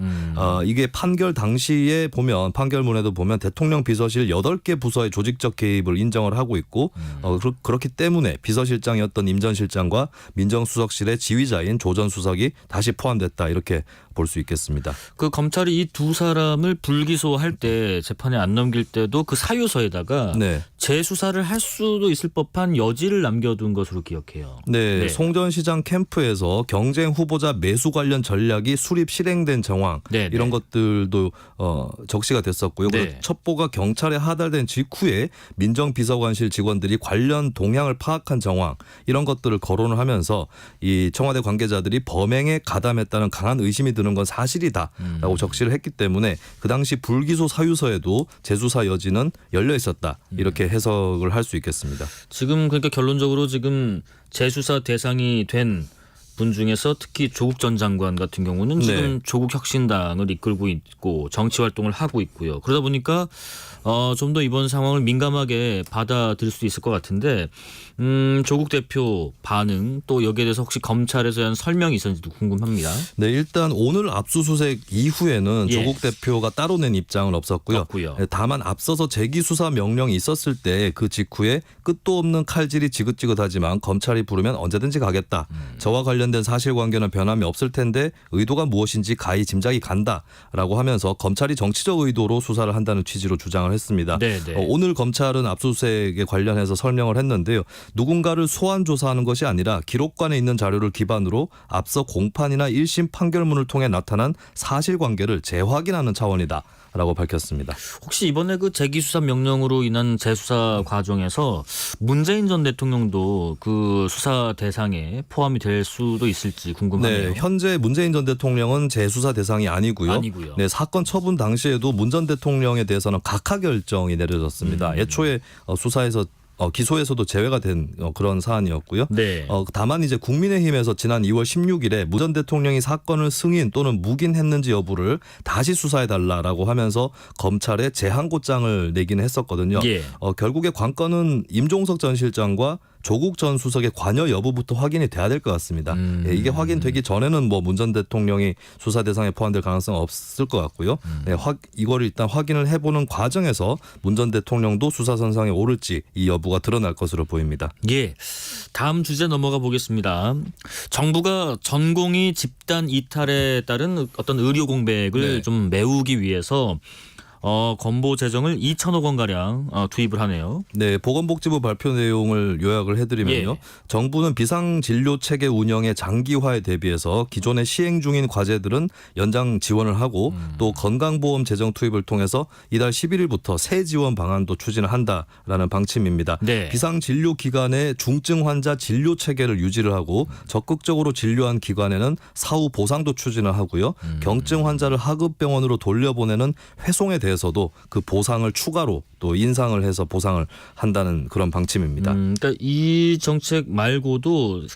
이게 판결 당시에 보면 판결문에도 보면 대통령 비서실 8개 부서의 조직적 개입을 인정을 하고 있고 그렇기 때문에 비서실장이었던 임 전 실장과 민정수석실의 지휘자인 조 전 수석이 다시 포함됐다 이렇게 볼 수 있겠습니다. 그 검찰이 이 두 사람을 불기소할 때 재판에 안 넘길 때도 그 사유서에다가 네. 재수사를 할 수도 있을 법한 여지를 남겨둔 것으로 기억해요. 네, 송 전 시장 캠프에서 경쟁 후보자 매수 관련 전략이 수립 실행된 정황 네, 이런 네. 것들도 적시가 됐었고요. 네. 그리고 첩보가 경찰에 하달된 직후에 민정비서관실 직원들이 관련 동향을 파악한 정황 이런 것들을 거론을 하면서 이 청와대 관계자들이 범행에 가담했다는 강한 의심이 드는 건 사실이다라고 적시를 했기 때문에 그 당시 불기소 사유서에도 재수사 여지는 열려 있었다 이렇게 해석을 할 수 있겠습니다. 지금 그러니까 결론적으로 지금 재수사 대상이 된 분 중에서 특히 조국 전 장관 같은 경우는 지금 네. 조국 혁신당을 이끌고 있고 정치 활동을 하고 있고요. 그러다 보니까 좀 더 이번 상황을 민감하게 받아들일 수도 있을 것 같은데 조국 대표 반응 또 여기에 대해서 혹시 검찰에서 한 설명이 있었는지도 궁금합니다. 네, 일단 오늘 압수수색 이후에는 예. 조국 대표가 따로 낸 입장은 없었고요. 네, 다만 앞서서 재기수사 명령이 있었을 때 그 직후에 끝도 없는 칼질이 지긋지긋하지만 검찰이 부르면 언제든지 가겠다. 저와 관련 관련된 사실관계는 변함이 없을 텐데 의도가 무엇인지 가히 짐작이 간다라고 하면서 검찰이 정치적 의도로 수사를 한다는 취지로 주장을 했습니다. 오늘 검찰은 압수수색에 관련해서 설명을 했는데요. 누군가를 소환 조사하는 것이 아니라 기록관에 있는 자료를 기반으로 앞서 공판이나 1심 판결문을 통해 나타난 사실관계를 재확인하는 차원이다라고 밝혔습니다. 혹시 이번에 그 재기수사 명령으로 인한 재수사 과정에서 문재인 전 대통령도 그 수사 대상에 포함이 될 수도 있을지 궁금하네요. 네, 현재 문재인 전 대통령은 재수사 대상이 아니고요. 네, 사건 처분 당시에도 문 전 대통령에 대해서는 각하 결정이 내려졌습니다. 애초에 수사에서 기소에서도 제외가 된 그런 사안이었고요. 다만 이제 국민의힘에서 지난 2월 16일에 문 전 대통령이 사건을 승인 또는 묵인했는지 여부를 다시 수사해달라라고 하면서 검찰에 재항고장을 내기는 했었거든요. 결국에 관건은 임종석 전 실장과 조국 전 수석의 관여 여부부터 확인이 돼야 될 것 같습니다. 이게 확인되기 전에는 뭐 문 전 대통령이 수사 대상에 포함될 가능성은 없을 것 같고요. 이거를 일단 확인을 해보는 과정에서 문 전 대통령도 수사선상에 오를지 이 여부가 드러날 것으로 보입니다. 다음 주제 넘어가 보겠습니다. 정부가 전공의 집단 이탈에 따른 어떤 의료 공백을 좀 메우기 위해서 건보 재정을 2천억 원 가량 투입을 하네요. 네, 보건복지부 발표 내용을 요약을 해드리면요. 정부는 비상진료 체계 운영의 장기화에 대비해서 기존에 시행 중인 과제들은 연장 지원을 하고 또 건강보험 재정 투입을 통해서 이달 11일부터 새 지원 방안도 추진을 한다라는 방침입니다. 비상진료 기관의 중증 환자 진료 체계를 유지를 하고 적극적으로 진료한 기관에는 사후 보상도 추진을 하고요. 경증 환자를 하급병원으로 돌려보내는 회송에 대해서도 그 보상을 추가로 또 인상을 해서 보상을 한다는 그런 방침입니다. 그러니까 이 정책 말고도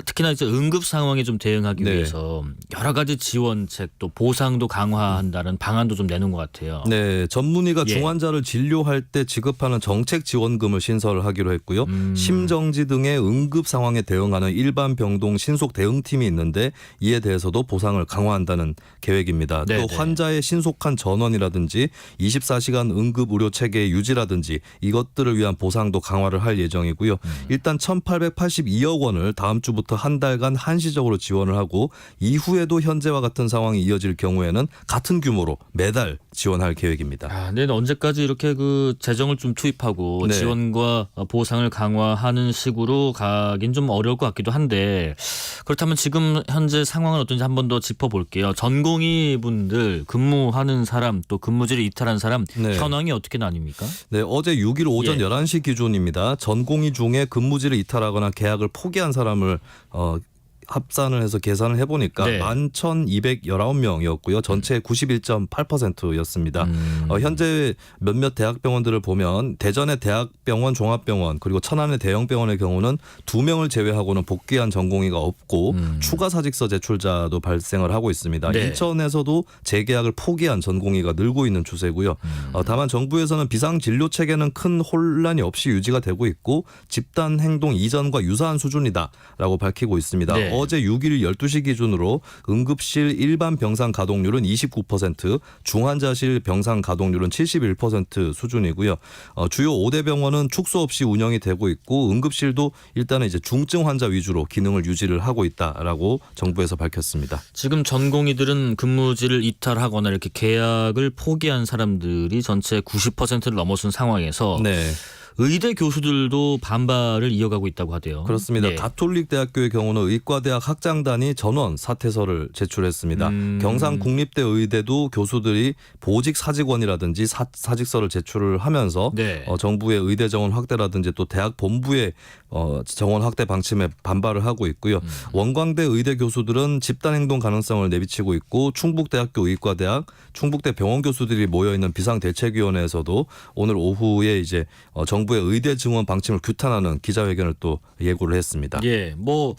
특히나 이제 응급 상황에 좀 대응하기 위해서 여러 가지 지원책 또 보상도 강화한다는 방안도 좀 내는 것 같아요. 네, 전문의가 중환자를 진료할 때 지급하는 정책 지원금을 신설을 하기로 했고요. 심정지 등의 응급 상황에 대응하는 일반 병동 신속 대응팀이 있는데 이에 대해서도 보상을 강화한다는 계획입니다. 또 환자의 신속한 전원이라든지 24시간 응급 의료 체계의 유지라든지 이것들을 위한 보상도 강화를 할 예정이고요. 일단 1,882억 원을 다음 주부터 한 달간 한시적으로 지원을 하고 이후에도 현재와 같은 상황이 이어질 경우에는 같은 규모로 매달 지원할 계획입니다. 네, 언제까지 이렇게 그 재정을 좀 투입하고 지원과 보상을 강화하는 식으로 가긴 좀 어려울 것 같기도 한데 그렇다면 지금 현재 상황은 어떤지 한 번 더 짚어볼게요. 전공의 분들 근무하는 사람 또 근무지를 이탈한 사람 현황이 어떻게 나뉩니까? 네, 어제 6일 오전 11시 기준입니다. 전공의 중에 근무지를 이탈하거나 계약을 포기한 사람을 합산을 해서 계산을 해보니까 11,219명이었고요. 전체의 91.8%였습니다. 현재 몇몇 대학병원들을 보면 대전의 대학병원 종합병원 그리고 천안의 대형병원의 경우는 2명을 제외하고는 복귀한 전공의가 없고 추가 사직서 제출자도 발생을 하고 있습니다. 인천에서도 재계약을 포기한 전공의가 늘고 있는 추세고요. 다만 정부에서는 비상진료체계는 큰 혼란이 없이 유지가 되고 있고 집단행동 이전과 유사한 수준이다라고 밝히고 있습니다. 어제 6일 12시 기준으로 응급실 일반 병상 가동률은 29%, 중환자실 병상 가동률은 71% 수준이고요. 주요 5대 병원은 축소 없이 운영이 되고 있고 응급실도 일단은 이제 중증 환자 위주로 기능을 유지를 하고 있다라고 정부에서 밝혔습니다. 지금 전공의들은 근무지를 이탈하거나 이렇게 계약을 포기한 사람들이 전체 90%를 넘어선 상황에서 의대 교수들도 반발을 이어가고 있다고 하대요. 그렇습니다. 가톨릭 대학교의 경우는 의과대학 학장단이 전원 사퇴서를 제출했습니다. 경상국립대 의대도 교수들이 보직 사직원이라든지 사직서를 제출을 하면서 정부의 의대 정원 확대라든지 또 대학 본부의 정원 확대 방침에 반발을 하고 있고요. 원광대 의대 교수들은 집단행동 가능성을 내비치고 있고 충북대학교 의과대학, 충북대 병원 교수들이 모여있는 비상대책위원회에서도 오늘 오후에 이제 정부의 의대 증원 방침을 규탄하는 기자회견을 또 예고를 했습니다. 뭐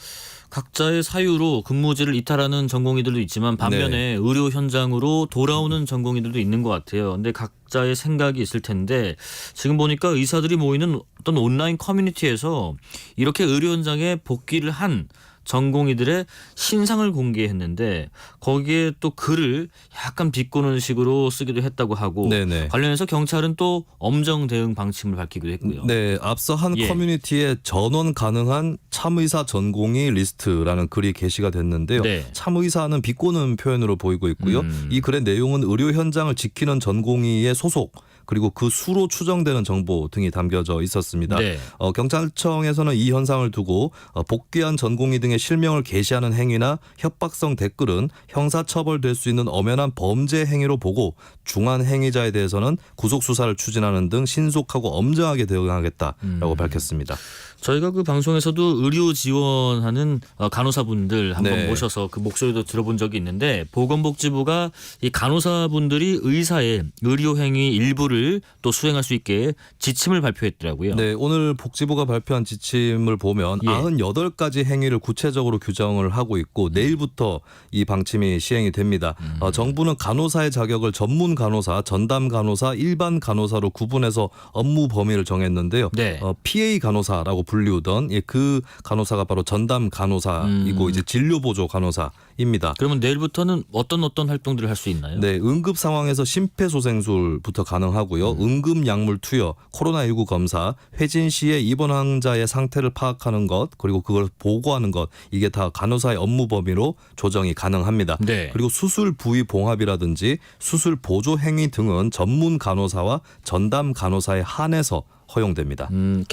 각자의 사유로 근무지를 이탈하는 전공의들도 있지만 반면에 의료 현장으로 돌아오는 전공의들도 있는 것 같아요. 근데 각자의 생각이 있을 텐데 지금 보니까 의사들이 모이는 어떤 온라인 커뮤니티에서 이렇게 의료 현장에 복귀를 한 전공의들의 신상을 공개했는데 거기에 또 글을 약간 비꼬는 식으로 쓰기도 했다고 하고 네네. 관련해서 경찰은 또 엄정 대응 방침을 밝히기도 했고요. 네, 앞서 한 예. 커뮤니티에 전원 가능한 참의사 전공의 리스트라는 글이 게시가 됐는데요. 네. 참의사는 비꼬는 표현으로 보이고 있고요. 이 글의 내용은 의료 현장을 지키는 전공의의 소속 그리고 그 수로 추정되는 정보 등이 담겨져 있었습니다. 네. 경찰청에서는 이 현상을 두고 복귀한 전공의 등의 실명을 게시하는 행위나 협박성 댓글은 형사처벌될 수 있는 엄연한 범죄 행위로 보고 중한 행위자에 대해서는 구속 수사를 추진하는 등 신속하고 엄정하게 대응하겠다라고 밝혔습니다. 저희가 그 방송에서도 의료 지원하는 간호사분들 한번 네. 모셔서 그 목소리도 들어본 적이 있는데 보건복지부가 이 간호사분들이 의사의 의료 행위 일부를 또 수행할 수 있게 지침을 발표했더라고요. 네, 오늘 복지부가 발표한 지침을 보면 예. 98가지 행위를 구체적으로 규정을 하고 있고 내일부터 이 방침이 시행이 됩니다. 정부는 간호사의 자격을 전문 간호사, 전담 간호사, 일반 간호사로 구분해서 업무 범위를 정했는데요. 네. PA 간호사라고 불리우던 그 간호사가 바로 전담 간호사이고 이제 진료보조 간호사입니다. 그러면 내일부터는 어떤 활동들을 할 수 있나요? 네, 응급 상황에서 심폐소생술부터 가능하고요. 응급 약물 투여, 코로나19 검사, 회진 시에 입원 환자의 상태를 파악하는 것, 그리고 그걸 보고하는 것, 이게 다 간호사의 업무 범위로 조정이 가능합니다. 네. 그리고 수술 부위 봉합이라든지 수술 보조 행위 등은 전문 간호사와 전담 간호사에 한해서 허용됩니다.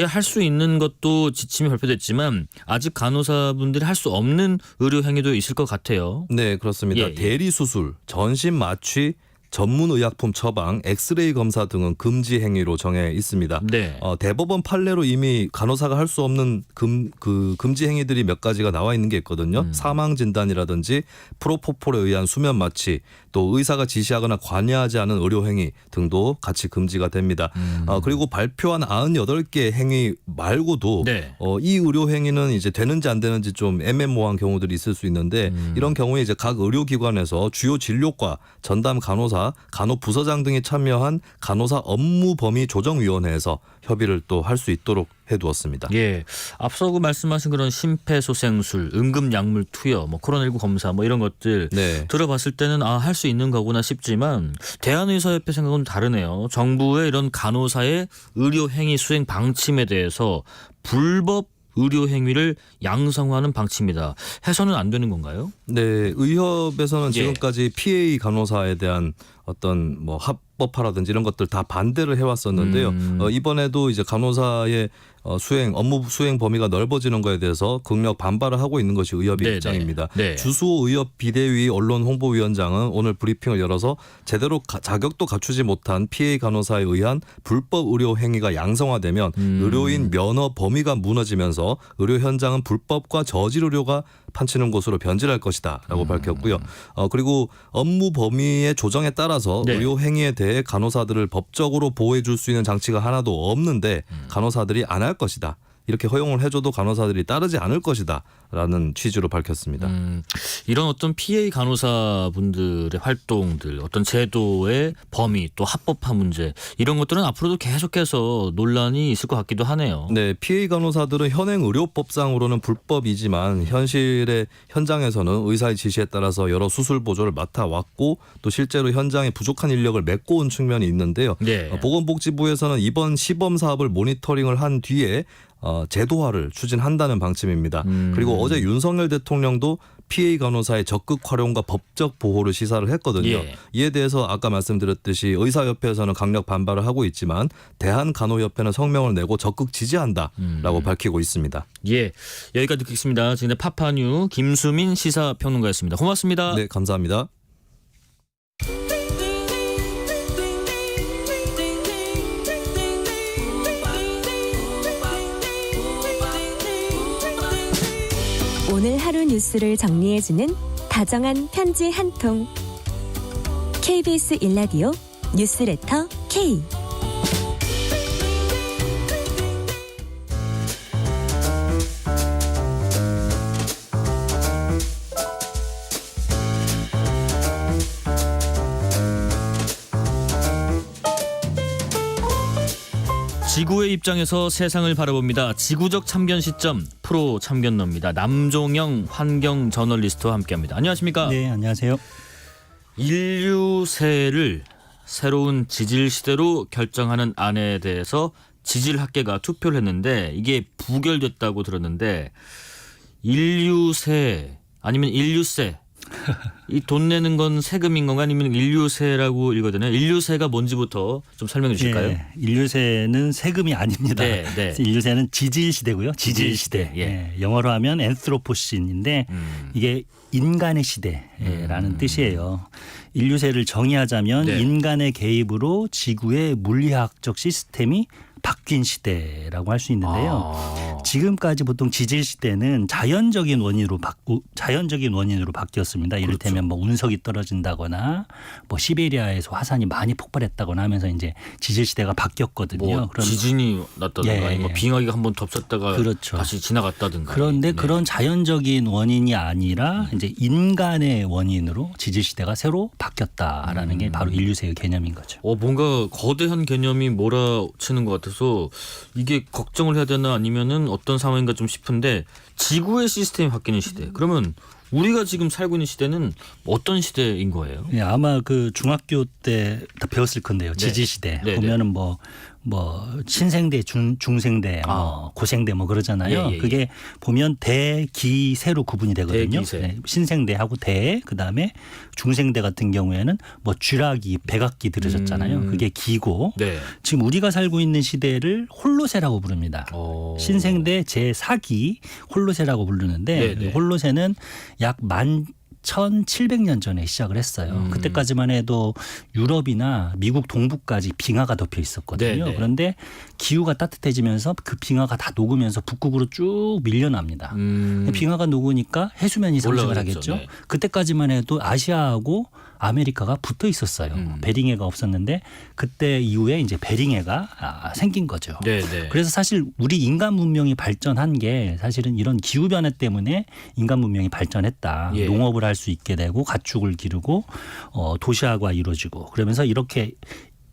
할 수 있는 것도 지침이 발표됐지만 아직 간호사분들이 할 수 없는 의료 행위도 있을 것 같아요. 네, 그렇습니다. 예, 예. 대리 수술, 전신 마취, 전문 의약품 처방, 엑스레이 검사 등은 금지 행위로 정해 있습니다. 네. 대법원 판례로 이미 간호사가 할 수 없는 금지 행위들이 몇 가지가 나와 있는 게 있거든요. 사망 진단이라든지 프로포폴에 의한 수면 마취, 또 의사가 지시하거나 관여하지 않은 의료 행위 등도 같이 금지가 됩니다. 그리고 발표한 98개 행위 말고도 네. 이 의료 행위는 이제 되는지 안 되는지 좀 애매모호한 경우들이 있을 수 있는데 이런 경우에 이제 각 의료기관에서 주요 진료과, 전담 간호사, 간호부서장 등이 참여한 간호사 업무 범위 조정위원회에서 협의를 또 할 수 있도록 해두었습니다. 예, 앞서 그 말씀하신 그런 심폐소생술, 응급약물 투여, 코로나19 검사 이런 것들 네. 들어봤을 때는 할 수 있는 거구나 싶지만 대한의사협회 생각은 다르네요. 정부의 이런 간호사의 의료 행위 수행 방침에 대해서 불법 의료 행위를 양성화하는 방침이다. 해서는 안 되는 건가요? 네, 의협에서는 예. 지금까지 PA 간호사에 대한 어떤 합법화라든지 이런 것들 다 반대를 해왔었는데요. 이번에도 이제 간호사의 업무 수행 범위가 넓어지는 거에 대해서 극력 반발을 하고 있는 것이 의협의 네네. 입장입니다. 네. 주수호 의협 비대위 언론 홍보위원장은 오늘 브리핑을 열어서 제대로 자격도 갖추지 못한 PA 간호사에 의한 불법 의료 행위가 양성화되면 의료인 면허 범위가 무너지면서 의료 현장은 불법과 저질 의료가 판치는 곳으로 변질할 것이다라고 밝혔고요. 그리고 업무 범위의 조정에 따라서 네. 의료 행위에 대해 간호사들을 법적으로 보호해 줄 수 있는 장치가 하나도 없는데 간호사들이 안 할 것이다. 이렇게 허용을 해줘도 간호사들이 따르지 않을 것이다 라는 취지로 밝혔습니다. 이런 어떤 PA 간호사분들의 활동들, 어떤 제도의 범위, 또 합법화 문제 이런 것들은 앞으로도 계속해서 논란이 있을 것 같기도 하네요. 네, PA 간호사들은 현행 의료법상으로는 불법이지만 현실의 현장에서는 의사의 지시에 따라서 여러 수술 보조를 맡아왔고 또 실제로 현장에 부족한 인력을 메꿔 온 측면이 있는데요. 네. 보건복지부에서는 이번 시범 사업을 모니터링을 한 뒤에 제도화를 추진한다는 방침입니다. 그리고 어제 윤석열 대통령도 PA 간호사의 적극 활용과 법적 보호를 시사를 했거든요. 예. 이에 대해서 아까 말씀드렸듯이 의사협회에서는 강력 반발을 하고 있지만 대한간호협회는 성명을 내고 적극 지지한다라고 밝히고 있습니다. 예, 여기까지 듣겠습니다. 지금까지 파파뉴 김수민 시사평론가였습니다. 고맙습니다. 네, 감사합니다. 오늘 하루 뉴스를 정리해주는 다정한 편지 한 통. KBS 1라디오 뉴스레터 K. 지구의 입장에서 세상을 바라봅니다. 지구적 참견 시점 프로 참견러입니다. 남종영 환경 저널리스트와 함께합니다. 안녕하십니까? 네, 안녕하세요. 인류세를 새로운 지질 시대로 결정하는 안에 대해서 지질학계가 투표를 했는데 이게 부결됐다고 들었는데 인류세 아니면 인류세 이 돈 내는 건 세금인 건가 아니면 인류세라고 읽어야 되나요? 인류세가 뭔지부터 좀 설명해 주실까요? 네, 인류세는 세금이 아닙니다. 네, 네. 인류세는 지질시대고요. 지질시대. 예. 네, 영어로 하면 엔트로포신인데 이게 인간의 시대라는 뜻이에요. 인류세를 정의하자면 네. 인간의 개입으로 지구의 물리학적 시스템이 바뀐 시대라고 할 수 있는데요. 지금까지 보통 지질 시대는 자연적인 원인으로 바뀌었습니다. 이를테면 뭐 운석이 떨어진다거나 뭐 시베리아에서 화산이 많이 폭발했다거나 하면서 이제 지질 시대가 바뀌었거든요. 뭐 지진이 났다든가 예, 뭐 빙하기가 한번 덮쳤다가 그렇죠. 다시 지나갔다든가. 그런데 네. 그런 자연적인 원인이 아니라 이제 인간의 원인으로 지질 시대가 새로 바뀌었다라는 게 바로 인류세의 개념인 거죠. 뭔가 거대한 개념이 몰아치는 것 같아서 이게 걱정을 해야 되나 아니면은 어떤 상황인가 좀 싶은데 지구의 시스템이 바뀌는 시대. 그러면 우리가 지금 살고 있는 시대는 어떤 시대인 거예요? 네, 아마 그 중학교 때 다 배웠을 건데요. 네. 지질 시대 네, 보면은 뭐 신생대, 중생대, 고생대 뭐 그러잖아요. 예. 그게 보면 대기세로 구분이 되거든요. 대기세. 네, 신생대하고 대, 그다음에 중생대 같은 경우에는 뭐 쥐라기, 백악기 들으셨잖아요. 그게 기고. 네. 지금 우리가 살고 있는 시대를 홀로세라고 부릅니다. 신생대 제4기 홀로세라고 부르는데 네. 홀로세는 약 1700년 전에 시작을 했어요. 그때까지만 해도 유럽이나 미국 동부까지 빙하가 덮여 있었거든요. 네네. 그런데 기후가 따뜻해지면서 그 빙하가 다 녹으면서 북극으로 쭉 밀려납니다. 빙하가 녹으니까 해수면이 상승을 올라가겠죠. 하겠죠. 네. 그때까지만 해도 아시아하고 아메리카가 붙어 있었어요. 베링해가 없었는데 그때 이후에 이제 베링해가 생긴 거죠. 네네. 그래서 사실 우리 인간 문명이 발전한 게 사실은 이런 기후 변화 때문에 인간 문명이 발전했다. 예. 농업을 할 수 있게 되고 가축을 기르고 도시화가 이루어지고 그러면서 이렇게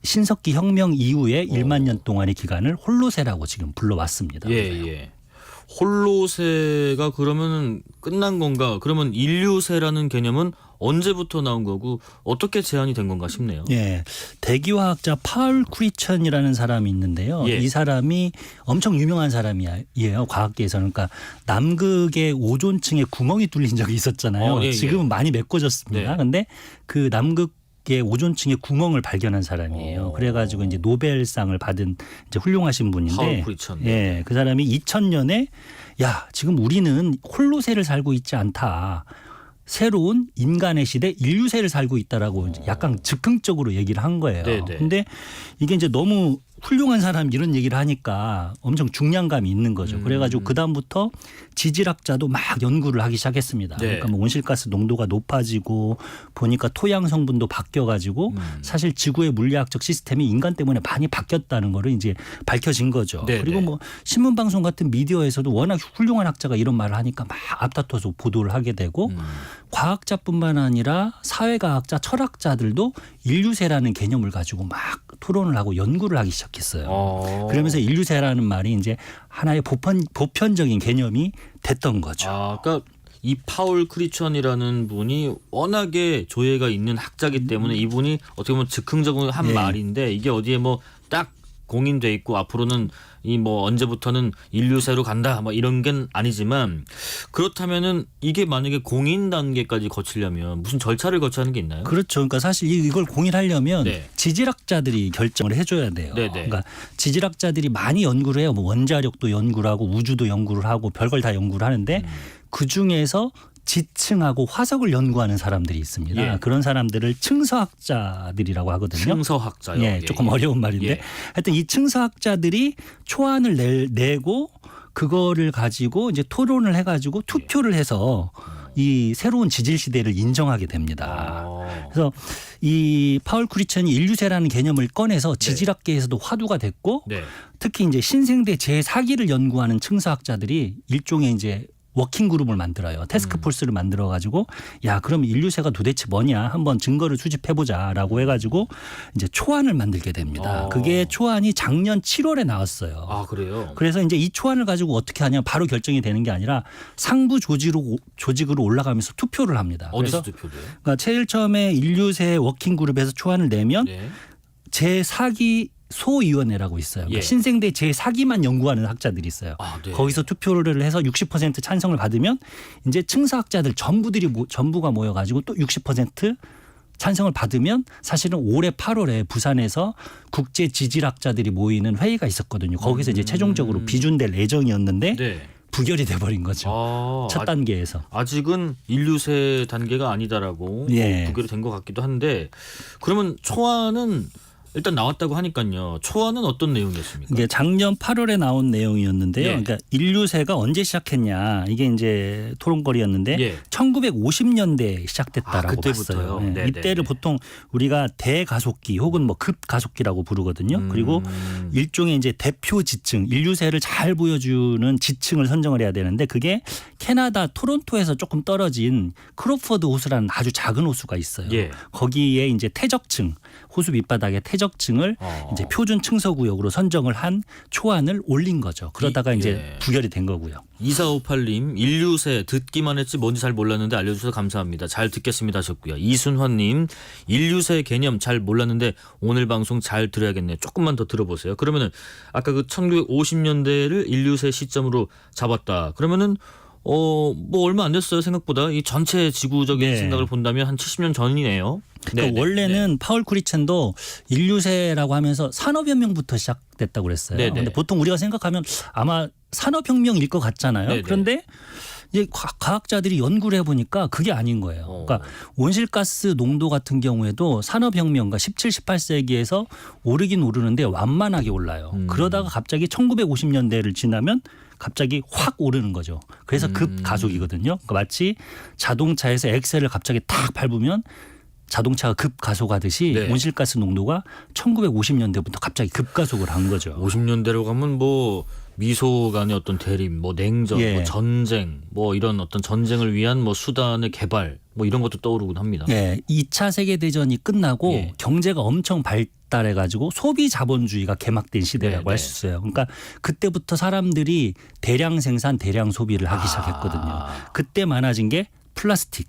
신석기 혁명 이후에 1만 년 동안의 기간을 홀로세라고 지금 불러왔습니다. 예. 홀로세가 그러면 끝난 건가? 그러면 인류세라는 개념은 언제부터 나온 거고 어떻게 제한이 된 건가 싶네요. 예, 대기화학자 파울 쿠리천이라는 사람이 있는데요. 예. 이 사람이 엄청 유명한 사람이에요. 과학계에서는. 그러니까 남극의 오존층에 구멍이 뚫린 적이 있었잖아요. 예. 지금은 많이 메꿔졌습니다. 그런데 네. 그 남극의 오존층에 구멍을 발견한 사람이에요. 그래가지고 이제 노벨상을 받은 이제 훌륭하신 분인데, 파울 쿠리천. 예, 그 사람이 2000년에 야 지금 우리는 홀로세를 살고 있지 않다. 새로운 인간의 시대 인류세를 살고 있다라고 이제 약간 즉흥적으로 얘기를 한 거예요. 네네. 근데 이게 이제 너무 훌륭한 사람이 이런 얘기를 하니까 엄청 중량감이 있는 거죠. 그래가지고 그다음부터 지질학자도 막 연구를 하기 시작했습니다. 네. 그러니까 뭐 온실가스 농도가 높아지고 보니까 토양 성분도 바뀌어가지고 사실 지구의 물리학적 시스템이 인간 때문에 많이 바뀌었다는 거를 이제 밝혀진 거죠. 네네. 그리고 뭐 신문방송 같은 미디어에서도 워낙 훌륭한 학자가 이런 말을 하니까 막 앞다퉈서 보도를 하게 되고 과학자뿐만 아니라 사회과학자, 철학자들도 인류세라는 개념을 가지고 막 토론을 하고 연구를 하기 시작했어요. 그러면서 인류세라는 말이 이제 하나의 보편적인 개념이 됐던 거죠. 그러니까 이 파울 크리천이라는 분이 워낙에 조예가 있는 학자기 때문에 이분이 어떻게 보면 즉흥적으로 한 말인데 이게 어디에 뭐 딱 공인돼 있고 앞으로는 이 뭐 언제부터는 인류세로 간다 뭐 이런 게 아니지만 그렇다면은 이게 만약에 공인 단계까지 거치려면 무슨 절차를 거쳐야 하는 게 있나요? 그렇죠. 그러니까 사실 이걸 공인하려면 네. 지질학자들이 결정을 해줘야 돼요. 네네. 그러니까 지질학자들이 많이 연구를 해요. 뭐 원자력도 연구를 하고 우주도 연구를 하고 별걸 다 연구를 하는데 그 중에서 지층하고 화석을 연구하는 사람들이 있습니다. 예. 그런 사람들을 층서학자들이라고 하거든요. 층서학자요. 예, 조금 어려운 말인데 예. 하여튼 이 층서학자들이 초안을 내고 그거를 가지고 이제 토론을 해가지고 투표를 해서 이 새로운 지질 시대를 인정하게 됩니다. 그래서 이 파울 쿠리천이 인류세라는 개념을 꺼내서 지질학계에서도 화두가 됐고 네. 특히 이제 신생대 제4기를 연구하는 층서학자들이 일종의 이제 워킹 그룹을 만들어요. 태스크 포스를 만들어 가지고 야, 그럼 인류세가 도대체 뭐냐? 한번 증거를 수집해 보자라고 해 가지고 이제 초안을 만들게 됩니다. 그게 초안이 작년 7월에 나왔어요. 아, 그래요? 그래서 이제 이 초안을 가지고 어떻게 하냐 바로 결정이 되는 게 아니라 상부 조직으로 올라가면서 투표를 합니다. 어디서 그래서 투표를 해요? 그러니까 제일 처음에 인류세 워킹 그룹에서 초안을 내면 네. 제4기 소위원회라고 있어요. 그러니까 예. 신생대 제4기만 연구하는 학자들이 있어요. 아, 네. 거기서 투표를 해서 60% 찬성을 받으면 이제 층사학자들 전부가 모여가지고 또 60% 찬성을 받으면 사실은 올해 8월에 부산에서 국제 지질학자들이 모이는 회의가 있었거든요. 거기서 이제 최종적으로 비준될 예정이었는데 네. 부결이 돼버린 거죠. 첫 단계에서. 아직은 인류세 단계가 아니다라고 예. 부결이 된 것 같기도 한데 그러면 초안은 일단 나왔다고 하니까요. 초안은 어떤 내용이었습니까? 이게 작년 8월에 나온 내용이었는데요. 예. 그러니까 인류세가 언제 시작했냐 이게 이제 토론거리였는데 예. 1950년대에 시작됐다라고 봤어요. 네. 네네. 이때를 보통 우리가 대가속기 혹은 뭐 급가속기라고 부르거든요. 그리고 일종의 이제 대표 지층, 인류세를 잘 보여주는 지층을 선정을 해야 되는데 그게 캐나다 토론토에서 조금 떨어진 크로포드 호수라는 아주 작은 호수가 있어요. 예. 거기에 이제 태적층, 호수 밑바닥에 태적층을 이제 표준 층서구역으로 선정을 한 초안을 올린 거죠. 그러다가 이제 부결이 된 거고요. 2458님 인류세 듣기만 했지 뭔지 잘 몰랐는데 알려주셔서 감사합니다. 잘 듣겠습니다 하셨고요. 이순환님 인류세 개념 잘 몰랐는데 오늘 방송 잘 들어야겠네요. 조금만 더 들어보세요. 그러면은 아까 그 1950년대를 인류세 시점으로 잡았다. 그러면은 뭐 얼마 안 됐어요. 생각보다 이 전체 지구적인 생각을 본다면 한 70년 전이네요. 그러니까 원래는 파울 쿠리첸도 인류세라고 하면서 산업혁명부터 시작됐다고 그랬어요. 그런데 보통 우리가 생각하면 아마 산업혁명일 것 같잖아요. 네네. 그런데 이제 과학자들이 연구를 해보니까 그게 아닌 거예요. 그러니까 온실가스 농도 같은 경우에도 산업혁명과 17, 18세기에서 오르긴 오르는데 완만하게 올라요. 그러다가 갑자기 1950년대를 지나면 갑자기 확 오르는 거죠. 그래서 급가속이거든요. 그러니까 마치 자동차에서 엑셀을 갑자기 탁 밟으면 자동차가 급가속하듯이 온실가스 농도가 1950년대부터 갑자기 급가속을 한 거죠. 50년대로 가면 뭐 미소 간의 어떤 대립, 뭐 냉전, 뭐 전쟁, 뭐 이런 어떤 전쟁을 위한 뭐 수단의 개발, 뭐 이런 것도 떠오르곤 합니다. 네, 2차 세계대전이 끝나고 경제가 엄청 발달해가지고 소비 자본주의가 개막된 시대라고 할 수 있어요. 그러니까 그때부터 사람들이 대량 생산, 대량 소비를 하기 시작했거든요. 그때 많아진 게 플라스틱.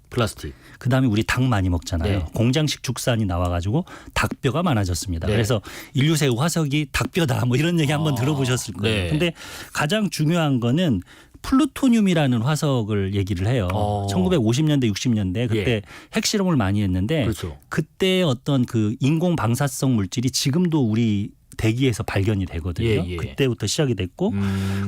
그다음에 우리 닭 많이 먹잖아요. 공장식 축산이 나와가지고 닭뼈가 많아졌습니다. 그래서 인류세 화석이 닭뼈다 뭐 이런 얘기 한번 들어보셨을 거예요. 근데 가장 중요한 거는 플루토늄이라는 화석을 얘기를 해요. 1950년대, 60년대 그때 핵실험을 많이 했는데 그때 어떤 그 인공 방사성 물질이 지금도 우리 대기에서 발견이 되거든요. 그때부터 시작이 됐고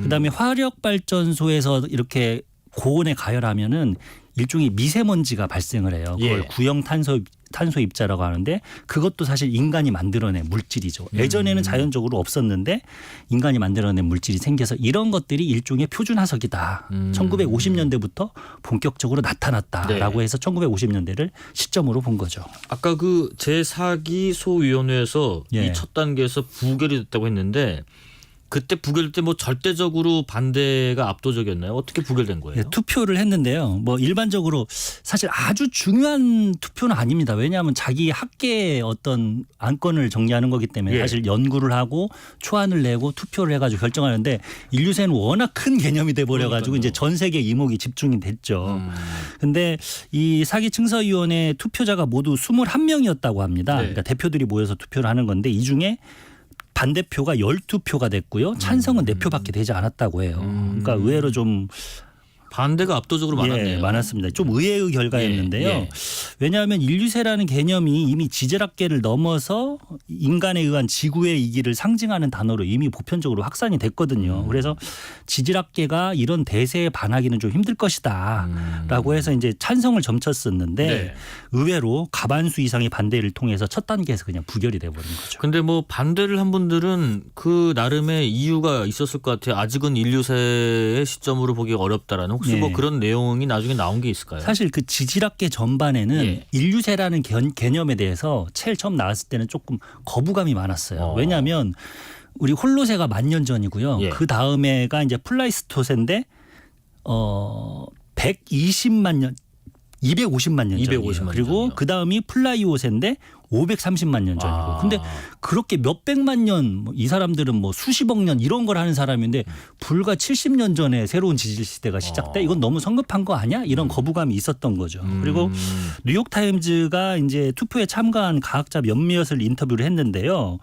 그다음에 화력 발전소에서 이렇게 고온에 가열하면은 일종의 미세먼지가 발생을 해요. 그걸 구형 탄소 입자라고 하는데 그것도 사실 인간이 만들어낸 물질이죠. 예전에는 자연적으로 없었는데 인간이 만들어낸 물질이 생겨서 이런 것들이 일종의 표준 화석이다. 1950년대부터 본격적으로 나타났다라고 해서 1950년대를 시점으로 본 거죠. 아까 그 제4기 소위원회에서 이 첫 단계에서 부결이 됐다고 했는데 그때 부결될 때 뭐 절대적으로 반대가 압도적이었나요? 어떻게 부결된 거예요? 투표를 했는데요. 뭐 일반적으로 사실 아주 중요한 투표는 아닙니다. 왜냐하면 자기 학계의 어떤 안건을 정리하는 거기 때문에 사실 연구를 하고 초안을 내고 투표를 해가지고 결정하는데 인류세는 워낙 큰 개념이 돼버려가지고 이제 전 세계 이목이 집중이 됐죠. 근데 이 사기 층서위원회 투표자가 모두 21명이었다고 합니다. 그러니까 대표들이 모여서 투표를 하는 건데 이 중에 반대표가 12표가 됐고요. 찬성은 4표밖에 되지 않았다고 해요. 그러니까 의외로 좀 반대가 압도적으로 많았네요. 많았습니다. 좀 의외의 결과였는데요. 왜냐하면 인류세라는 개념이 이미 지질학계를 넘어서 인간에 의한 지구의 이기를 상징하는 단어로 이미 보편적으로 확산이 됐거든요. 그래서 지질학계가 이런 대세에 반하기는 좀 힘들 것이다라고 해서 이제 찬성을 점쳤었는데 의외로 가반수 이상의 반대를 통해서 첫 단계에서 그냥 부결이 돼버린 거죠. 근데 뭐 반대를 한 분들은 그 나름의 이유가 있었을 것 같아요. 아직은 인류세의 시점으로 보기 어렵다라는 혹시 뭐 그런 내용이 나중에 나온 게 있을까요? 사실 그 지질학계 전반에는 인류세라는 개념에 대해서 제일 처음 나왔을 때는 조금 거부감이 많았어요. 왜냐하면 우리 홀로세가 10,000년 전이고요. 그 다음에가 이제 플라이스토세인데 120만 년 250만 년 전이에요. 250만 그리고 전이요. 그다음이 플라이오세인데 530만 년 전이고. 근데 그렇게 몇백만 년 이 사람들은 뭐 수십억 년 이런 걸 하는 사람인데 불과 70년 전에 새로운 지질 시대가 시작돼. 이건 너무 성급한 거 아니야? 이런 거부감이 있었던 거죠. 그리고 뉴욕 타임즈가 이제 투표에 참가한 과학자 몇몇을 인터뷰를 했는데요.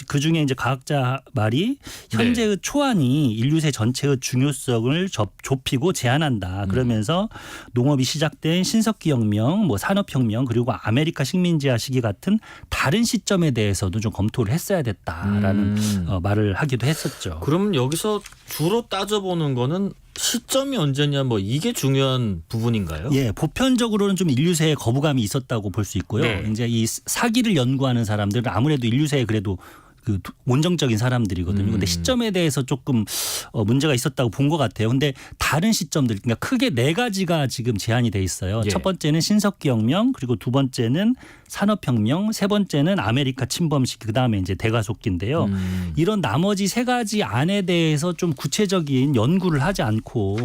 그 중에 이제 과학자 말이 현재의 초안이 인류세 전체의 중요성을 좁히고 제한한다. 그러면서 농업이 시작된 신석기 혁명, 뭐 산업혁명 그리고 아메리카 식민지화 시기 같은 다른 시점에 대해서도 좀 검토를 했어야 됐다라는 말을 하기도 했었죠. 그럼 여기서 주로 따져보는 거는 시점이 언제냐 뭐 이게 중요한 부분인가요? 예, 보편적으로는 좀 인류세에 거부감이 있었다고 볼 수 있고요. 네. 이제 이 사기를 연구하는 사람들은 아무래도 인류세에 그래도 그 온정적인 사람들이거든요. 근데 시점에 대해서 조금 문제가 있었다고 본 것 같아요. 근데 다른 시점들, 그러니까 크게 4가지가 지금 제한이 돼 있어요. 예. 첫 번째는 신석기 혁명, 그리고 두 번째는 산업혁명, 세 번째는 아메리카 침범 시기, 그 다음에 이제 대가속기인데요. 이런 나머지 3가지 안에 대해서 좀 구체적인 연구를 하지 않고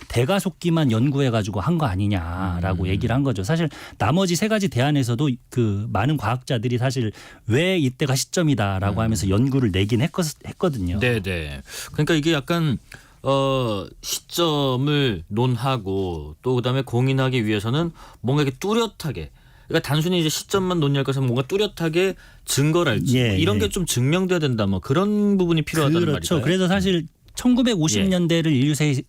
대가속기만 연구해가지고 한 거 아니냐라고 얘기를 한 거죠. 사실 나머지 3가지 대안에서도 그 많은 과학자들이 사실 왜 이때가 시점이다라고 하면서 연구를 내긴 했거든요. 네네. 그러니까 이게 약간 시점을 논하고 또 그다음에 공인하기 위해서는 뭔가 이렇게 뚜렷하게. 그러니까 단순히 이제 시점만 논의할 것은 뭔가 뚜렷하게 증거랄지 예, 이런 예. 게 좀 증명돼야 된다. 뭐 그런 부분이 필요하다는 그렇죠. 말이죠. 그래서 사실 1950년대를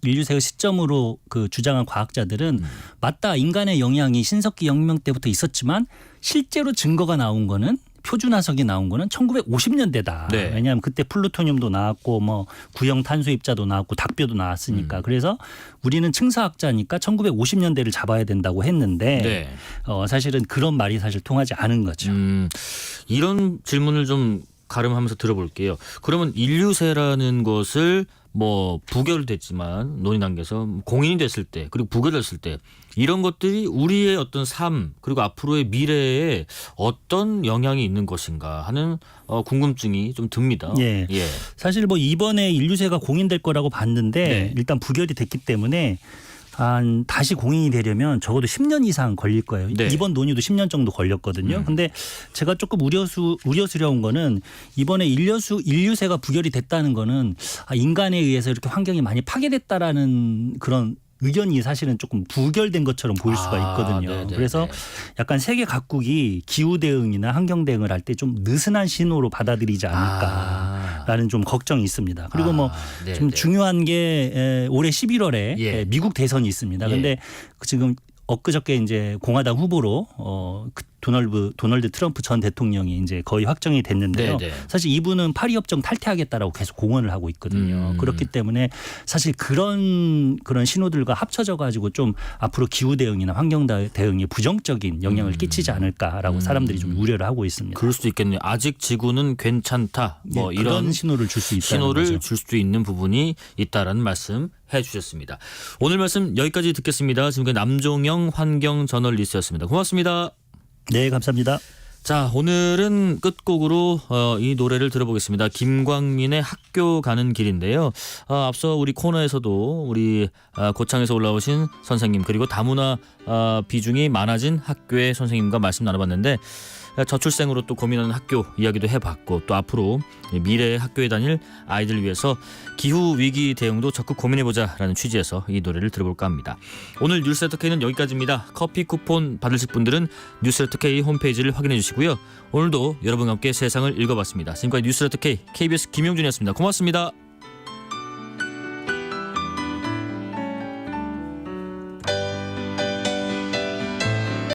인류세의 시점으로 그 주장한 과학자들은 맞다. 인간의 영향이 신석기 혁명 때부터 있었지만 실제로 증거가 나온 거는 표준화석이 나온 거는 1950년대다. 네. 왜냐하면 그때 플루토늄도 나왔고 뭐 구형 탄소 입자도 나왔고 닭뼈도 나왔으니까. 그래서 우리는 층사학자니까 1950년대를 잡아야 된다고 했는데 네. 사실은 그런 말이 사실 통하지 않은 거죠. 이런 질문을 좀 가름하면서 들어볼게요. 그러면 인류세라는 것을 뭐 부결됐지만 논의 단계에서 공인이 됐을 때 그리고 부결됐을 때 이런 것들이 우리의 어떤 삶 그리고 앞으로의 미래에 어떤 영향이 있는 것인가 하는 궁금증이 좀 듭니다. 예. 예. 사실 뭐 이번에 인류세가 공인될 거라고 봤는데 네. 일단 부결이 됐기 때문에 다시 공인이 되려면 적어도 10년 이상 걸릴 거예요. 네. 이번 논의도 10년 정도 걸렸거든요. 근데 제가 조금 우려스러운 거는 이번에 인류세가 부결이 됐다는 거는 인간에 의해서 이렇게 환경이 많이 파괴됐다라는 그런 의견이 사실은 조금 부결된 것처럼 보일 수가 있거든요. 네네. 그래서 약간 세계 각국이 기후 대응이나 환경 대응을 할 때 좀 느슨한 신호로 받아들이지 않을까라는 좀 걱정이 있습니다. 그리고 뭐 좀 중요한 게 올해 11월에 예. 미국 대선이 있습니다. 그런데 지금 엊그저께 이제 공화당 후보로 도널드 트럼프 전 대통령이 이제 거의 확정이 됐는데요. 네네. 사실 이분은 파리 협정 탈퇴하겠다라고 계속 공언을 하고 있거든요. 그렇기 때문에 사실 그런 신호들과 합쳐져 가지고 좀 앞으로 기후 대응이나 환경 대응에 부정적인 영향을 끼치지 않을까라고 사람들이 좀 우려를 하고 있습니다. 그럴 수도 있겠네요. 아직 지구는 괜찮다. 뭐 예, 이런 그런 신호를 줄 수 있다는 신호를 거죠. 줄 수 있는 부분이 있다라는 말씀 해주셨습니다. 오늘 말씀 여기까지 듣겠습니다. 지금까지 남종영 환경 저널리스트였습니다. 고맙습니다. 네, 감사합니다. 자, 오늘은 끝곡으로 이 노래를 들어보겠습니다. 김광민의 학교 가는 길인데요. 앞서 우리 코너에서도 우리 고창에서 올라오신 선생님 그리고 다문화 비중이 많아진 학교의 선생님과 말씀 나눠봤는데 저출생으로 또 고민하는 학교 이야기도 해봤고 또 앞으로 미래의 학교에 다닐 아이들을 위해서 기후위기 대응도 적극 고민해보자라는 취지에서 이 노래를 들어볼까 합니다. 오늘 뉴스레터 K는 여기까지입니다. 커피 쿠폰 받으실 분들은 뉴스레터 K 홈페이지를 확인해 주시고요. 오늘도 여러분과 함께 세상을 읽어봤습니다. 지금까지 뉴스레터 K KBS 김용준이었습니다. 고맙습니다.